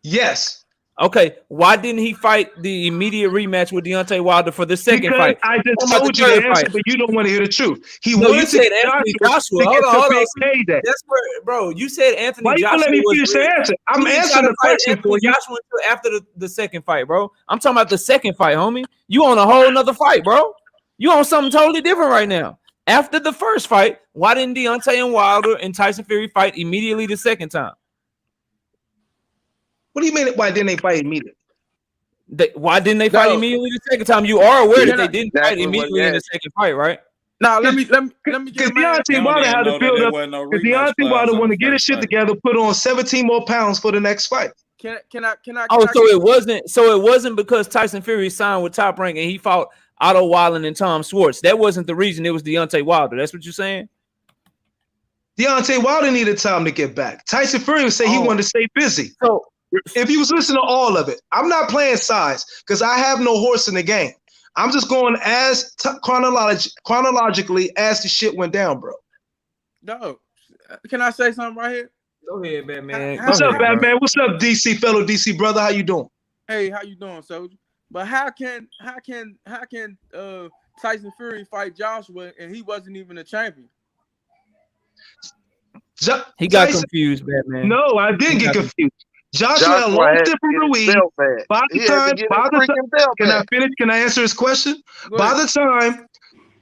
Speaker 3: Yes,
Speaker 5: Okay. Why didn't he fight the immediate rematch with Deontay Wilder for the second
Speaker 3: because
Speaker 5: fight?
Speaker 3: I just
Speaker 5: What about
Speaker 3: told
Speaker 5: the
Speaker 3: you the
Speaker 5: third
Speaker 3: answer,
Speaker 5: fight?
Speaker 3: but you don't want to hear the truth. He
Speaker 5: No, you
Speaker 3: wanted to
Speaker 5: said
Speaker 3: get
Speaker 5: Anthony
Speaker 3: Joshua
Speaker 5: Joshua.
Speaker 3: to get
Speaker 5: Hold
Speaker 3: the
Speaker 5: on.
Speaker 3: big payday.
Speaker 5: That's where, bro. You said Anthony
Speaker 3: Why you
Speaker 5: Joshua.
Speaker 3: gonna let me
Speaker 5: was
Speaker 3: finish the
Speaker 5: rigged.
Speaker 3: answer? I'm
Speaker 5: You didn't
Speaker 3: answering
Speaker 5: try to
Speaker 3: the
Speaker 5: fight
Speaker 3: question
Speaker 5: Anthony
Speaker 3: for you.
Speaker 5: Joshua until after the second fight, bro. I'm talking about the second fight, homie. You on a whole nother fight, bro. You on something totally different right now. After the first fight, why didn't Deontay and Wilder and Tyson Fury fight immediately the second time?
Speaker 3: What do you mean? Why didn't they fight immediately?
Speaker 5: Why didn't they fight
Speaker 9: No.
Speaker 5: immediately the second time? You are aware that they
Speaker 9: That's
Speaker 5: didn't fight
Speaker 8: exactly what
Speaker 5: immediately
Speaker 8: he
Speaker 5: in the
Speaker 8: asked.
Speaker 5: second fight, right?
Speaker 9: Now let me get
Speaker 3: Because
Speaker 9: a man.
Speaker 3: Deontay Wilder had to build up. Because Deontay Wilder want to get his shit together, put on 17 more pounds for the next fight.
Speaker 9: Can I?
Speaker 5: Oh, so it wasn't because Tyson Fury signed with Top Rank and he fought Otto Wallen and Tom Swartz. That wasn't the reason. It was Deontay Wilder. That's what you're saying?
Speaker 3: Deontay Wilder needed time to get back. Tyson Fury would say he wanted to stay busy.
Speaker 5: So
Speaker 3: If you was listening to all of it, I'm not playing sides because I have no horse in the game. I'm just going as chronologically as the shit went down, bro.
Speaker 9: No, can I say something right here?
Speaker 5: go ahead, Batman.
Speaker 3: What's
Speaker 5: Go
Speaker 3: up,
Speaker 5: ahead, bro.
Speaker 3: Batman? What's up, DC fellow DC brother? How you doing?
Speaker 9: Hey, how you doing, soldier? But how can Tyson Fury fight Joshua and he wasn't even a champion?
Speaker 5: He got
Speaker 3: Tyson-
Speaker 5: confused, Batman.
Speaker 3: No, I didn't get confused. Joshua
Speaker 8: Joshua
Speaker 3: had long
Speaker 8: had
Speaker 3: step from
Speaker 8: to get
Speaker 3: Ruiz.
Speaker 8: his belt back.
Speaker 3: By
Speaker 8: He
Speaker 3: the
Speaker 8: had to
Speaker 3: time,
Speaker 8: get
Speaker 3: by
Speaker 8: his
Speaker 3: the time,
Speaker 8: freaking belt
Speaker 3: can I
Speaker 8: back.
Speaker 3: finish? Can I answer his question?
Speaker 9: Go
Speaker 3: By
Speaker 9: ahead.
Speaker 3: the time,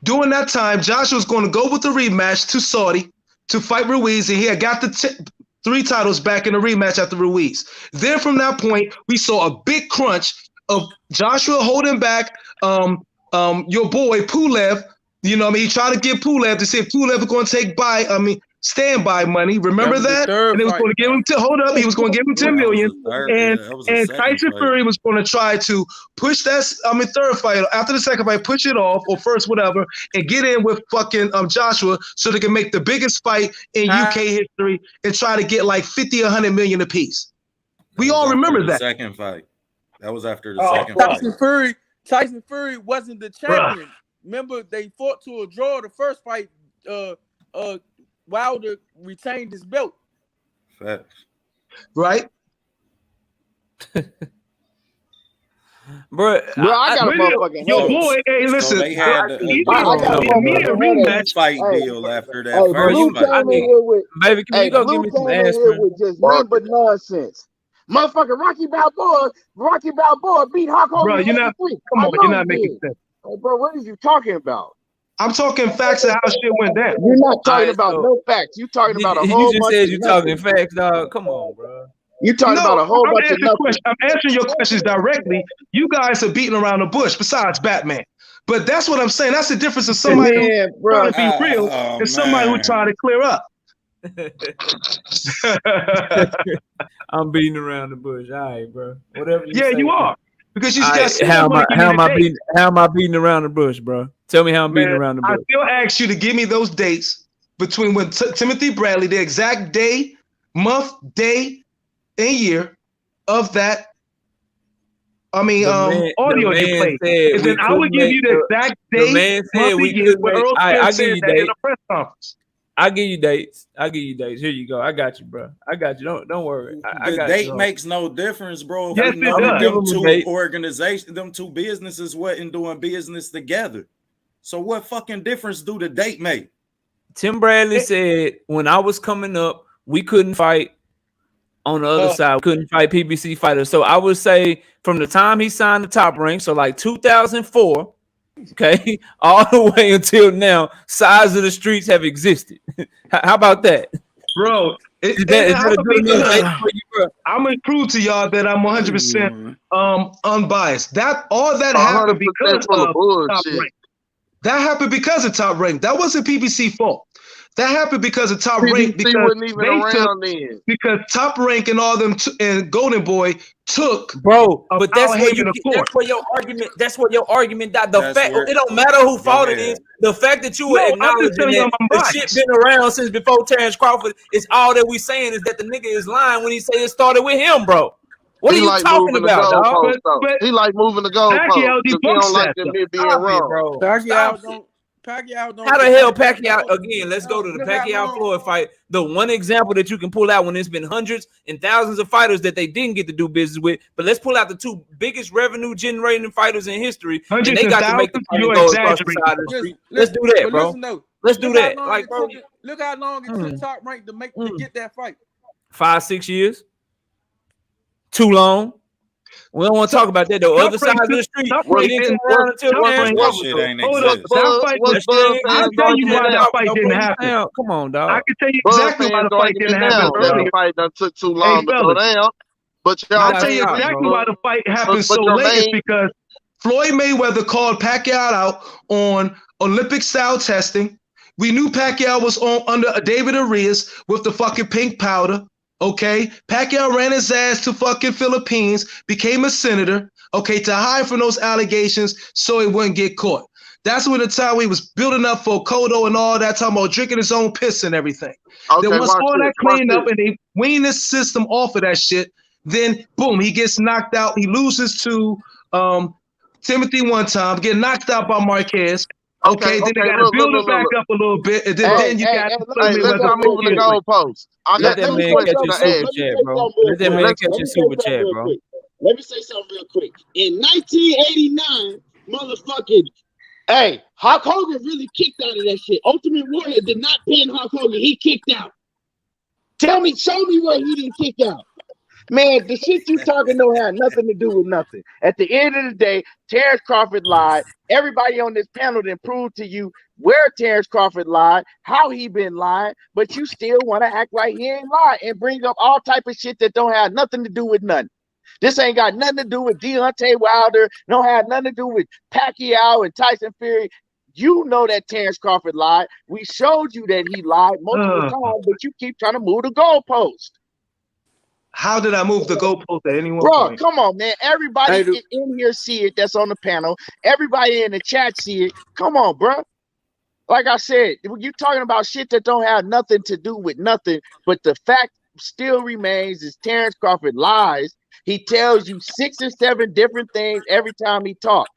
Speaker 3: during that time, Joshua was going to go with the rematch to Saudi to fight Ruiz, and he had got the 3 titles back in the rematch after Ruiz. Then from that point, we saw a big crunch of Joshua holding back your boy Pulev. You know what I mean? He tried to get Pulev to see if Pulev was going to standby money. Remember
Speaker 9: That was the
Speaker 3: that?
Speaker 9: third
Speaker 3: And he was
Speaker 9: fight.
Speaker 3: going to give him he was going to give him 10 million. And Tyson Fury was going to try to push that, third fight, after the second fight, push it off, or first, whatever, and get in with fucking Joshua so they can make the biggest fight in UK history and try to get like 50 or 100 million apiece. We all remember that.
Speaker 4: Second fight. That was after the second fight.
Speaker 9: Tyson Fury wasn't the champion. Remember, they fought to a draw the first fight. Wilder retained his belt.
Speaker 4: Facts.
Speaker 3: Right?
Speaker 5: Bro,
Speaker 2: I got a motherfucking
Speaker 3: Your
Speaker 2: headache.
Speaker 3: boy, hey, listen.
Speaker 4: So they had
Speaker 3: he
Speaker 2: I got a
Speaker 3: the immediate
Speaker 2: motherfucking
Speaker 3: rematch.
Speaker 4: fight
Speaker 2: Hey,
Speaker 4: deal after that
Speaker 2: Hey,
Speaker 4: first
Speaker 2: Blue
Speaker 4: fight.
Speaker 2: came in here with
Speaker 5: baby, can you go give
Speaker 2: Blue
Speaker 5: me some
Speaker 2: came in here
Speaker 5: aspirin?
Speaker 2: with just nothing but nonsense. Motherfucker, Rocky Balboa beat Hulk Hogan.
Speaker 3: Bro, you're not.
Speaker 2: in 83.
Speaker 3: Come
Speaker 2: I
Speaker 3: on,
Speaker 2: know
Speaker 3: you're not
Speaker 2: he
Speaker 3: making
Speaker 2: did.
Speaker 3: sense.
Speaker 2: Hey, bro, what are you talking about?
Speaker 3: I'm talking facts of how shit went down.
Speaker 2: You're not talking
Speaker 5: Alright,
Speaker 2: about
Speaker 5: so-
Speaker 2: no facts. You talking about a
Speaker 5: You
Speaker 2: whole
Speaker 5: just
Speaker 2: bunch
Speaker 5: said
Speaker 2: of
Speaker 5: you
Speaker 2: nothing.
Speaker 5: talking facts, dog. Come on, bro.
Speaker 2: You talking
Speaker 3: No,
Speaker 2: about a whole
Speaker 3: I'm
Speaker 2: bunch of nothing.
Speaker 3: I'm answering your questions directly. You guys are beating around the bush besides Batman. But that's what I'm saying. That's the difference of somebody who's
Speaker 2: Man,
Speaker 3: trying
Speaker 2: bro.
Speaker 3: to be real and somebody who's trying to clear up.
Speaker 5: I'm beating around the bush. All right, bro. Whatever you
Speaker 3: Yeah,
Speaker 5: say.
Speaker 3: you are. Because you
Speaker 5: All
Speaker 3: got
Speaker 5: right,
Speaker 3: still
Speaker 5: how am
Speaker 3: want
Speaker 5: I
Speaker 3: to give me the dates.
Speaker 5: how am I beating around the bush, bro? Tell me how I'm beating
Speaker 3: Man,
Speaker 5: around the
Speaker 3: I
Speaker 5: bush.
Speaker 3: still ask you to give me those dates between when Timothy Bradley, the exact day, month, day, and year of that. I mean,
Speaker 5: The
Speaker 3: audio you
Speaker 5: man
Speaker 3: played,
Speaker 5: said
Speaker 3: and
Speaker 5: we
Speaker 3: then I would
Speaker 5: couldn't
Speaker 3: give
Speaker 5: make
Speaker 3: you the exact
Speaker 5: the
Speaker 3: day,
Speaker 5: man said
Speaker 3: month,
Speaker 5: we
Speaker 3: and year
Speaker 5: couldn't
Speaker 3: where
Speaker 5: make.
Speaker 3: Earl
Speaker 5: I
Speaker 3: Spence
Speaker 5: give
Speaker 3: said
Speaker 5: you
Speaker 3: that in
Speaker 5: dates.
Speaker 3: a press conference.
Speaker 5: I give you dates. I give you dates. Here you go. I got you, bro. I got you. Don't worry. I
Speaker 4: The
Speaker 5: got
Speaker 4: date
Speaker 5: you.
Speaker 4: makes no difference, bro. If
Speaker 3: Yes,
Speaker 4: we
Speaker 3: it
Speaker 4: know that
Speaker 3: does.
Speaker 4: them
Speaker 5: Give 'em a
Speaker 4: two
Speaker 5: date.
Speaker 4: organizations, them two businesses wasn't doing business together. So what fucking difference do the date make?
Speaker 5: Tim Bradley said when I was coming up, we couldn't fight on the other side. We couldn't fight PBC fighters. So I would say from the time he signed the Top Rank, so like 2004, okay, all the way until now, sides of the streets have existed. How about that?
Speaker 3: Bro,
Speaker 5: Is that a good enough date for you, bro?
Speaker 3: I'm gonna prove to y'all that I'm 100% unbiased. That all that
Speaker 8: 100%
Speaker 3: happened because
Speaker 8: full of
Speaker 3: of Top
Speaker 8: bullshit.
Speaker 3: Rank. That happened because of Top Rank. That wasn't PBC fault. That happened because of Top Rank
Speaker 8: PBC
Speaker 3: because
Speaker 8: wasn't even
Speaker 3: they took
Speaker 8: around then.
Speaker 3: because Top Rank and all them and Golden Boy took
Speaker 5: Bro, but that's
Speaker 3: Al
Speaker 5: where
Speaker 3: Haymon
Speaker 5: you
Speaker 3: to court.
Speaker 5: that's where your argument died. The
Speaker 4: That's
Speaker 5: fact
Speaker 4: where-
Speaker 5: it don't matter who
Speaker 4: Go
Speaker 5: fault it
Speaker 4: ahead.
Speaker 5: is. The fact that you were
Speaker 3: No, I'm just
Speaker 5: acknowledging
Speaker 3: telling you
Speaker 5: that
Speaker 3: I'm
Speaker 5: the
Speaker 3: biased.
Speaker 5: shit been around since before Terence Crawford is all that we saying is that the nigga is lying when he say it started with him, bro. What
Speaker 8: He
Speaker 5: are you
Speaker 8: like
Speaker 5: talking
Speaker 8: moving the
Speaker 5: about, dog?
Speaker 8: goalposts, though.
Speaker 3: But
Speaker 8: He like moving the goalposts
Speaker 3: Pacquiao
Speaker 8: because he
Speaker 3: debunks
Speaker 8: don't like
Speaker 3: that,
Speaker 8: to
Speaker 3: though.
Speaker 8: admit being
Speaker 5: Stop it,
Speaker 8: wrong.
Speaker 5: bro.
Speaker 9: Pacquiao don't.
Speaker 5: How the hell
Speaker 9: debate that,
Speaker 5: Pacquiao
Speaker 9: bro.
Speaker 5: again? Let's go to the
Speaker 9: Look how
Speaker 5: Pacquiao
Speaker 9: long-
Speaker 5: Floyd fight. The one example that you can pull out when there's been hundreds and thousands of fighters that they didn't get to do business with. But let's pull out the two biggest revenue generating fighters in history, and
Speaker 3: Hundreds
Speaker 5: they
Speaker 3: and
Speaker 5: got to make the
Speaker 3: thousands,
Speaker 5: fight
Speaker 3: you're
Speaker 5: go across the
Speaker 3: exaggerating.
Speaker 5: side of the street. Let's do
Speaker 9: Listen,
Speaker 5: that,
Speaker 9: but
Speaker 5: bro.
Speaker 9: listen though.
Speaker 5: Let's do
Speaker 9: Look how
Speaker 5: that.
Speaker 9: long
Speaker 5: Like,
Speaker 9: it
Speaker 5: bro,
Speaker 9: took. Look how long it took Top Rank to get that fight.
Speaker 5: 5-6 years. Too long. We don't want to talk about that. The other side of the street.
Speaker 3: Top
Speaker 5: It
Speaker 3: Rank
Speaker 5: didn't
Speaker 3: didn't.
Speaker 5: come around until
Speaker 3: Top
Speaker 5: Terence
Speaker 3: Rank.
Speaker 4: That
Speaker 5: Crawford.
Speaker 4: shit
Speaker 5: So
Speaker 4: ain't
Speaker 3: Hold up.
Speaker 4: exist.
Speaker 3: That fight
Speaker 8: What's
Speaker 3: was.
Speaker 8: Bud
Speaker 3: I
Speaker 8: fans
Speaker 3: can tell you why
Speaker 8: arguing
Speaker 3: that
Speaker 8: now?
Speaker 3: fight didn't happen.
Speaker 5: Come on, dog.
Speaker 3: I can tell you
Speaker 8: Bud
Speaker 3: exactly why
Speaker 8: fans
Speaker 3: the fight didn't
Speaker 8: arguing
Speaker 3: happen
Speaker 8: now that
Speaker 3: earlier.
Speaker 8: the fight done took too
Speaker 3: Hey,
Speaker 8: long to go
Speaker 3: fellas.
Speaker 8: down. But y'all
Speaker 3: I'll tell you
Speaker 8: main
Speaker 3: exactly
Speaker 8: people,
Speaker 3: why the fight happened so
Speaker 8: your
Speaker 3: late. It's
Speaker 8: main-
Speaker 3: because Floyd Mayweather called Pacquiao out on Olympic style testing. We knew Pacquiao was on under David Arias with the fucking pink powder. Okay, Pacquiao ran his ass to fucking Philippines, became a senator. Okay, to hide from those allegations so he wouldn't get caught. That's when the time he was building up for Cotto and all that, talking about drinking his own piss and everything.
Speaker 8: Okay,
Speaker 3: Then once
Speaker 8: watch
Speaker 3: all
Speaker 8: this,
Speaker 3: that
Speaker 8: watch
Speaker 3: cleaned up
Speaker 8: this.
Speaker 3: and they weaned the system off of that shit, then boom, he gets knocked out. He loses to Timothy one time, get knocked out by Marquez. Okay, then they got to build it back up a little bit, and then you got
Speaker 8: Hey, let's start moving the goalposts. I
Speaker 5: Let
Speaker 8: got
Speaker 5: that
Speaker 8: two
Speaker 5: man
Speaker 8: questions
Speaker 5: catch his
Speaker 8: to
Speaker 5: super
Speaker 8: ask.
Speaker 5: chat, bro. Let that man catch his super chat, bro.
Speaker 2: Let me say something real quick. In 1989, motherfucking, hey, Hulk Hogan really kicked out of that shit. Ultimate Warrior did not pin Hulk Hogan. He kicked out. Show me where he didn't kick out. Man, the shit you talking don't have nothing to do with nothing. At the end of the day, Terence Crawford lied. Everybody on this panel then proved to you where Terence Crawford lied, how he been lying, but you still want to act like he ain't lied and bring up all type of shit that don't have nothing to do with nothing. This ain't got nothing to do with Deontay Wilder, don't have nothing to do with Pacquiao and Tyson Fury. You know that Terence Crawford lied. We showed you that he lied multiple times, but you keep trying to move the goalpost.
Speaker 3: How did I move the goalpost at any one
Speaker 2: Bro,
Speaker 3: point?
Speaker 2: come on, man. Everybody in here see it that's on the panel. Everybody in the chat see it. Come on, bro. Like I said, you're talking about shit that don't have nothing to do with nothing, but the fact still remains is Terence Crawford lies. He tells you 6 or 7 different things every time he talks.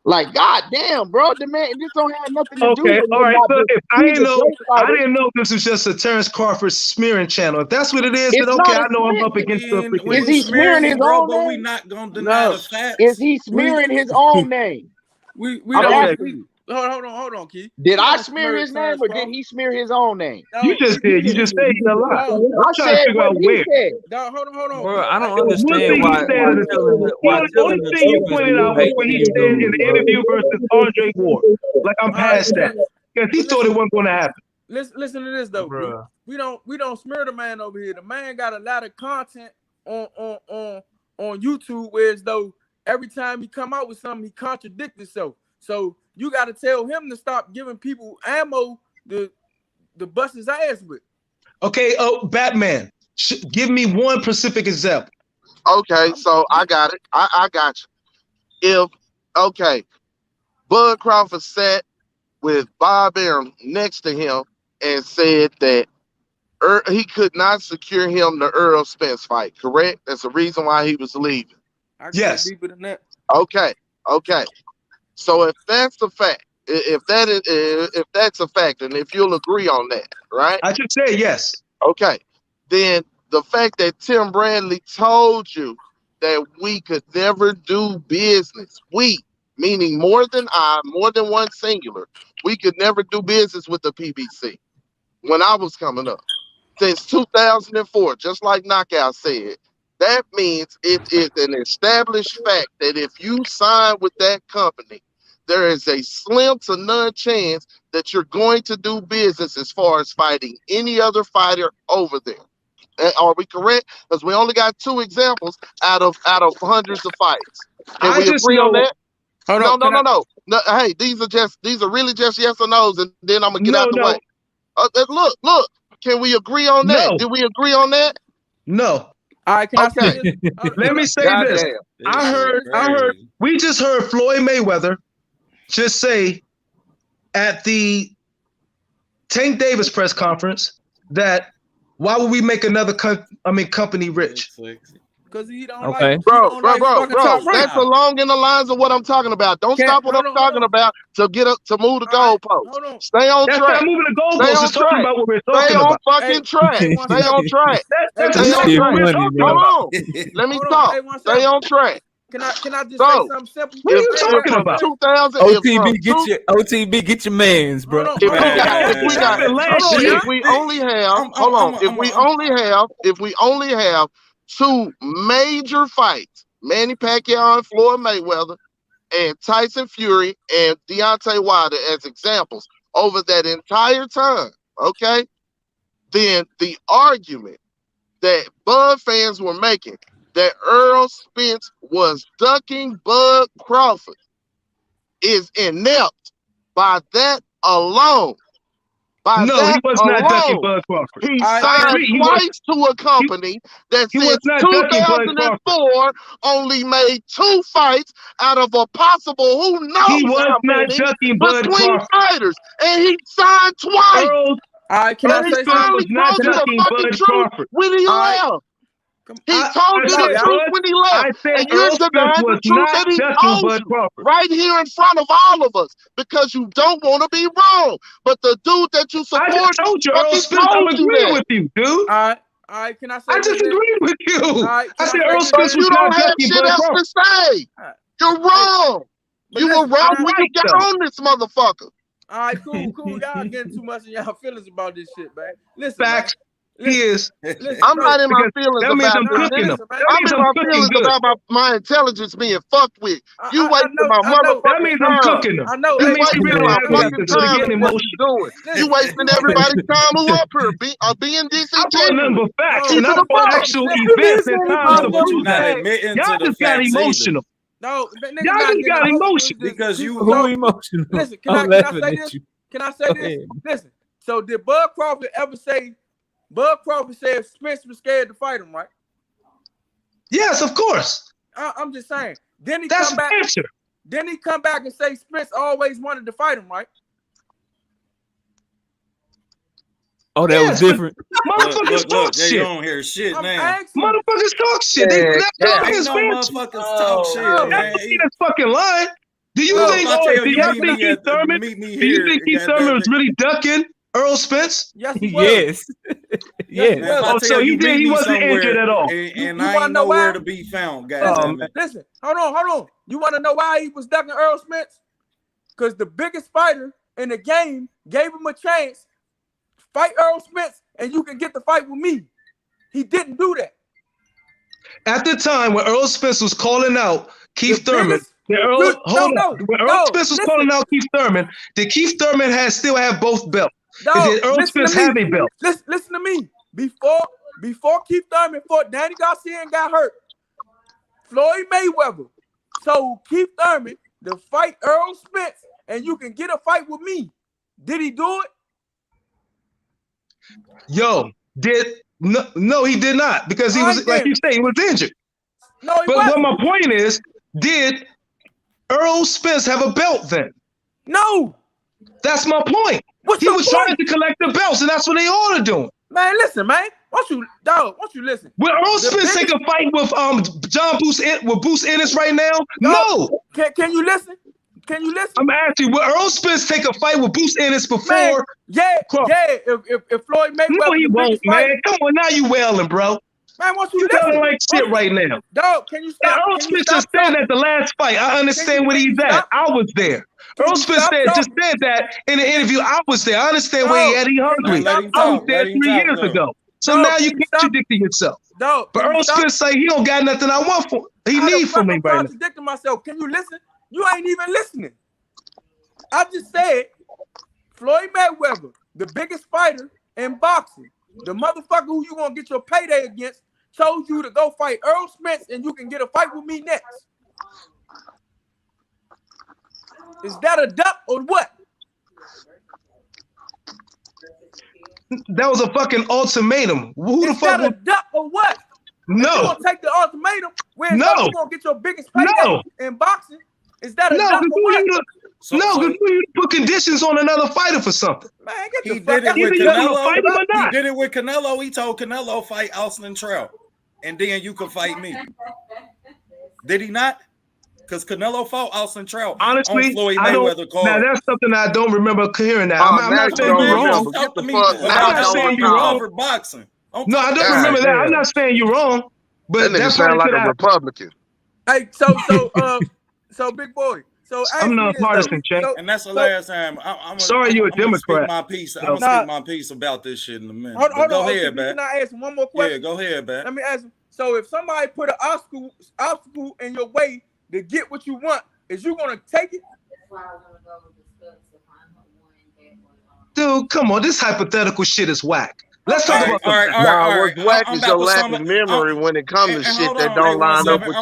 Speaker 2: Like, goddamn, bro, the man, this don't have nothing to do with
Speaker 3: all right. So if I
Speaker 2: he's
Speaker 3: didn't
Speaker 2: a
Speaker 3: know,
Speaker 2: great
Speaker 3: I
Speaker 2: fighter.
Speaker 3: didn't know this was just a Terence Crawford smearing channel. If that's what it is,
Speaker 2: It's
Speaker 3: then okay,
Speaker 2: not
Speaker 3: I
Speaker 2: a
Speaker 3: know I'm
Speaker 2: smear.
Speaker 3: up against the freaking.
Speaker 2: Is he smearing his
Speaker 4: bro,
Speaker 2: own
Speaker 4: but we
Speaker 2: name?
Speaker 4: not gonna deny the facts.
Speaker 2: Is he smearing his own name?
Speaker 9: We
Speaker 2: I'm
Speaker 9: don't.
Speaker 2: asking you.
Speaker 9: Hold on, Keith.
Speaker 2: Did
Speaker 9: We
Speaker 2: I
Speaker 9: don't
Speaker 2: smear his name
Speaker 9: Terence
Speaker 2: or did
Speaker 9: Crawford.
Speaker 2: he smear his own name?
Speaker 3: You just did. You just said he's a lie. I'm
Speaker 2: I
Speaker 3: trying to
Speaker 2: said
Speaker 3: figure out
Speaker 2: what he
Speaker 3: where.
Speaker 2: said.
Speaker 9: Dog, hold on.
Speaker 5: Bro, I don't
Speaker 3: One
Speaker 5: understand
Speaker 3: thing
Speaker 5: why
Speaker 3: he said in the only
Speaker 5: the
Speaker 3: thing you
Speaker 5: truth is
Speaker 3: pointed out was
Speaker 5: hate
Speaker 3: what he
Speaker 5: you
Speaker 3: said in
Speaker 5: dudes,
Speaker 3: the
Speaker 5: bro.
Speaker 3: interview versus Andre Ward. Like I'm past that because he thought it wasn't going to happen.
Speaker 9: Listen to this though,
Speaker 5: Bro.
Speaker 9: we don't smear the man over here. The man got a lot of content on YouTube, whereas though every time he come out with something, he contradicts himself. So you got to tell him to stop giving people ammo to bust his ass with.
Speaker 3: Okay, Batman, give me one specific example.
Speaker 8: Okay, so I got it. I got you. Bud Crawford sat with Bob Arum next to him and said that he could not secure him the Errol Spence fight, correct? That's the reason why he was leaving.
Speaker 9: I
Speaker 3: Yes.
Speaker 9: go deeper than that.
Speaker 8: Okay. So if that's a fact, if that's a fact, and if you'll agree on that, right?
Speaker 3: I should say yes.
Speaker 8: Okay. Then the fact that Tim Bradley told you that we could never do business, we, meaning more than one singular, we could never do business with the PBC when I was coming up. Since 2004, just like Knockout said, that means it is an established fact that if you sign with that company, there is a slim to none chance that you're going to do business as far as fighting any other fighter over there. Are we correct? Because we only got 2 examples out of hundreds of fights. Can we agree on that? No. Hey, these are really just yes or no's, and then I'm gonna get out the way. Look. Can we agree on that? Did we agree on that?
Speaker 3: No.
Speaker 9: All right, can I say this?
Speaker 3: Let me say this. I heard. We just heard Floyd Mayweather just say at the Tank Davis press conference that why would we make another company rich?
Speaker 9: Because he don't
Speaker 5: Okay.
Speaker 9: like,
Speaker 8: Bro. That's along in the lines of what I'm talking about. Don't stop what I'm talking about to move the goalpost. Stay on track.
Speaker 3: That's not moving the goalpost. It's talking about what we're talking about.
Speaker 8: Stay on fucking track. Stay on track.
Speaker 3: That's
Speaker 8: Stay on
Speaker 3: exactly what we're
Speaker 8: track.
Speaker 3: talking
Speaker 8: Hold
Speaker 3: about.
Speaker 8: on. Let me talk. Stay on track.
Speaker 9: Can I just say
Speaker 8: So,
Speaker 9: something simple?
Speaker 3: What are you talking about?
Speaker 8: 2000,
Speaker 5: OTB, get your mans, bro.
Speaker 8: If we only have 2 major fights, Manny Pacquiao and Floyd Mayweather, and Tyson Fury and Deontay Wilder as examples over that entire time, okay? Then the argument that Bud fans were making that Errol Spence was ducking Bud Crawford is inept by that alone.
Speaker 3: He was not ducking Bud Crawford.
Speaker 8: He signed twice to a company that since 2004 only made 2 fights out of a possible who knows
Speaker 3: He was
Speaker 8: how
Speaker 3: not
Speaker 8: many
Speaker 3: ducking Bud
Speaker 8: between
Speaker 3: Crawford.
Speaker 8: fighters, and he signed twice.
Speaker 3: Earl
Speaker 9: Can I
Speaker 8: And he
Speaker 9: say
Speaker 8: finally
Speaker 9: something?
Speaker 3: not
Speaker 8: told you the
Speaker 3: ducking
Speaker 8: fucking
Speaker 3: Bud
Speaker 8: truth
Speaker 3: Crawford.
Speaker 8: when he left. He told you the truth when he left.
Speaker 3: I said
Speaker 8: And you're
Speaker 3: Earl Spence
Speaker 8: denying the
Speaker 3: was
Speaker 8: truth
Speaker 3: not
Speaker 8: that he
Speaker 3: ducking
Speaker 8: told
Speaker 3: Bud
Speaker 8: you
Speaker 3: Crawford.
Speaker 8: right here in front of all of us because you don't want to be wrong. But the dude that you support
Speaker 3: I just told you, Earl
Speaker 8: fucking
Speaker 3: Spence. I'm
Speaker 8: told you
Speaker 3: agreeing
Speaker 8: that.
Speaker 3: with you, dude.
Speaker 9: All right, can I say
Speaker 3: I just
Speaker 9: this?
Speaker 3: agreed with you.
Speaker 9: right,
Speaker 3: I
Speaker 9: can
Speaker 3: said
Speaker 9: I say
Speaker 3: Earl
Speaker 9: this?
Speaker 3: Spence
Speaker 8: But
Speaker 3: was
Speaker 8: you
Speaker 3: not
Speaker 8: don't have
Speaker 3: ducking
Speaker 8: shit
Speaker 3: Bud
Speaker 8: else
Speaker 3: Crawford.
Speaker 8: to say. You're wrong.
Speaker 9: But
Speaker 8: You were
Speaker 9: listen,
Speaker 8: wrong
Speaker 3: I'm
Speaker 8: when you
Speaker 3: right,
Speaker 8: got
Speaker 3: though.
Speaker 8: on this motherfucker.
Speaker 9: All right, cool. Y'all getting too much in y'all feelings about this shit, man. Listen,
Speaker 3: Facts.
Speaker 9: man.
Speaker 3: He is.
Speaker 9: Listen,
Speaker 8: I'm
Speaker 9: so-
Speaker 8: not in my
Speaker 3: Because
Speaker 8: feelings
Speaker 3: that means
Speaker 8: about
Speaker 3: I'm
Speaker 8: this.
Speaker 3: cooking them.
Speaker 9: listen, man.
Speaker 3: That
Speaker 8: I'm
Speaker 3: means
Speaker 8: in
Speaker 3: I'm
Speaker 8: my
Speaker 3: cooking
Speaker 8: feelings
Speaker 3: good.
Speaker 8: about my intelligence being fucked with. You
Speaker 9: I
Speaker 8: wasting
Speaker 9: know,
Speaker 8: my
Speaker 9: I know.
Speaker 3: That
Speaker 8: motherfucking
Speaker 3: means I'm
Speaker 8: time.
Speaker 3: cooking them.
Speaker 9: I know.
Speaker 3: You
Speaker 8: You
Speaker 3: make me
Speaker 8: wasting
Speaker 3: really
Speaker 8: my
Speaker 3: have
Speaker 8: fucking
Speaker 3: nothing, so they're
Speaker 8: time
Speaker 3: getting
Speaker 8: with what you doing. You wasting everybody's time who up here being
Speaker 3: I brought nothing
Speaker 8: disingenuous.
Speaker 3: but facts,
Speaker 9: No,
Speaker 3: and I
Speaker 8: keep it a
Speaker 3: brought
Speaker 8: buck.
Speaker 3: actual
Speaker 9: Simple.
Speaker 3: events and times of what you
Speaker 4: Not
Speaker 3: said.
Speaker 4: admitting
Speaker 3: Y'all
Speaker 4: to the
Speaker 3: just got
Speaker 4: facts either.
Speaker 3: emotional.
Speaker 9: No, that nigga
Speaker 3: Y'all
Speaker 9: not
Speaker 3: just
Speaker 9: getting
Speaker 3: got
Speaker 9: emotional.
Speaker 3: emotional.
Speaker 4: Because you
Speaker 5: Who emotional?
Speaker 9: Listen,
Speaker 5: I'm
Speaker 9: can I
Speaker 5: laughing
Speaker 9: say
Speaker 5: at
Speaker 9: this?
Speaker 5: you.
Speaker 9: Can I say
Speaker 5: Go
Speaker 9: this?
Speaker 5: ahead.
Speaker 9: Listen. So did Bud Crawford ever say? Bud Crawford said Spence was scared to fight him, right?
Speaker 3: Yes, of course.
Speaker 9: I'm just saying. Then he
Speaker 3: That's
Speaker 9: come
Speaker 3: the
Speaker 9: back.
Speaker 3: answer.
Speaker 9: Then he come back and say Spence always wanted to fight him, right?
Speaker 5: Oh, that was different.
Speaker 3: Motherfuckers talk
Speaker 4: Look, they
Speaker 3: shit.
Speaker 4: don't hear shit
Speaker 9: I'm
Speaker 4: now.
Speaker 9: asking.
Speaker 3: Motherfuckers talk shit. That's
Speaker 8: Yeah.
Speaker 3: his
Speaker 4: Ain't no
Speaker 3: fancy.
Speaker 4: motherfuckers talk shit,
Speaker 3: Y'all
Speaker 4: man.
Speaker 3: see this fucking line? Do you
Speaker 9: No,
Speaker 3: think?
Speaker 4: if I tell
Speaker 3: Do
Speaker 4: you
Speaker 3: y'all
Speaker 4: meet
Speaker 3: think
Speaker 4: me
Speaker 3: Keith
Speaker 4: at-
Speaker 3: Thurman?
Speaker 4: meet me
Speaker 3: Do you
Speaker 4: here,
Speaker 3: think Keith
Speaker 4: goddamn
Speaker 3: Thurman was
Speaker 4: it.
Speaker 3: really ducking Earl Spence?
Speaker 9: Yes, he was.
Speaker 5: Yes.
Speaker 9: Yes,
Speaker 5: Yes.
Speaker 4: Man, if I
Speaker 3: Oh,
Speaker 4: tell
Speaker 3: so
Speaker 4: you
Speaker 3: he did.
Speaker 4: meet
Speaker 3: He
Speaker 4: me
Speaker 3: wasn't
Speaker 4: somewhere
Speaker 3: injured at all.
Speaker 4: and
Speaker 9: You
Speaker 4: I
Speaker 9: wanna
Speaker 4: ain't
Speaker 9: know
Speaker 4: nowhere
Speaker 9: why?
Speaker 4: to be found,
Speaker 3: Oh,
Speaker 4: goddamn
Speaker 3: man.
Speaker 4: it.
Speaker 9: Listen, hold on. You want to know why he was ducking Earl Spence? Because the biggest fighter in the game gave him a chance. Fight Earl Spence, and you can get the fight with me. He didn't do that.
Speaker 3: At the time when Earl Spence was calling out Keith
Speaker 9: The
Speaker 3: Thurman,
Speaker 9: biggest- When Earl
Speaker 3: Spence was calling out Keith Thurman, did Keith Thurman still have both belts? Did Earl Spence have a belt?
Speaker 9: Listen to me. Before Keith Thurman fought Danny Garcia and got hurt, Floyd Mayweather told Keith Thurman to fight Earl Spence, and you can get a fight with me. Did he do it?
Speaker 3: Yo, no, he did not, because he was, like you say, he was injured.
Speaker 9: No, he
Speaker 3: But
Speaker 9: wasn't.
Speaker 3: what my point is, did Errol Spence have a belt then?
Speaker 9: No.
Speaker 3: That's my point.
Speaker 9: What's
Speaker 3: He
Speaker 9: your
Speaker 3: was
Speaker 9: point?
Speaker 3: trying to collect the belts, and that's what they all are doing.
Speaker 9: Man, listen, man. Won't you listen?
Speaker 3: Will Errol Spence take a fight with Boost Ennis right now? No.
Speaker 9: Can you listen? Can you listen?
Speaker 3: I'm asking, will Errol Spence take a fight with Boost Ennis before?
Speaker 9: Man, if Floyd Mayweather,
Speaker 3: no, he won't, man. Come on, now you wailing, bro.
Speaker 9: Man, won't you
Speaker 3: listen?
Speaker 9: listen?
Speaker 3: Like shit right now.
Speaker 9: Dog, can you stop?
Speaker 3: Errol Spence just said at the last fight. I understand where he's at. I was there. Errol Spence just said that in the interview. I was there. I understand where he at. He hungry. I was there 3 years ago. So now you contradicting yourself. But Errol Spence say he don't got nothing I want for. He need from me right now.
Speaker 9: Contradicting myself. Can you listen? You ain't even listening. I just said Floyd Mayweather, the biggest fighter in boxing, the motherfucker who you gonna get your payday against, chose you to go fight Errol Spence, and you can get a fight with me next. Is that a duck or what?
Speaker 3: That was a fucking ultimatum. Who the fuck?
Speaker 9: Is that a duck or what?
Speaker 3: No.
Speaker 9: If you gonna take the ultimatum, where you gonna get your biggest payday in boxing? Is that a duck or what?
Speaker 3: Because you put conditions on another fighter for something.
Speaker 9: Man,
Speaker 4: he did it with Canelo. He did it with Canelo. He told Canelo fight Austin Trout, and then you can fight me. Did he not? Because Canelo fought Austin Trout.
Speaker 3: Honestly,
Speaker 4: on Floyd Mayweather card.
Speaker 3: Now that's something I don't remember hearing that. I'm not saying you're wrong. I'm not saying you're wrong.
Speaker 4: Boxing.
Speaker 3: No, I don't remember that. I'm not saying you're wrong. But
Speaker 8: that nigga sound like a Republican.
Speaker 9: Hey, so big boy. So
Speaker 3: I'm not partisan, Check.
Speaker 4: And that's the last time. I'm
Speaker 3: sorry, you're a Democrat.
Speaker 4: I'm gonna speak my piece about this shit in a minute. Go ahead, man.
Speaker 9: Can I ask one more question?
Speaker 4: Yeah, go ahead, man.
Speaker 9: Let me ask. So if somebody put an obstacle in your way to get what you want, is you gonna take it?
Speaker 3: Dude, come on. This hypothetical shit is whack. Let's talk about
Speaker 8: what's whack is your lack of memory when it comes to shit that don't line up with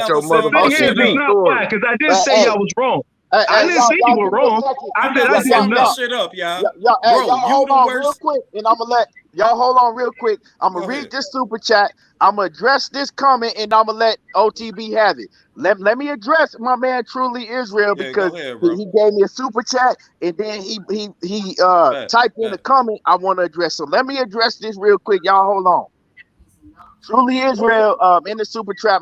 Speaker 8: your motherfucking
Speaker 3: it's not whack, because I didn't say y'all was wrong. I didn't say you were wrong. I said I didn't know.
Speaker 4: Shit up, y'all.
Speaker 2: Y'all hold on real quick, and I'm gonna let y'all hold on real quick. I'm gonna read this super chat. I'm gonna address this comment, and I'm gonna let OTB have it. Let me address my man Truly Israel, because he gave me a super chat, and then he typed in a comment I want to address. So let me address this real quick. Y'all hold on. Truly Israel, in the super chat,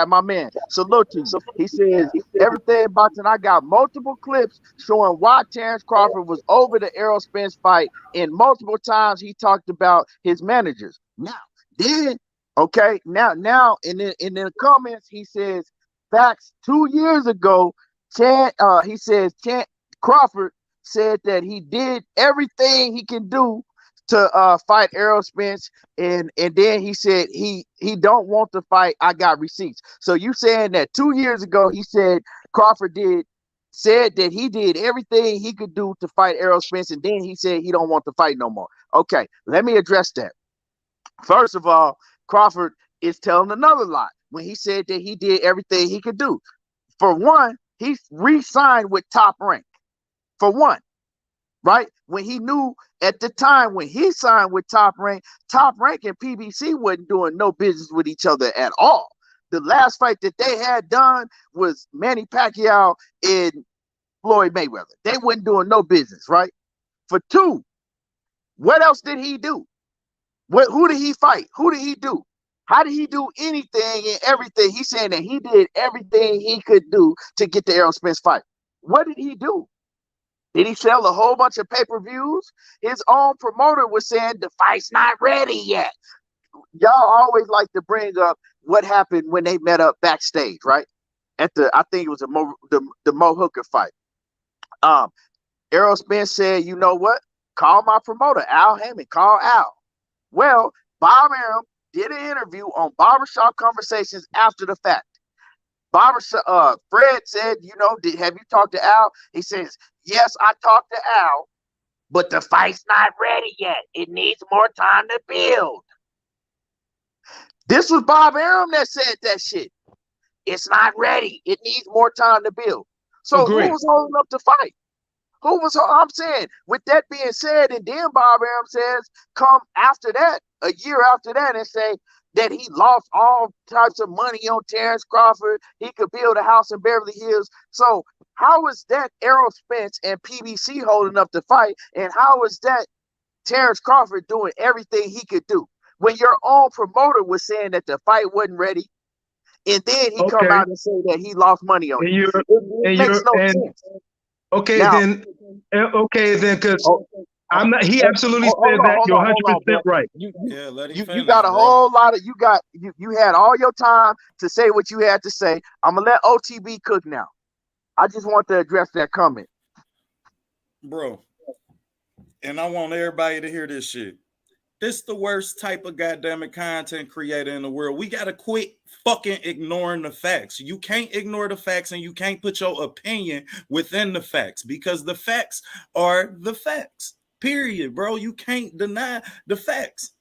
Speaker 2: my man. Salute to you. He says, everything boxing. I got multiple clips showing why Terence Crawford was over the Errol Spence fight, and multiple times he talked about his managers. Now in the comments he says, facts. 2 years ago, Crawford said that he did everything he can do to fight Errol Spence, and then he said he don't want to fight. I got receipts. So you saying that 2 years ago he said Crawford said that he did everything he could do to fight Errol Spence, and then he said he don't want to fight no more. Okay, let me address that. First of all, Crawford is telling another lie when he said that he did everything he could do. For one, he re-signed with Top Rank. For one, right? When he knew at the time when he signed with Top Rank and PBC wasn't doing no business with each other at all. The last fight that they had done was Manny Pacquiao and Floyd Mayweather. They wasn't doing no business, right? For two, what else did he do? Who did he fight? Who did he do? How did he do anything and everything? He's saying that he did everything he could do to get the Errol Spence fight. What did he do? Did he sell a whole bunch of pay-per-views? His own promoter was saying the fight's not ready yet. Y'all always like to bring up what happened when they met up backstage, right? I think it was the Mo Hooker fight. Errol Spence said, you know what? Call my promoter, Al Heyman. Call Al. Well, Bob Arum did an interview on Barbershop Conversations after the fact. Fred said, have you talked to Al? He says, yes, I talked to Al, but the fight's not ready yet. It needs more time to build. This was Bob Arum that said that shit. It's not ready. It needs more time to build. So who was holding up the fight? Who was I'm saying? With that being said, and then Bob Arum says, come after that, a year after that, and say that he lost all types of money on Terence Crawford. He could build a house in Beverly Hills. So how is that Errol Spence and PBC holding up the fight? And how is that Terence Crawford doing everything he could do? When your own promoter was saying that the fight wasn't ready, and then he come out and say that he lost money on it. It makes no sense.
Speaker 3: Okay,
Speaker 2: Now,
Speaker 3: then, because I'm not. He absolutely said that. You're 100% right.
Speaker 2: You got a whole lot of you had all your time to say what you had to say. I'm gonna let OTB cook now. I just want to address that comment,
Speaker 4: bro. And I want everybody to hear this shit. This the worst type of goddamn content creator in the world. We gotta quit fucking ignoring the facts. You can't ignore the facts, and you can't put your opinion within the facts, because the facts are the facts. Period, bro. You can't deny the facts.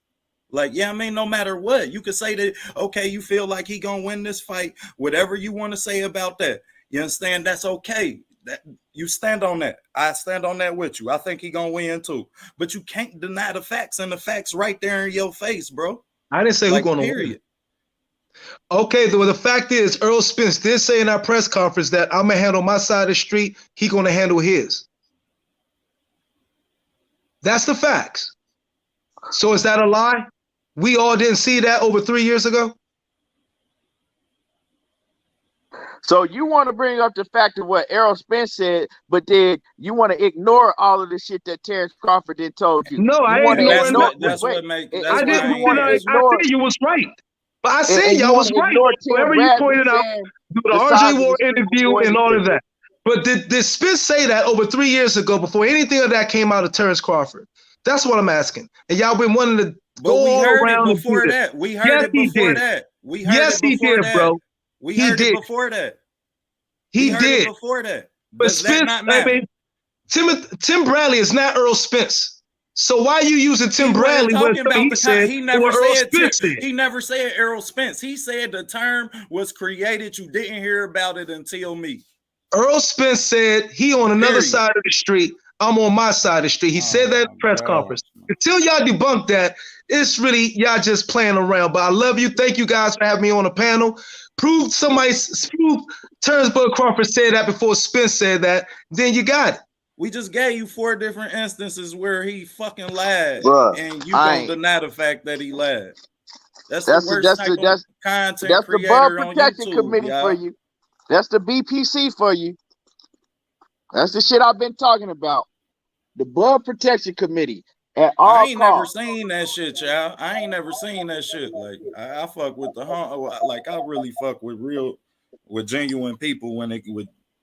Speaker 4: Like, yeah, I mean, no matter what, you could say that, okay, you feel like he gonna win this fight, whatever you want to say about that. You understand? That's okay. That you stand on that. I stand on that with you. I think he gonna win too. But you can't deny the facts, and the facts right there in your face, bro.
Speaker 3: I didn't say who's gonna win. Okay, the fact is, Errol Spence did say in our press conference that I'm gonna handle my side of the street. He gonna handle his. That's the facts. So is that a lie? We all didn't see that over 3 years ago.
Speaker 2: So you want to bring up the fact of what Errol Spence said, but then you want to ignore all of the shit that Terence Crawford did told you.
Speaker 3: No, I
Speaker 2: ain't
Speaker 3: ignoring.
Speaker 4: That's what makes.
Speaker 3: I said you was right, but I said y'all was right. Whatever you pointed out, do the RJ War interview and all of that. But did Spence say that over 3 years ago before anything of that came out of Terence Crawford? That's what I'm asking. And y'all been wanting to go all around
Speaker 4: before that. We heard it before that. We heard it before that, bro. We heard it before that.
Speaker 3: He did
Speaker 4: before that.
Speaker 3: But Spence, I mean, Tim Bradley is not Errol Spence. So why are you using Tim Bradley?
Speaker 4: He never said Errol Spence. He said the term was created. You didn't hear about it until me.
Speaker 3: Errol Spence said he on another side of the street. I'm on my side of the street. He said that in the press conference. Until y'all debunk that, it's really y'all just playing around. But I love you. Thank you guys for having me on the panel. Prove Terence Crawford said that before Spence said that. Then you got it.
Speaker 4: We just gave you 4 different instances where he fucking lied, and you don't deny the fact that he lied. That's the worst type of content
Speaker 2: that's
Speaker 4: creator
Speaker 2: the
Speaker 4: on
Speaker 2: Protection
Speaker 4: YouTube,
Speaker 2: Committee for you. That's the BPC for you. That's the shit I've been talking about. The Blood Protection Committee. At all
Speaker 4: I ain't
Speaker 2: costs.
Speaker 4: never seen that shit, y'all. I ain't never seen that shit. Like I fuck with like I really fuck with genuine people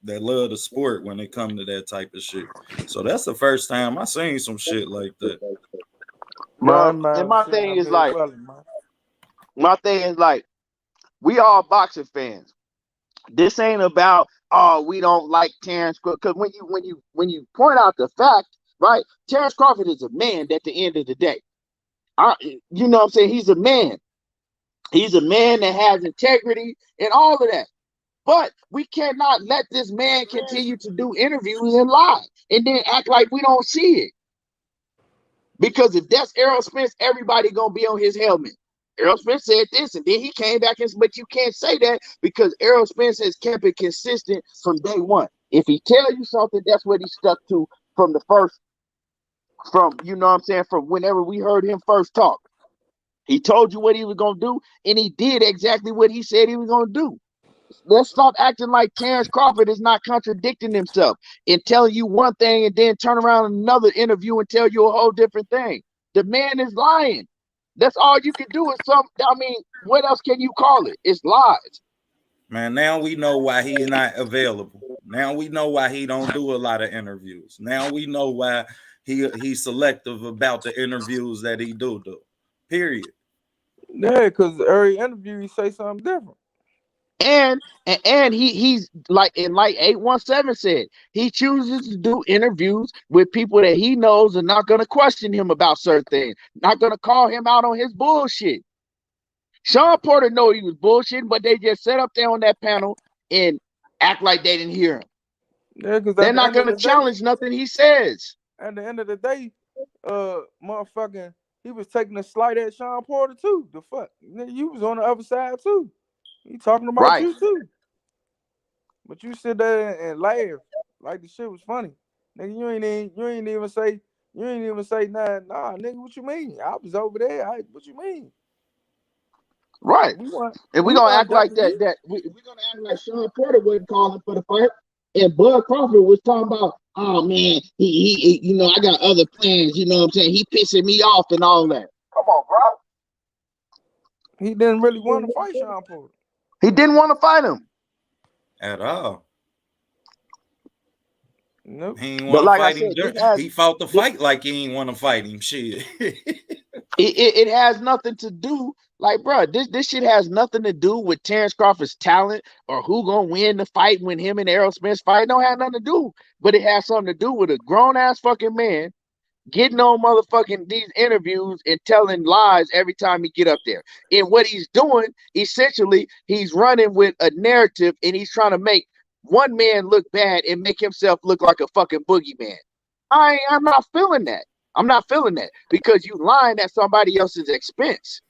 Speaker 4: that love the sport when it come to that type of shit. So that's the first time I seen some shit like that.
Speaker 2: Bro, and my thing is like, we all boxing fans. This ain't about we don't like Terence, because when you point out the fact, right? Terence Crawford is a man at the end of the day. You know what I'm saying? He's a man. He's a man that has integrity and all of that. But we cannot let this man continue to do interviews and lie and then act like we don't see it. Because if that's Errol Spence, everybody gonna be on his helmet. Errol Spence said this, and then he came back and but you can't say that because Errol Spence has kept it consistent from day one. If he tell you something, that's what he stuck to from the first, you know what I'm saying, from whenever we heard him first talk. He told you what he was gonna do, and he did exactly what he said he was gonna do. Let's stop acting like Terence Crawford is not contradicting himself and telling you one thing and then turn around in another interview and tell you a whole different thing. The man is lying. That's all you can do is what else can you call it? It's lies.
Speaker 4: Man, now we know why he's not available. Now we know why he don't do a lot of interviews. Now we know why he's selective about the interviews that he do. Period.
Speaker 9: Yeah, because every interview he say something different.
Speaker 2: And he's like 817 said, he chooses to do interviews with people that he knows are not going to question him about certain things, not going to call him out on his bullshit. Sean Porter know he was bullshitting, but they just sat up there on that panel and act like they didn't hear him.
Speaker 9: Yeah, because
Speaker 2: They're
Speaker 9: at the
Speaker 2: not
Speaker 9: end of
Speaker 2: gonna
Speaker 9: the day,
Speaker 2: challenge nothing he says.
Speaker 9: at the end of the day, motherfucking, he was taking a slight at Sean Porter too. The fuck, nigga, you was on the other side too. He talking about
Speaker 2: Right.
Speaker 9: you too. But you sit there and laugh like the shit was funny. Nigga, you ain't even say nah, nigga, what you mean? I was over there. What you mean?
Speaker 2: Right. And we
Speaker 9: we
Speaker 2: gonna
Speaker 9: weren't
Speaker 2: act like
Speaker 9: ducking you.
Speaker 2: we're gonna act like Sean Porter wasn't calling for the fight. And Bud Crawford was talking about, oh man, he you know, I got other plans, you know what I'm saying? He pissing me off and all that. Come on, bro.
Speaker 9: He didn't really want to fight Sean Porter.
Speaker 2: He didn't want to fight him
Speaker 4: at all.
Speaker 9: Nope.
Speaker 4: He ain't
Speaker 2: but
Speaker 4: want to
Speaker 2: like I
Speaker 4: fight him.
Speaker 2: said,
Speaker 4: He fought the fight like he ain't want to fight him. Shit.
Speaker 2: it has nothing to do, like, bro, this shit has nothing to do with Terence Crawford's talent or who gonna win the fight when him and Errol Spence fight. It don't have nothing to do, but it has something to do with a grown ass fucking man getting on motherfucking these interviews and telling lies every time he get up there. And what he's doing, essentially, he's running with a narrative and he's trying to make one man look bad and make himself look like a fucking boogeyman. I'm not feeling that. I'm not feeling that because you lying at somebody else's expense.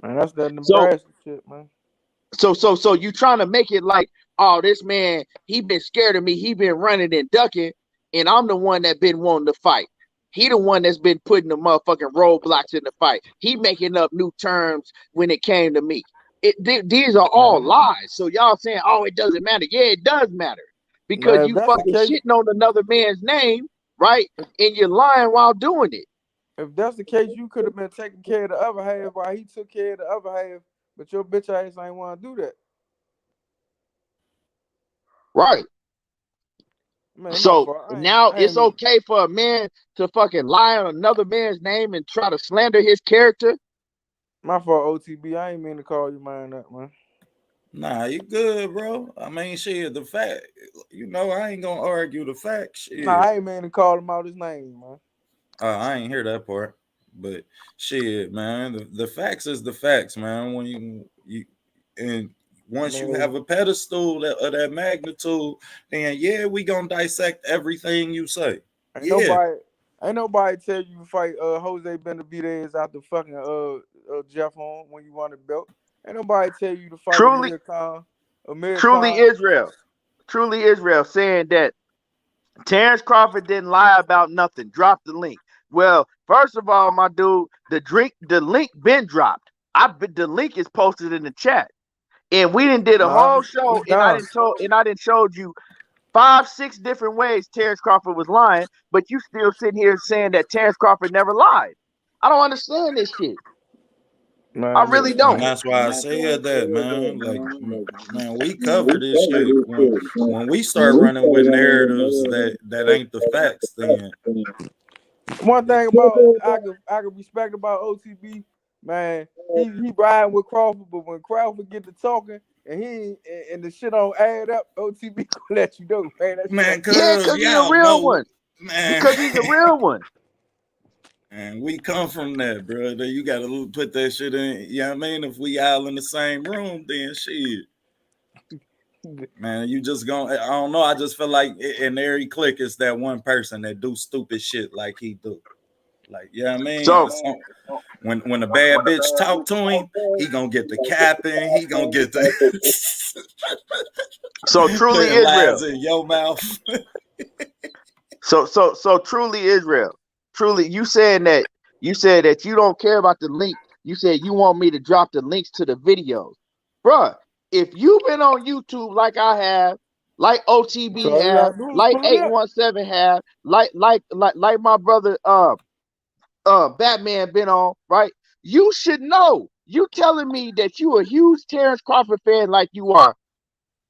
Speaker 9: Man, that's that Nebraska shit, man.
Speaker 2: So you trying to make it like, oh, this man, he been scared of me. He been running and ducking, and I'm the one that been wanting to fight. He the one that's been putting the motherfucking roadblocks in the fight. He making up new terms when it came to me. These are all lies. So y'all saying, oh, it doesn't matter. Yeah, it does matter. Because
Speaker 9: Man,
Speaker 2: you fucking shitting on another man's name, right? And you're lying while doing it.
Speaker 9: If that's the case, you could have been taking care of the other half while he took care of the other half, but your bitch ass ain't want to do that.
Speaker 2: Right.
Speaker 9: Man,
Speaker 2: so now it's okay for a man to fucking lie on another man's name and try to slander his character.
Speaker 9: My fault, OTB. I ain't mean to call you mine up, man.
Speaker 4: Nah, you good, bro. I mean, shit, the fact, you know, I ain't gonna argue the facts. Shit.
Speaker 9: Nah, I ain't mean to call him out his name, man.
Speaker 4: I ain't hear that part, but shit, man, the facts is the facts, man. When you and once you have a pedestal of that magnitude, then yeah, we gonna dissect everything you say.
Speaker 9: Ain't nobody tell you to fight Jose Benavidez after fucking Jeff Horn when you won the belt. Ain't nobody tell you to fight Amir Khan.
Speaker 2: Truly Israel saying that Terence Crawford didn't lie about nothing. Drop the link. Well, first of all, my dude, the link been dropped. The link is posted in the chat. And we did a whole show, and I didn't showed you 5-6 different ways Terence Crawford was lying, but you still sitting here saying that Terence Crawford never lied. I don't understand this shit. Man, I really don't.
Speaker 4: And that's why I said that, man. Like, man, we cover this shit when we start running with narratives that ain't the facts. Then
Speaker 9: one thing about I can respect about OTB, man, he riding with Crawford, but when Crawford get to talking and the shit don't add up, OTB gonna let you know, man.
Speaker 2: Because he's a real one.
Speaker 4: Man.
Speaker 2: Because he's a real one.
Speaker 4: And we come from that, bro. You got to put that shit in. You know what I mean? If we all in the same room, then shit. Man, you just gonna, I don't know. I just feel like in every clique, it's that one person that do stupid shit like he do. Like, you know what I mean? So when a bad bitch talk to him, he gonna get the capping. He gonna get the.
Speaker 2: So truly Israel.
Speaker 4: In your mouth.
Speaker 2: So truly Israel. Truly, you said that you don't care about the link. You said you want me to drop the links to the videos. Bruh, if you've been on YouTube like I have, like OTB have, like 817 have, like my brother Batman been on, right? You should know. You telling me that you a huge Terence Crawford fan like you are,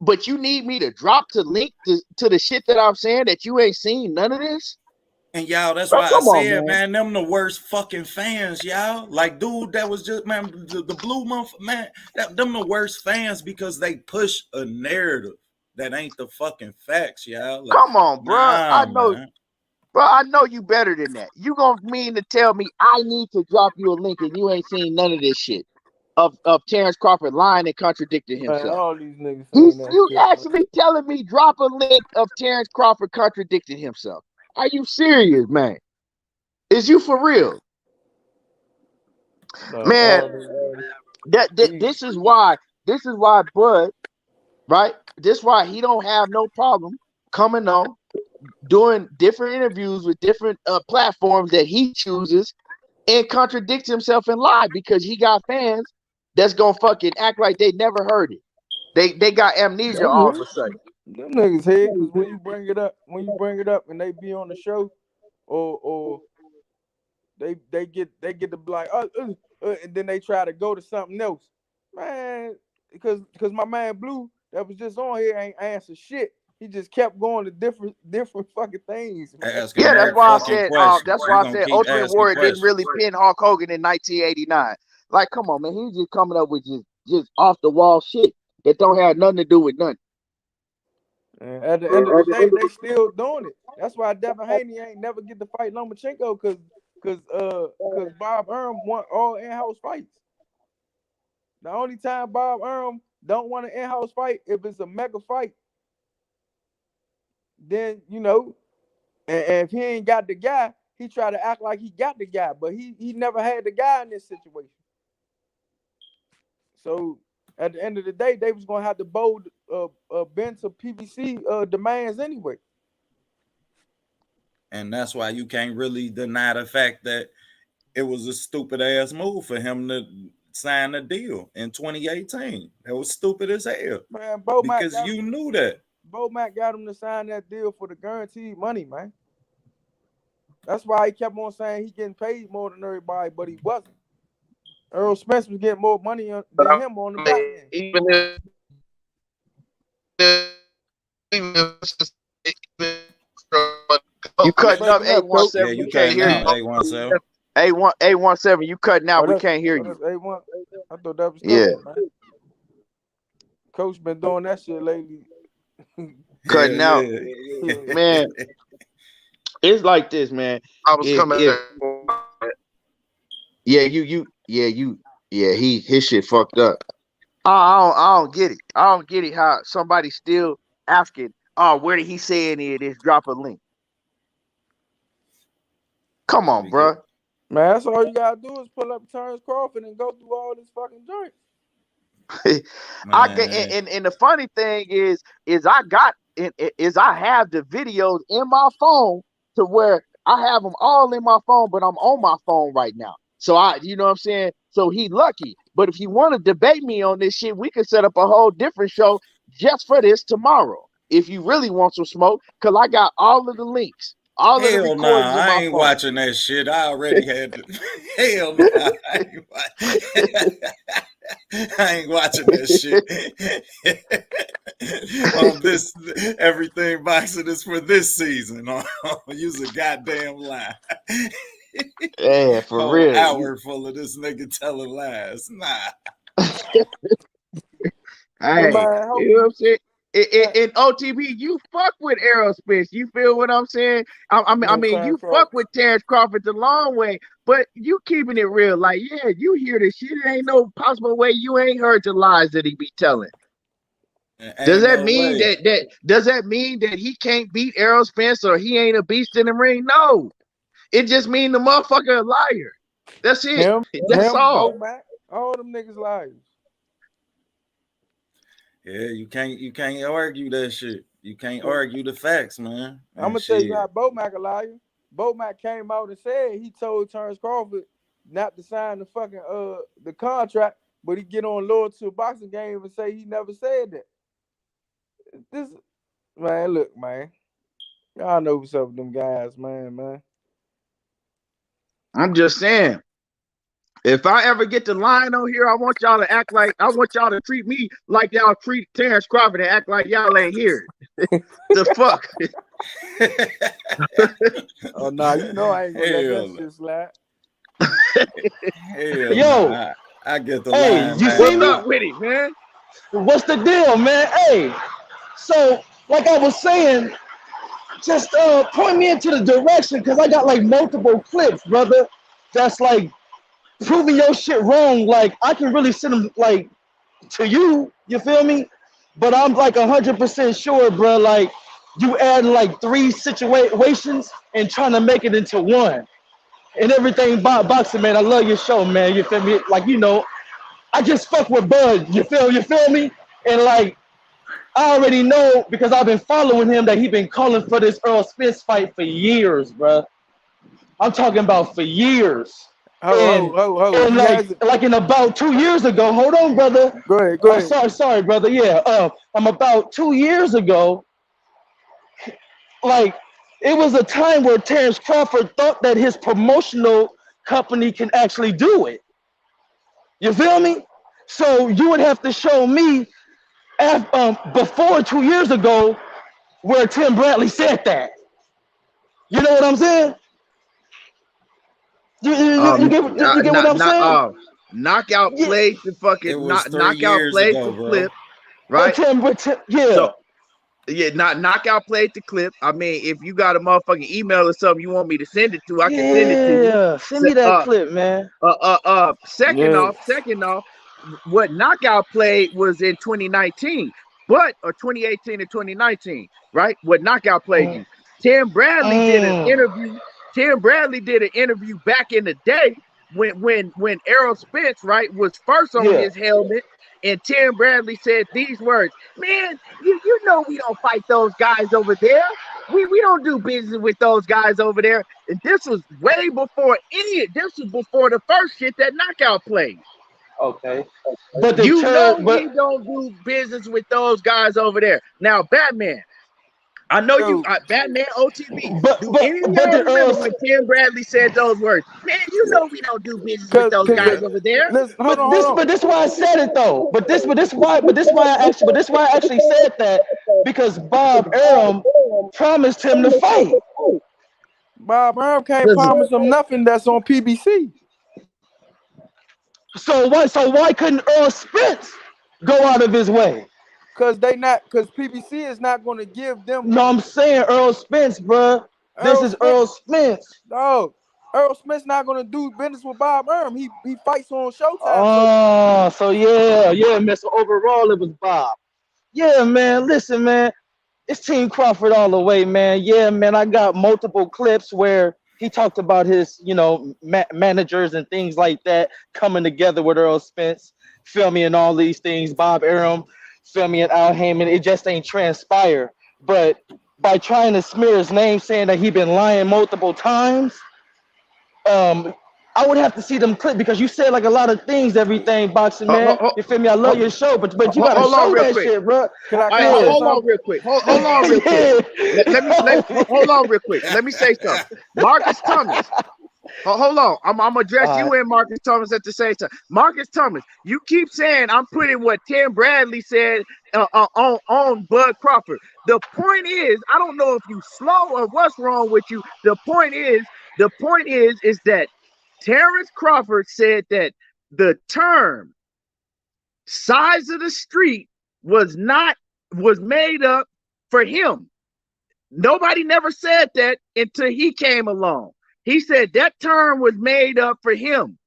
Speaker 2: but you need me to drop the link to the shit that I'm saying that you ain't seen none of this?
Speaker 4: And y'all, that's why I said, man, them the worst fucking fans, y'all. Like, dude, that was just, man, the blue month, man, them the worst fans because they push a narrative that ain't the fucking facts, y'all. Like,
Speaker 2: come on, bro. I know you better than that. You gonna mean to tell me I need to drop you a link and you ain't seen none of this shit? of Terence Crawford lying and contradicting
Speaker 9: Man,
Speaker 2: himself.
Speaker 9: all these niggas saying that
Speaker 2: You
Speaker 9: shit. Man.
Speaker 2: actually telling me drop a link of Terence Crawford contradicting himself? Are you serious, man? Is you for real? Man, this is why Bud, right? This is why he don't have no problem coming on, doing different interviews with different platforms that he chooses and contradict himself and lie, because he got fans that's gonna fucking act like they never heard it. They got amnesia all of a sudden.
Speaker 9: Them niggas head, because when you bring it up and they be on the show, or they get to be like, and then they try to go to something else, man. Because my man Blue that was just on here ain't answer shit. He just kept going to different fucking things.
Speaker 2: Yeah, that's why I said. Ultimate Warrior didn't really pin Hulk Hogan in 1989. Like, come on, man, he's just coming up with just off the wall shit that don't have nothing to do with nothing.
Speaker 9: And at the end of the day, they still doing it. That's why Devin Haney ain't never get to fight Lomachenko, because Bob Arum won all in-house fights. The only time Bob Arum don't want an in-house fight if it's a mega fight. Then, and if he ain't got the guy, he try to act like he got the guy, but he never had the guy in this situation. So at the end of the day, they was gonna have to bend to PBC demands anyway.
Speaker 4: And that's why you can't really deny the fact that it was a stupid ass move for him to sign a deal in 2018. That was stupid as hell.
Speaker 9: Man,
Speaker 4: because you knew that.
Speaker 9: Bo Mac got him to sign that deal for the guaranteed money, man. That's why he kept on saying he getting paid more than everybody, but he wasn't. Errol Spence was getting more money than him on the back end.
Speaker 2: You cutting up 817.
Speaker 4: Yeah,
Speaker 2: you can't hear you.
Speaker 4: 817.
Speaker 2: 817. You cutting out. We can't hear you.
Speaker 9: 81. I thought that was Coach,
Speaker 2: yeah.
Speaker 9: Man. Coach been doing that shit lately.
Speaker 2: Cutting out, man. It's like this, man.
Speaker 8: I was coming.
Speaker 2: His shit fucked up. I don't get it. I don't get it how somebody's still asking, where did he say any of this? Drop a link. Come on, bro.
Speaker 9: Man, that's all you gotta do is pull up Terence Crawford and go through all this fucking joint.
Speaker 2: And the funny thing is I have the videos in my phone to where I have them all in my phone, but I'm on my phone right now. So you know what I'm saying? So he lucky. But if you want to debate me on this shit, we could set up a whole different show just for this tomorrow. If you really want some smoke, because I got all of the links. All of the recordings in my
Speaker 4: I ain't
Speaker 2: phone.
Speaker 4: watching that shit. I already had to. Hell no. I ain't watching that shit. On this, everything boxing is for this season. Use a goddamn lie.
Speaker 2: Yeah, for real.
Speaker 4: Hour full of this nigga telling lies. Nah.
Speaker 2: Hey, you know what I'm saying? In OTB, you fuck with Errol Spence. You feel what I'm saying? I mean, you fuck with Terence Crawford the long way, but you keeping it real. Like, yeah, you hear this shit. It ain't no possible way you ain't heard the lies that he be telling. Does that mean does that mean that he can't beat Errol Spence or he ain't a beast in the ring? No. It just mean the motherfucker a liar. That's it. That's all.
Speaker 9: All them niggas liars.
Speaker 4: Yeah, you can't argue that shit. You can't argue the facts, man.
Speaker 9: I'm gonna tell you how Bo Mac a liar. Bo Mac came out and said he told Terence Crawford not to sign the fucking the contract, but he get on Lord to a boxing game and say he never said that. This man, look, man. Y'all know what's up with them guys, man.
Speaker 2: I'm just saying. If I ever get the line on here, I want y'all to treat me like y'all treat Terence Crawford and act like y'all ain't here. The fuck?
Speaker 9: Oh, nah, you know I ain't gonna let that shit slide.
Speaker 10: Yo,
Speaker 4: I get the line.
Speaker 10: You
Speaker 2: What's up with it, man?
Speaker 10: What's the deal, man? Hey, so like I was saying, just point me into the direction because I got like multiple clips, brother. That's like proving your shit wrong, like I can really send them like to you. You feel me? But I'm like 100% sure, bro. Like you add like 3 situations and trying to make it into one and everything. Boxing, man. I love your show, man. You feel me? Like I just fuck with Bud. You feel me? And like I already know because I've been following him that he been calling for this Errol Spence fight for years, bro. I'm talking about for years. And
Speaker 9: He hasn't.
Speaker 10: like in about 2 years ago, hold on, brother.
Speaker 9: Go ahead.
Speaker 10: Sorry, brother. Yeah, I'm about 2 years ago. Like it was a time where Terence Crawford thought that his promotional company can actually do it. You feel me? So you would have to show me before 2 years ago where Tim Bradley said that. You know what I'm saying? You get what I'm saying?
Speaker 2: Knockout played the fucking
Speaker 11: It was 3
Speaker 2: knockout
Speaker 11: years
Speaker 2: played
Speaker 11: ago,
Speaker 2: the
Speaker 11: bro.
Speaker 2: clip, right?
Speaker 10: Yeah.
Speaker 2: So, knockout played the clip. I mean, if you got a motherfucking email or something you want me to send it to, I can send it to you.
Speaker 10: Yeah, send me that clip, man.
Speaker 2: Second off, what knockout played was in 2019, or 2018 and 2019, right? What knockout played you. Tim Bradley did an interview. Tim Bradley did an interview back in the day when Errol Spence, right, was first on his helmet, and Tim Bradley said these words: "Man, you know we don't fight those guys over there. We don't do business with those guys over there." And this was way before this was before the first shit that knockout played.
Speaker 10: Okay. But
Speaker 2: we don't do business with those guys over there. Now, Batman, I know you, Batman OTB. Do any of y'all remember when Tim Bradley said those words? Man, you know we don't do business with those guys over there.
Speaker 10: But this why I said it though. But this why I actually said that because Bob Arum promised him to fight.
Speaker 9: Bob Arum can't promise him nothing that's on PBC.
Speaker 10: So why couldn't Errol Spence go out of his way?
Speaker 9: Because PBC is not going to give them.
Speaker 10: No, I'm saying Errol Spence, bro. This is Errol Spence.
Speaker 9: No, Errol Spence not going to do business with Bob Arum. He fights on Showtime.
Speaker 10: Oh, so yeah, man. So overall, it was Bob. Yeah, man. Listen, man. It's Team Crawford all the way, man. Yeah, man. I got multiple clips where he talked about his, managers and things like that coming together with Errol Spence, feel me, and all these things. Bob Arum, feel me, and Al Heyman. It just ain't transpire. But by trying to smear his name, saying that he been lying multiple times, I would have to see them clip because you said like a lot of things, everything, boxing man. You feel me? I love your show, but you gotta show that shit, bro.
Speaker 2: Hold on real quick. Hold on real quick. Hold on real quick. Let me say something. Marcus Thomas. Hold on. I'm gonna address you and Marcus Thomas at the same time. Marcus Thomas, you keep saying I'm putting what Tim Bradley said on Bud Crawford. The point is, I don't know if you slow or what's wrong with you. The point is that Terence Crawford said that the term size of the street was made up for him. Nobody never said that until he came along. He said that term was made up for him,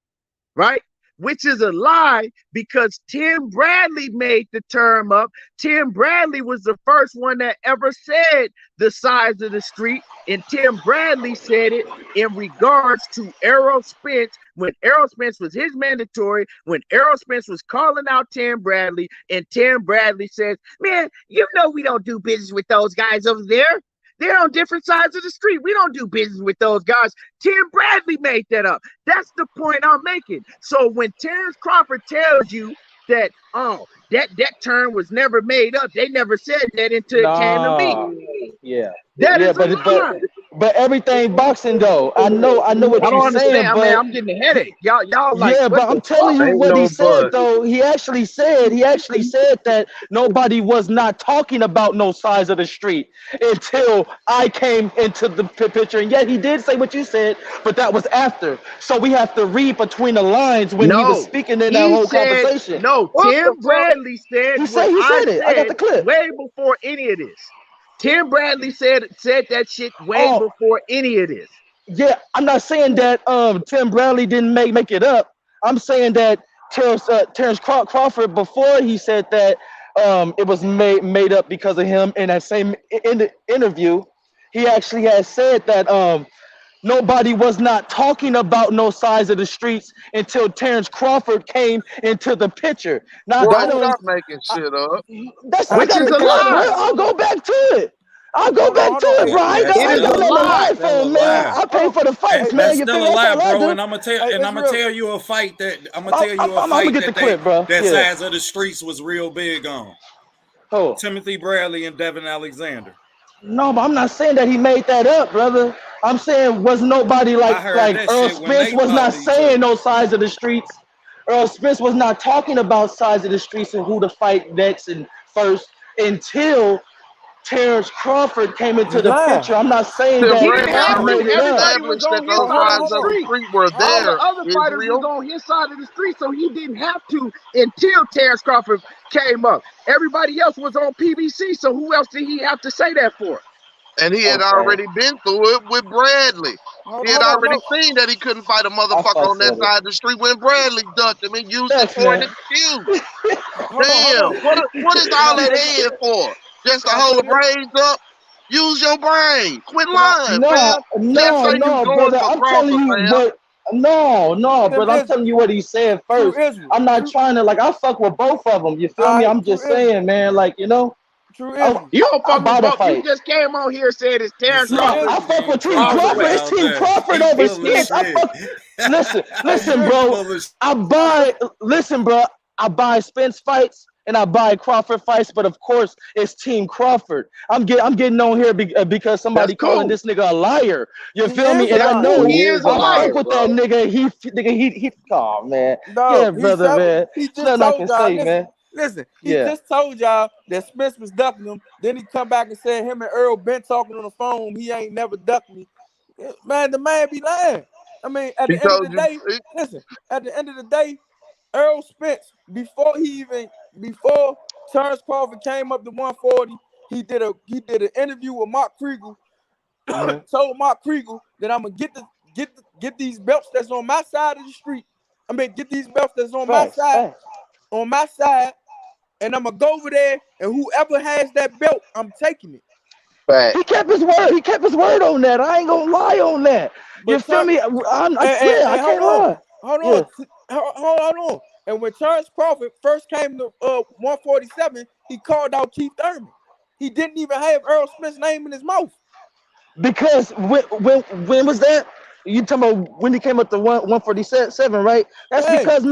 Speaker 2: right? Which is a lie because Tim Bradley made the term up. Tim Bradley was the first one that ever said the size of the street. And Tim Bradley said it in regards to Errol Spence when Errol Spence was his mandatory, when Errol Spence was calling out Tim Bradley. And Tim Bradley says, man, you know we don't do business with those guys over there. They're on different sides of the street. We don't do business with those guys. Tim Bradley made that up. That's the point I'm making. So when Terence Crawford tells you that, that term was never made up, they never said that until it came to me.
Speaker 10: Yeah.
Speaker 2: That is a lie.
Speaker 10: But everything boxing though, I know what you're saying, but
Speaker 2: man, I'm getting a headache. Y'all like,
Speaker 10: yeah, but I'm telling you what he said though. He actually said that nobody was not talking about no size of the street until I came into the picture. And yet he did say what you said, but that was after. So we have to read between the lines when he was speaking in that whole conversation.
Speaker 2: No, Tim Bradley said
Speaker 10: he said it. I got the clip.
Speaker 2: Way before any of this. Tim Bradley said that shit way before any of this.
Speaker 10: Yeah, I'm not saying that Tim Bradley didn't make it up. I'm saying that Terence Crawford, before he said that it was made up because of him, in that same interview, he actually has said that nobody was not talking about no sides of the streets until Terence Crawford came into the picture.
Speaker 8: Bro,
Speaker 10: Not only
Speaker 8: stop making shit up.
Speaker 10: that's I
Speaker 2: Which
Speaker 10: got
Speaker 2: is
Speaker 10: the
Speaker 2: a
Speaker 10: clip, bro.
Speaker 2: lie.
Speaker 10: I'll go back to it. I'll go back
Speaker 9: Hold
Speaker 10: to
Speaker 9: on.
Speaker 10: it, bro. I ain't
Speaker 4: That's
Speaker 10: got,
Speaker 2: It
Speaker 10: I ain't
Speaker 2: is
Speaker 4: still
Speaker 2: a
Speaker 10: got nothing to
Speaker 2: lie.
Speaker 10: lie
Speaker 4: still a
Speaker 10: for, man.
Speaker 4: lie.
Speaker 10: I pay for the fights, man.
Speaker 4: That's
Speaker 10: You feel
Speaker 4: still
Speaker 10: me?
Speaker 4: a
Speaker 10: That's
Speaker 4: lie,
Speaker 10: all I
Speaker 4: bro.
Speaker 10: do.
Speaker 4: And I'm gonna tell you a fight that
Speaker 10: I'm gonna get the clip, bro.
Speaker 4: that
Speaker 10: Yeah.
Speaker 4: size of the streets was real big on.
Speaker 10: Oh.
Speaker 4: Timothy Bradley and Devin Alexander.
Speaker 10: No, but I'm not saying that he made that up, brother. I'm saying was nobody
Speaker 4: I heard
Speaker 10: like
Speaker 4: that
Speaker 10: Earl
Speaker 4: shit when
Speaker 10: Spence
Speaker 4: they
Speaker 10: was not
Speaker 4: fought each
Speaker 10: saying
Speaker 4: other.
Speaker 10: no sides of the streets. Earl Spence was not talking about sides of the streets and who to fight next and first until Terence Crawford came into
Speaker 9: You
Speaker 10: the
Speaker 9: lying.
Speaker 10: picture. I'm not saying
Speaker 8: Tim
Speaker 2: He
Speaker 10: that
Speaker 2: didn't
Speaker 8: Bradley
Speaker 2: have
Speaker 10: he
Speaker 2: to.
Speaker 10: made
Speaker 8: already
Speaker 10: it up.
Speaker 2: Everybody was
Speaker 8: established that
Speaker 2: on his
Speaker 8: those
Speaker 2: side of
Speaker 8: sides
Speaker 2: the
Speaker 8: of the
Speaker 2: street.
Speaker 8: street were
Speaker 2: All the
Speaker 8: there,
Speaker 2: other fighters was
Speaker 8: Israel.
Speaker 2: on his side of the street, so he didn't have to until Terence Crawford came up. Everybody else was on PBC, so who else did he have to say that for?
Speaker 8: And he had
Speaker 10: Okay,
Speaker 8: already been through it with Bradley. He had
Speaker 9: Hold on,
Speaker 8: already
Speaker 9: Mo.
Speaker 8: seen that he couldn't fight a
Speaker 10: I
Speaker 8: motherfucker
Speaker 10: fucks
Speaker 8: on that
Speaker 10: with it.
Speaker 8: side of the street when Bradley ducked him and used it
Speaker 10: Thanks,
Speaker 8: for an
Speaker 10: man.
Speaker 8: excuse.
Speaker 9: Hold
Speaker 8: Damn,
Speaker 9: on.
Speaker 8: what is
Speaker 9: Can
Speaker 8: all
Speaker 9: I
Speaker 8: that
Speaker 9: say this?
Speaker 8: head for? Just to
Speaker 9: Can I
Speaker 8: hold
Speaker 9: say
Speaker 8: the
Speaker 9: this?
Speaker 8: brains up? Use your brain. Quit
Speaker 9: Can I?
Speaker 8: lying, fam.
Speaker 10: No,
Speaker 8: Just
Speaker 10: no,
Speaker 8: say you
Speaker 10: no,
Speaker 8: going
Speaker 10: brother.
Speaker 8: for
Speaker 10: I'm telling
Speaker 8: Crawford,
Speaker 10: you
Speaker 8: fam.
Speaker 10: what. No,
Speaker 9: Tim
Speaker 10: brother. I'm
Speaker 9: Israel.
Speaker 10: telling you what he said
Speaker 9: True
Speaker 10: first.
Speaker 9: Israel.
Speaker 10: I'm not trying to I fuck with both of them. You feel
Speaker 9: All
Speaker 10: me?
Speaker 9: right.
Speaker 10: I'm
Speaker 9: True
Speaker 10: just
Speaker 9: Israel.
Speaker 10: saying, man.
Speaker 9: True
Speaker 10: I
Speaker 9: Israel.
Speaker 2: You don't
Speaker 10: I
Speaker 2: fuck with
Speaker 10: buy the
Speaker 2: both. You
Speaker 10: fight.
Speaker 2: just came on here and said it's
Speaker 4: He
Speaker 2: Terence
Speaker 10: No,
Speaker 4: said
Speaker 2: Crawford
Speaker 10: I
Speaker 4: it's
Speaker 10: fuck
Speaker 4: Team
Speaker 10: with Team
Speaker 2: all the
Speaker 4: Crawford
Speaker 10: Crawford.
Speaker 2: way.
Speaker 10: It's
Speaker 4: all
Speaker 10: Team
Speaker 4: day.
Speaker 10: Crawford
Speaker 4: He
Speaker 10: over
Speaker 9: Hey,
Speaker 4: full of
Speaker 10: Spence. I
Speaker 4: shit.
Speaker 10: fuck. Listen,
Speaker 9: hey,
Speaker 10: listen,
Speaker 9: Israel.
Speaker 10: bro.
Speaker 4: Full of
Speaker 10: I
Speaker 9: Can I say?
Speaker 10: buy. Listen, bro. I buy Spence fights and I buy Crawford fights, but of course it's Team Crawford. I'm getting on here because
Speaker 2: That's
Speaker 10: somebody calling
Speaker 2: cool.
Speaker 10: this nigga a liar. You
Speaker 9: He
Speaker 10: feel
Speaker 9: is
Speaker 10: me?
Speaker 9: a
Speaker 10: And I
Speaker 2: That's
Speaker 9: liar.
Speaker 2: cool.
Speaker 10: know
Speaker 2: He
Speaker 8: He is
Speaker 2: is a
Speaker 8: a
Speaker 10: I fuck
Speaker 2: liar.
Speaker 8: liar,
Speaker 10: with that
Speaker 8: bro.
Speaker 10: nigga. He. Oh man.
Speaker 9: No,
Speaker 10: Yeah,
Speaker 9: he
Speaker 10: brother,
Speaker 9: said
Speaker 10: man.
Speaker 9: he
Speaker 10: There's
Speaker 9: just
Speaker 10: nothing I
Speaker 9: told
Speaker 10: can
Speaker 9: y'all.
Speaker 10: say, man.
Speaker 9: Listen. He
Speaker 10: Yeah.
Speaker 9: just told y'all that Spence was ducking him. Then he come back and said him and Errol been talking on the phone. He ain't never ducked me. Man, the man be lying. I mean, at
Speaker 8: He
Speaker 9: the end of the
Speaker 8: told you.
Speaker 9: day, listen. At the end of the day, Errol Spence before Terence Crawford came up to 140, he did an interview with Mark Kriegel.
Speaker 10: Mm-hmm.
Speaker 9: Told Mark Kriegel that I'm gonna get these belts that's on my side of the street. I mean, get these belts that's on my
Speaker 10: Facts.
Speaker 9: side, and I'm gonna go over there, and whoever has that belt, I'm taking it.
Speaker 10: He
Speaker 8: Facts.
Speaker 10: kept his word. He kept his word on that. I ain't gonna lie on that. You
Speaker 9: But
Speaker 10: feel me? Yeah, I can't lie.
Speaker 9: hold
Speaker 10: Yeah.
Speaker 9: on. And when Terence Crawford first came to 147, he called out Keith Thurman. He didn't even have Earl Smith's name in his mouth.
Speaker 10: Because when was that? You talking about when he came up to 147, right? That's
Speaker 9: Hey,
Speaker 10: because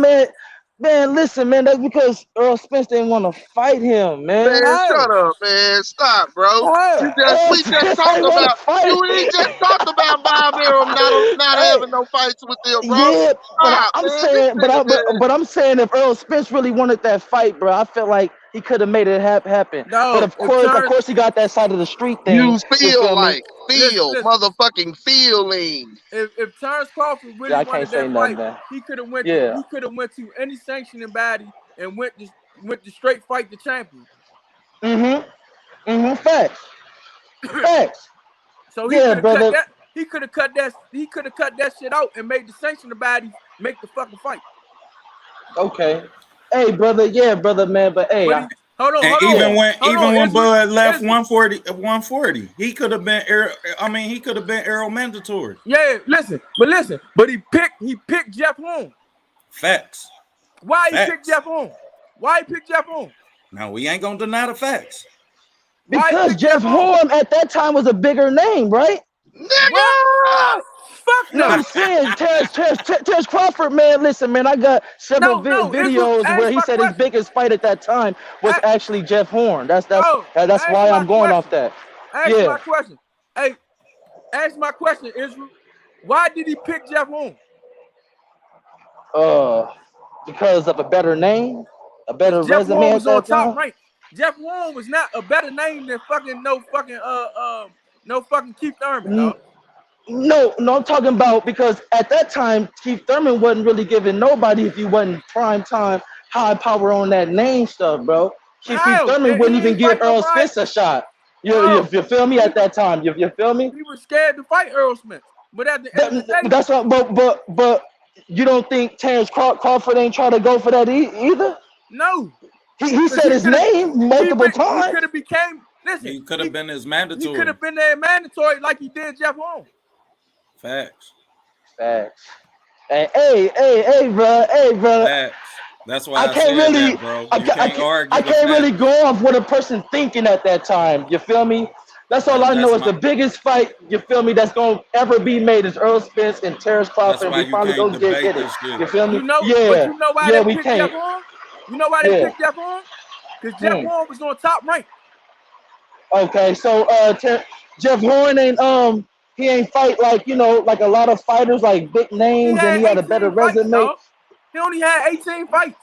Speaker 10: listen, man. That's because Earl Spence didn't want to fight him, man.
Speaker 8: Man,
Speaker 9: how?
Speaker 8: shut up, man. Stop, bro.
Speaker 9: How?
Speaker 10: Earl
Speaker 8: We just
Speaker 10: Spence
Speaker 8: talked
Speaker 10: ain't want to
Speaker 8: about
Speaker 10: fight.
Speaker 8: we just talked about Bob Arum not
Speaker 9: Hey,
Speaker 8: having no fights with them, bro.
Speaker 10: Yeah,
Speaker 8: Stop,
Speaker 10: I'm
Speaker 8: man. This
Speaker 10: saying,
Speaker 8: nigga, man.
Speaker 10: but I'm saying if Earl Spence really wanted that fight, bro, I felt like he could have made it happen. But
Speaker 9: no,
Speaker 10: of course, he got that side of the street thing.
Speaker 8: You
Speaker 10: You
Speaker 8: feel
Speaker 10: feel me?
Speaker 8: like
Speaker 9: listen,
Speaker 8: motherfucking feeling.
Speaker 9: if Terence Crawford
Speaker 10: Yeah,
Speaker 9: really
Speaker 10: I can't
Speaker 9: wanted
Speaker 10: say
Speaker 9: that
Speaker 10: nothing,
Speaker 9: fight,
Speaker 10: man.
Speaker 9: he could have
Speaker 10: Yeah.
Speaker 9: went to any sanctioning body and went to straight fight the champion.
Speaker 10: Facts. Facts.
Speaker 9: So he
Speaker 10: Yeah,
Speaker 9: could have cut
Speaker 10: brother.
Speaker 9: that. He could have cut that shit out and made the sanctioning body make the fucking fight.
Speaker 10: Okay. Hey, brother. Yeah, brother, man. But hey,
Speaker 9: But he
Speaker 4: And
Speaker 10: yeah.
Speaker 4: even when
Speaker 9: Israel,
Speaker 4: Bud left
Speaker 9: Israel.
Speaker 4: 140, he could have been he could have been Errol mandatory.
Speaker 9: Yeah, listen, but he picked Jeff Horn.
Speaker 4: Facts.
Speaker 9: Why he picked
Speaker 4: Facts.
Speaker 9: Jeff Horn? Why he picked Jeff Horn?
Speaker 4: Now we ain't gonna deny the facts.
Speaker 9: Why he
Speaker 10: Because
Speaker 9: picked Jeff
Speaker 10: Jeff
Speaker 9: Horn?
Speaker 10: Horn at that time was a bigger name, right?
Speaker 9: What?
Speaker 8: Nigga!
Speaker 9: Fuck
Speaker 10: No, I'm
Speaker 9: no.
Speaker 10: saying Terence Crawford, man. Listen, man, I got several
Speaker 9: No, Israel,
Speaker 10: videos where
Speaker 9: ask
Speaker 10: he
Speaker 9: my
Speaker 10: said his
Speaker 9: question.
Speaker 10: biggest fight at that time was actually Jeff Horn. That's
Speaker 9: Ask
Speaker 10: why
Speaker 9: my
Speaker 10: I'm going off
Speaker 9: question.
Speaker 10: that.
Speaker 9: Ask
Speaker 10: Yeah.
Speaker 9: my question. Hey, ask my question, Israel. Why did he pick Jeff Horn?
Speaker 10: Because of a better name, a
Speaker 9: Because
Speaker 10: better
Speaker 9: Jeff
Speaker 10: resume
Speaker 9: Horn
Speaker 10: at
Speaker 9: was on
Speaker 10: that
Speaker 9: top
Speaker 10: time.
Speaker 9: rank. Jeff Horn was not a better name than no fucking Keith Thurman,
Speaker 10: N-
Speaker 9: dog.
Speaker 10: No, I'm talking about because at that time Keith Thurman wasn't really giving nobody if you wasn't prime time high power on that name stuff, bro. Keith
Speaker 9: How?
Speaker 10: Thurman
Speaker 9: And
Speaker 10: wouldn't
Speaker 9: he
Speaker 10: even
Speaker 9: ain't
Speaker 10: give
Speaker 9: fight
Speaker 10: Earl
Speaker 9: nobody.
Speaker 10: Spence a shot. You
Speaker 9: No.
Speaker 10: feel me
Speaker 9: He
Speaker 10: at that time? You feel me?
Speaker 9: was scared to fight Earl Smith. But at the end of the day,
Speaker 10: That's what. But You don't think Terence Crawford ain't trying to go for that either?
Speaker 9: No,
Speaker 10: He
Speaker 9: because
Speaker 10: said his name multiple
Speaker 9: he
Speaker 10: times.
Speaker 9: could have became. Listen,
Speaker 4: He could have been his
Speaker 9: he
Speaker 4: mandatory.
Speaker 9: could have been there mandatory like he did Jeff Horn.
Speaker 4: Facts.
Speaker 10: Facts. Hey, bro.
Speaker 4: Facts. That's why
Speaker 10: I
Speaker 4: I
Speaker 10: can't
Speaker 4: said
Speaker 10: really,
Speaker 4: that, bro.
Speaker 10: I,
Speaker 4: You
Speaker 10: ca-
Speaker 4: can't argue
Speaker 10: I
Speaker 4: the
Speaker 10: can't really
Speaker 4: facts.
Speaker 10: go off what a person thinking at that time. You feel me? That's all I know
Speaker 4: That's
Speaker 10: is the biggest fight, you feel me, that's going to ever be made is Errol Spence and Terence Crawford, and
Speaker 4: why
Speaker 10: we
Speaker 4: you
Speaker 10: finally
Speaker 4: can't
Speaker 10: going to
Speaker 4: debate
Speaker 10: get it.
Speaker 4: this shit.
Speaker 10: You feel me?
Speaker 9: But
Speaker 10: Yeah.
Speaker 9: you know why
Speaker 10: Yeah,
Speaker 9: they
Speaker 10: we
Speaker 9: picked Jeff
Speaker 10: can't.
Speaker 9: Horn? You know why they
Speaker 10: Yeah.
Speaker 9: picked Jeff Horn? Because Jeff Horn was on Top Rank.
Speaker 10: Okay, so Jeff Horn he ain't fight like, like a lot of fighters, like big
Speaker 9: He
Speaker 10: names, and
Speaker 9: had
Speaker 10: he had a
Speaker 9: 18
Speaker 10: better
Speaker 9: fights,
Speaker 10: resume.
Speaker 9: dog. He only had 18 fights.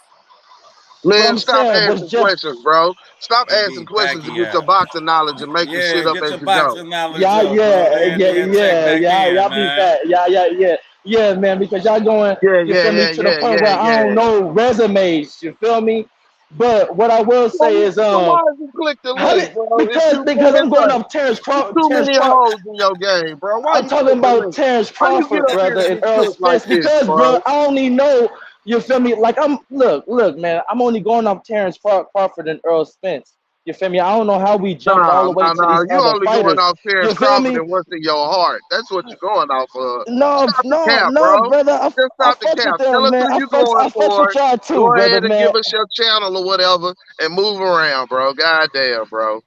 Speaker 10: But
Speaker 8: Man,
Speaker 10: I'm
Speaker 8: stop
Speaker 10: saying, was
Speaker 8: asking
Speaker 10: Jeff.
Speaker 8: questions, bro. Stop
Speaker 4: He
Speaker 8: asking
Speaker 4: beat
Speaker 8: questions to
Speaker 4: Packy
Speaker 8: get your
Speaker 4: out.
Speaker 8: boxing knowledge and making
Speaker 4: Yeah,
Speaker 8: shit up
Speaker 4: get
Speaker 8: as
Speaker 4: your
Speaker 8: you go.
Speaker 4: boxing knowledge
Speaker 10: Yeah,
Speaker 4: up, bro. Then check back in,
Speaker 10: y'all be
Speaker 4: man.
Speaker 10: fat. Yeah, man, because y'all going, you feel me, to the point where I don't
Speaker 8: Yeah.
Speaker 10: know resumes, you feel me? But what I will say is,
Speaker 8: So why did you click the
Speaker 10: how
Speaker 8: link,
Speaker 10: did,
Speaker 8: bro? It's
Speaker 10: because
Speaker 8: too, man,
Speaker 10: because I'm
Speaker 8: it's
Speaker 10: going
Speaker 8: like
Speaker 10: off Terence
Speaker 8: it's
Speaker 10: Crawford.
Speaker 8: too many holes in your game, bro. Why
Speaker 10: I'm
Speaker 8: you
Speaker 10: talking
Speaker 8: click the
Speaker 10: about
Speaker 8: link?
Speaker 10: Terence
Speaker 8: Why you get
Speaker 10: Crawford,
Speaker 8: up here
Speaker 10: brother,
Speaker 8: and
Speaker 10: and
Speaker 8: get
Speaker 10: Earl
Speaker 8: cooked like
Speaker 10: Spence,
Speaker 8: this,
Speaker 10: because, bro,
Speaker 8: bro?
Speaker 10: I only know, you feel me, like look, man, I'm only going off Terence Crawford and Earl Spence. You feel me? I don't know how we jumped all the way to
Speaker 8: Nah.
Speaker 10: these
Speaker 8: You
Speaker 10: other
Speaker 8: only going
Speaker 10: fighters.
Speaker 8: off Terence
Speaker 10: You feel
Speaker 8: Crawford
Speaker 10: me?
Speaker 8: and what's in your heart. That's what you're going off of.
Speaker 10: No,
Speaker 8: Stop the
Speaker 10: no,
Speaker 8: cap,
Speaker 10: no,
Speaker 8: bro.
Speaker 10: brother.
Speaker 8: Just
Speaker 10: I
Speaker 8: stop the
Speaker 10: fucks with
Speaker 8: cap. Tell
Speaker 10: them,
Speaker 8: us
Speaker 10: man.
Speaker 8: who you going
Speaker 10: I fucks with
Speaker 8: for.
Speaker 10: y'all too,
Speaker 8: Go
Speaker 10: brother,
Speaker 8: ahead and
Speaker 10: man.
Speaker 8: give us your channel or whatever and move around, bro. God damn, bro.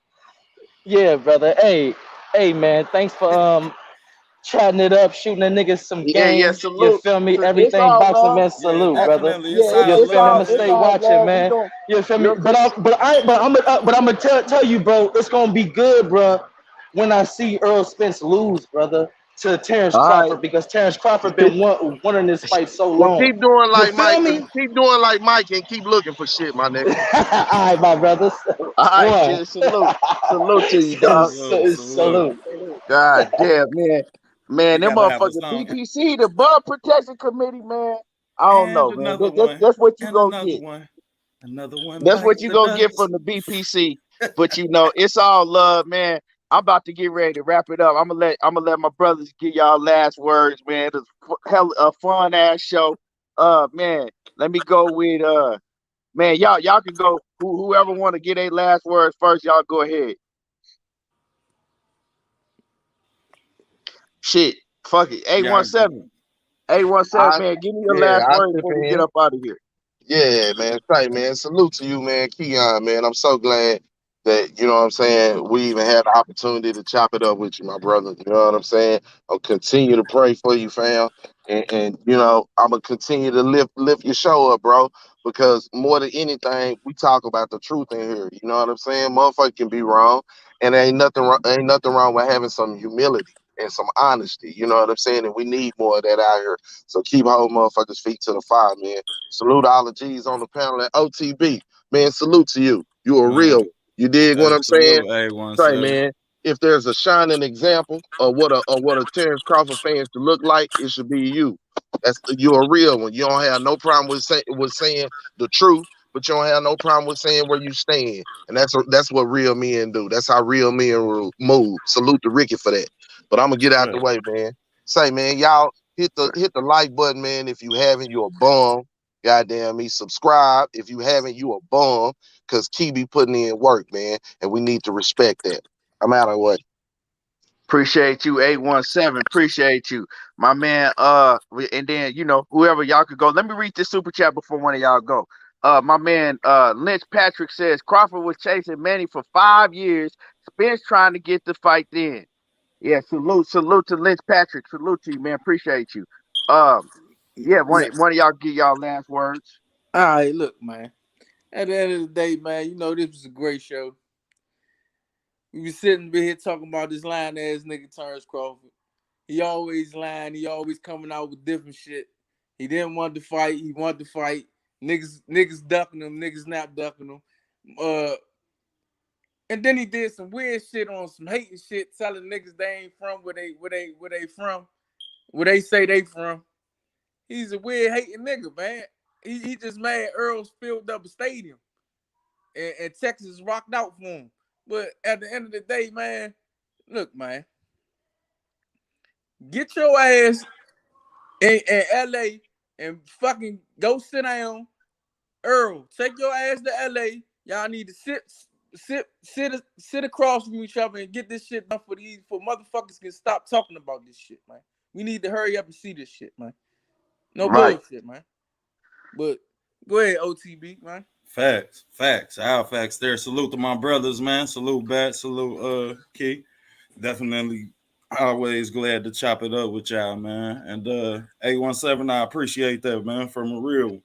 Speaker 10: Yeah, brother. Hey, man. Thanks for chatting it up, shooting the niggas some
Speaker 2: Yeah,
Speaker 10: game. You
Speaker 2: salute.
Speaker 10: feel me?
Speaker 2: It's
Speaker 10: Everything
Speaker 2: all
Speaker 10: boxing,
Speaker 2: love.
Speaker 10: man.
Speaker 4: Yeah,
Speaker 10: Salute, brother.
Speaker 4: definitely. It's
Speaker 2: Yeah,
Speaker 4: all
Speaker 10: You feel me?
Speaker 4: love,
Speaker 10: I'ma
Speaker 2: it's
Speaker 10: stay
Speaker 4: man.
Speaker 2: all
Speaker 10: watching,
Speaker 2: love. We
Speaker 10: man.
Speaker 2: don't,
Speaker 10: You feel
Speaker 2: you
Speaker 10: me?
Speaker 2: know what I'm
Speaker 10: But I'm gonna tell you, bro. It's gonna be good, bro. When I see Earl Spence lose, brother, to Terence
Speaker 2: all right.
Speaker 10: Crawford, because Terence Crawford been wanting this fight so
Speaker 8: Well,
Speaker 10: long.
Speaker 8: keep doing
Speaker 10: You
Speaker 8: like
Speaker 10: feel
Speaker 8: Mike.
Speaker 10: me?
Speaker 8: Keep doing like Mike and keep looking for shit, my nigga.
Speaker 10: All right, my brothers.
Speaker 2: All right,
Speaker 10: One.
Speaker 2: chill. Salute. Salute to you, dog.
Speaker 4: Salute.
Speaker 10: Salute.
Speaker 2: God damn, man.
Speaker 4: We
Speaker 2: Man, them
Speaker 4: gotta have a
Speaker 2: motherfucking
Speaker 4: song.
Speaker 2: BPC, the Bud Protection Committee, man. I don't
Speaker 4: And
Speaker 2: know, man.
Speaker 4: another
Speaker 2: That's,
Speaker 4: one.
Speaker 2: that's what you
Speaker 4: And
Speaker 2: gonna
Speaker 4: another
Speaker 2: get.
Speaker 4: one. Another one
Speaker 2: That's what
Speaker 4: bites
Speaker 2: you
Speaker 4: the
Speaker 2: gonna get
Speaker 4: dust.
Speaker 2: from the BPC. But it's all love, man. I'm about to get ready to wrap it up. I'm gonna let my brothers give y'all last words, man. It's hell a fun ass show. Man, let me go with man, y'all can go whoever want to get their last words first, y'all go ahead. Shit. Fuck it.
Speaker 4: Yeah,
Speaker 2: 817. 817,
Speaker 8: I
Speaker 2: man. Give me your
Speaker 8: yeah,
Speaker 2: last
Speaker 8: I
Speaker 2: words
Speaker 8: step
Speaker 2: before we get
Speaker 8: in.
Speaker 2: up out of here.
Speaker 8: Yeah, man. Say, man. Salute to you, man. Keon, man. I'm so glad that, you know what I'm saying, we even had the opportunity to chop it up with you, my brother. You know what I'm saying? I'll continue to pray for you, fam. And I'm gonna continue to lift your show up, bro. Because more than anything, we talk about the truth in here. You know what I'm saying? Motherfucker can be wrong. And ain't nothing wrong with having some humility and some honesty. You know what I'm saying? And we need more of that out here. So keep holding motherfuckers' feet to the fire, man. Salute all the G's on the panel at OTB. Man, salute to you. You a real
Speaker 4: man.
Speaker 8: one. You dig what I'm saying?
Speaker 4: Salute
Speaker 8: Say,
Speaker 4: A17.
Speaker 8: man, if there's a shining example of what a Terence Crawford fan should look like, it should be you. You're a real one. You don't have no problem with saying the truth, but you don't have no problem with saying where you stand. And that's what real men do. That's how real men move. Salute to Ricky for that. But I'm gonna get out the
Speaker 4: Right.
Speaker 8: way, man. Say, man, y'all hit the like button, man. If you haven't, you're a bum. Goddamn me. Subscribe. If you haven't, you a bum. Cause Key be putting in work, man. And we need to respect that. I'm out of the way.
Speaker 2: Appreciate you, 817. Appreciate you. My man, and then whoever y'all could go. Let me read this super chat before one of y'all go. My man Lynch Patrick says Crawford was chasing Manny for 5 years. Spence trying to get the fight then. Yeah, salute to Lynch Patrick. Salute to you, man. Appreciate you. Um, yeah,
Speaker 9: Yeah.
Speaker 2: one of y'all give y'all last words.
Speaker 9: All right, look, man. At the end of the day, man, this was a great show. We be sitting here talking about this lying ass nigga Terence Crawford. He always lying. He always coming out with different shit. He didn't want to fight. He wanted to fight. Niggas ducking him. Niggas not ducking him. And then he did some weird shit on some hating shit, telling niggas they ain't from where they from, where they say they from. He's a weird hating nigga, man. He just mad Earl's filled up a stadium and Texas rocked out for him. But at the end of the day, man, look, man, get your ass in LA and fucking go sit down. Errol, take your ass to LA. Y'all need to sit across from each other and get this shit done for motherfuckers can stop talking about this shit, man. We need to hurry up and see this shit, man. No bullshit, man. But go ahead, OTB, man.
Speaker 4: Facts. Our facts there. Salute to my brothers, man. Salute back. Salute Key. Definitely always glad to chop it up with y'all, man. And 817, I appreciate that, man, from a real.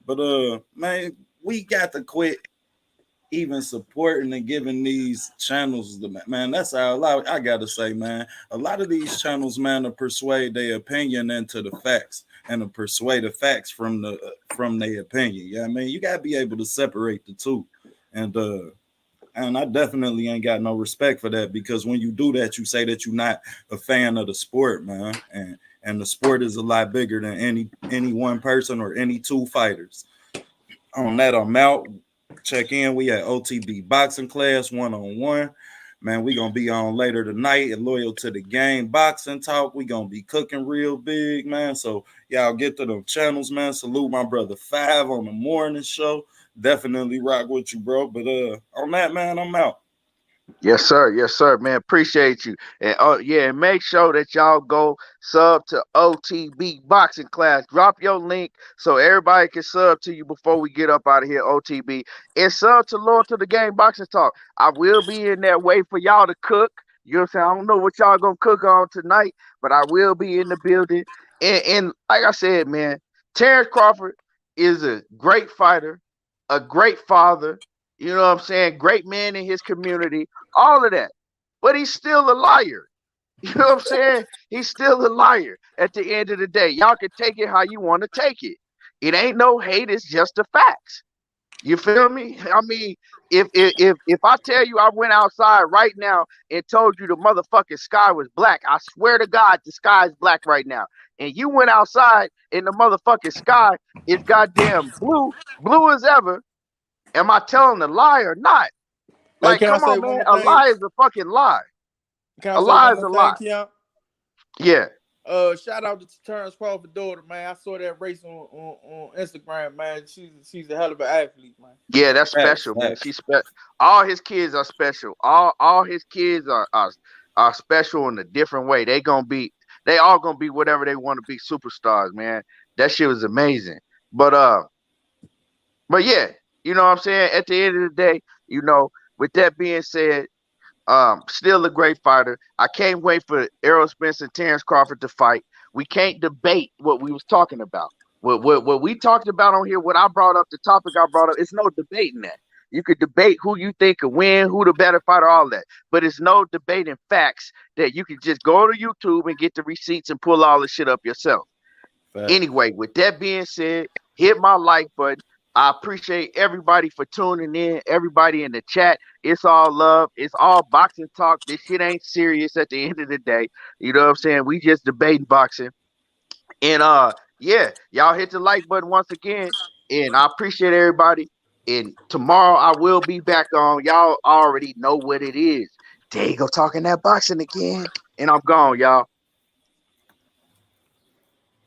Speaker 4: But man, we got to quit even supporting and giving these channels man. That's how I gotta say, man. A lot of these channels, man, to persuade their opinion into the facts and to persuade the facts from their opinion. Yeah, I mean, you gotta be able to separate the two. And I definitely ain't got no respect for that, because when you do that, you say that you're not a fan of the sport, man. And the sport is a lot bigger than any one person or any two fighters. On that, I'm out. Check in. We at OTB boxing class 1-on-1. Man, we gonna be on later tonight at Loyal to the Game Boxing Talk. We gonna be cooking real big, man. So y'all get to them channels, man. Salute my brother 5 on the morning show. Definitely rock with you, bro. But on that, man, I'm out.
Speaker 2: Yes, sir, man. Appreciate you. And and make sure that y'all go sub to OTB Boxing Class. Drop your link so everybody can sub to you before we get up out of here, OTB. And sub to Loyal to the Game Boxing Talk. I will be in that way for y'all to cook. You know what I'm saying? I don't know what y'all gonna cook on tonight, but I will be in the building. And like I said, man, Terence Crawford is a great fighter, a great father. You know what I'm saying? Great man in his community, all of that. But he's still a liar. You know what I'm saying? He's still a liar at the end of the day. Y'all can take it how you want to take it. It ain't no hate, it's just the facts. You feel me? I mean, if I tell you I went outside right now and told you the motherfucking sky was black, I swear to God the sky is black right now. And you went outside and the motherfucking sky is goddamn blue as ever. Am I telling a lie or not? Like,
Speaker 9: Hey,
Speaker 2: come on, man. A lie is a fucking lie.
Speaker 9: Can I say one more thing, Keon?
Speaker 2: Yeah.
Speaker 9: Shout out to Terence Crawford daughter, man. I saw that race on Instagram, man. She's a hell of an athlete, man.
Speaker 2: Yeah, that's special, man. She's special. All his kids are special. All his kids are special in a different way. They all gonna be whatever they want to be, superstars, man. That shit was amazing. But yeah. You know what I'm saying? At the end of the day, you know, with that being said, still a great fighter. I can't wait for Errol Spence and Terence Crawford to fight. We can't debate what we was talking about. What we talked about on here, what I brought up, the topic I brought up, it's no debating that. You could debate who you think could win, who the better fighter, all that. But it's no debating facts that you can just go to YouTube and get the receipts and pull all the shit up yourself. Anyway, with that being said, hit my like button. I appreciate everybody for tuning in, everybody in the chat. It's all love. It's all boxing talk. This shit ain't serious at the end of the day. You know what I'm saying? We just debating boxing. And yeah, y'all hit the like button once again. And I appreciate everybody. And tomorrow I will be back on. Y'all already know what it is. There you go, talking that boxing again. And I'm gone, y'all.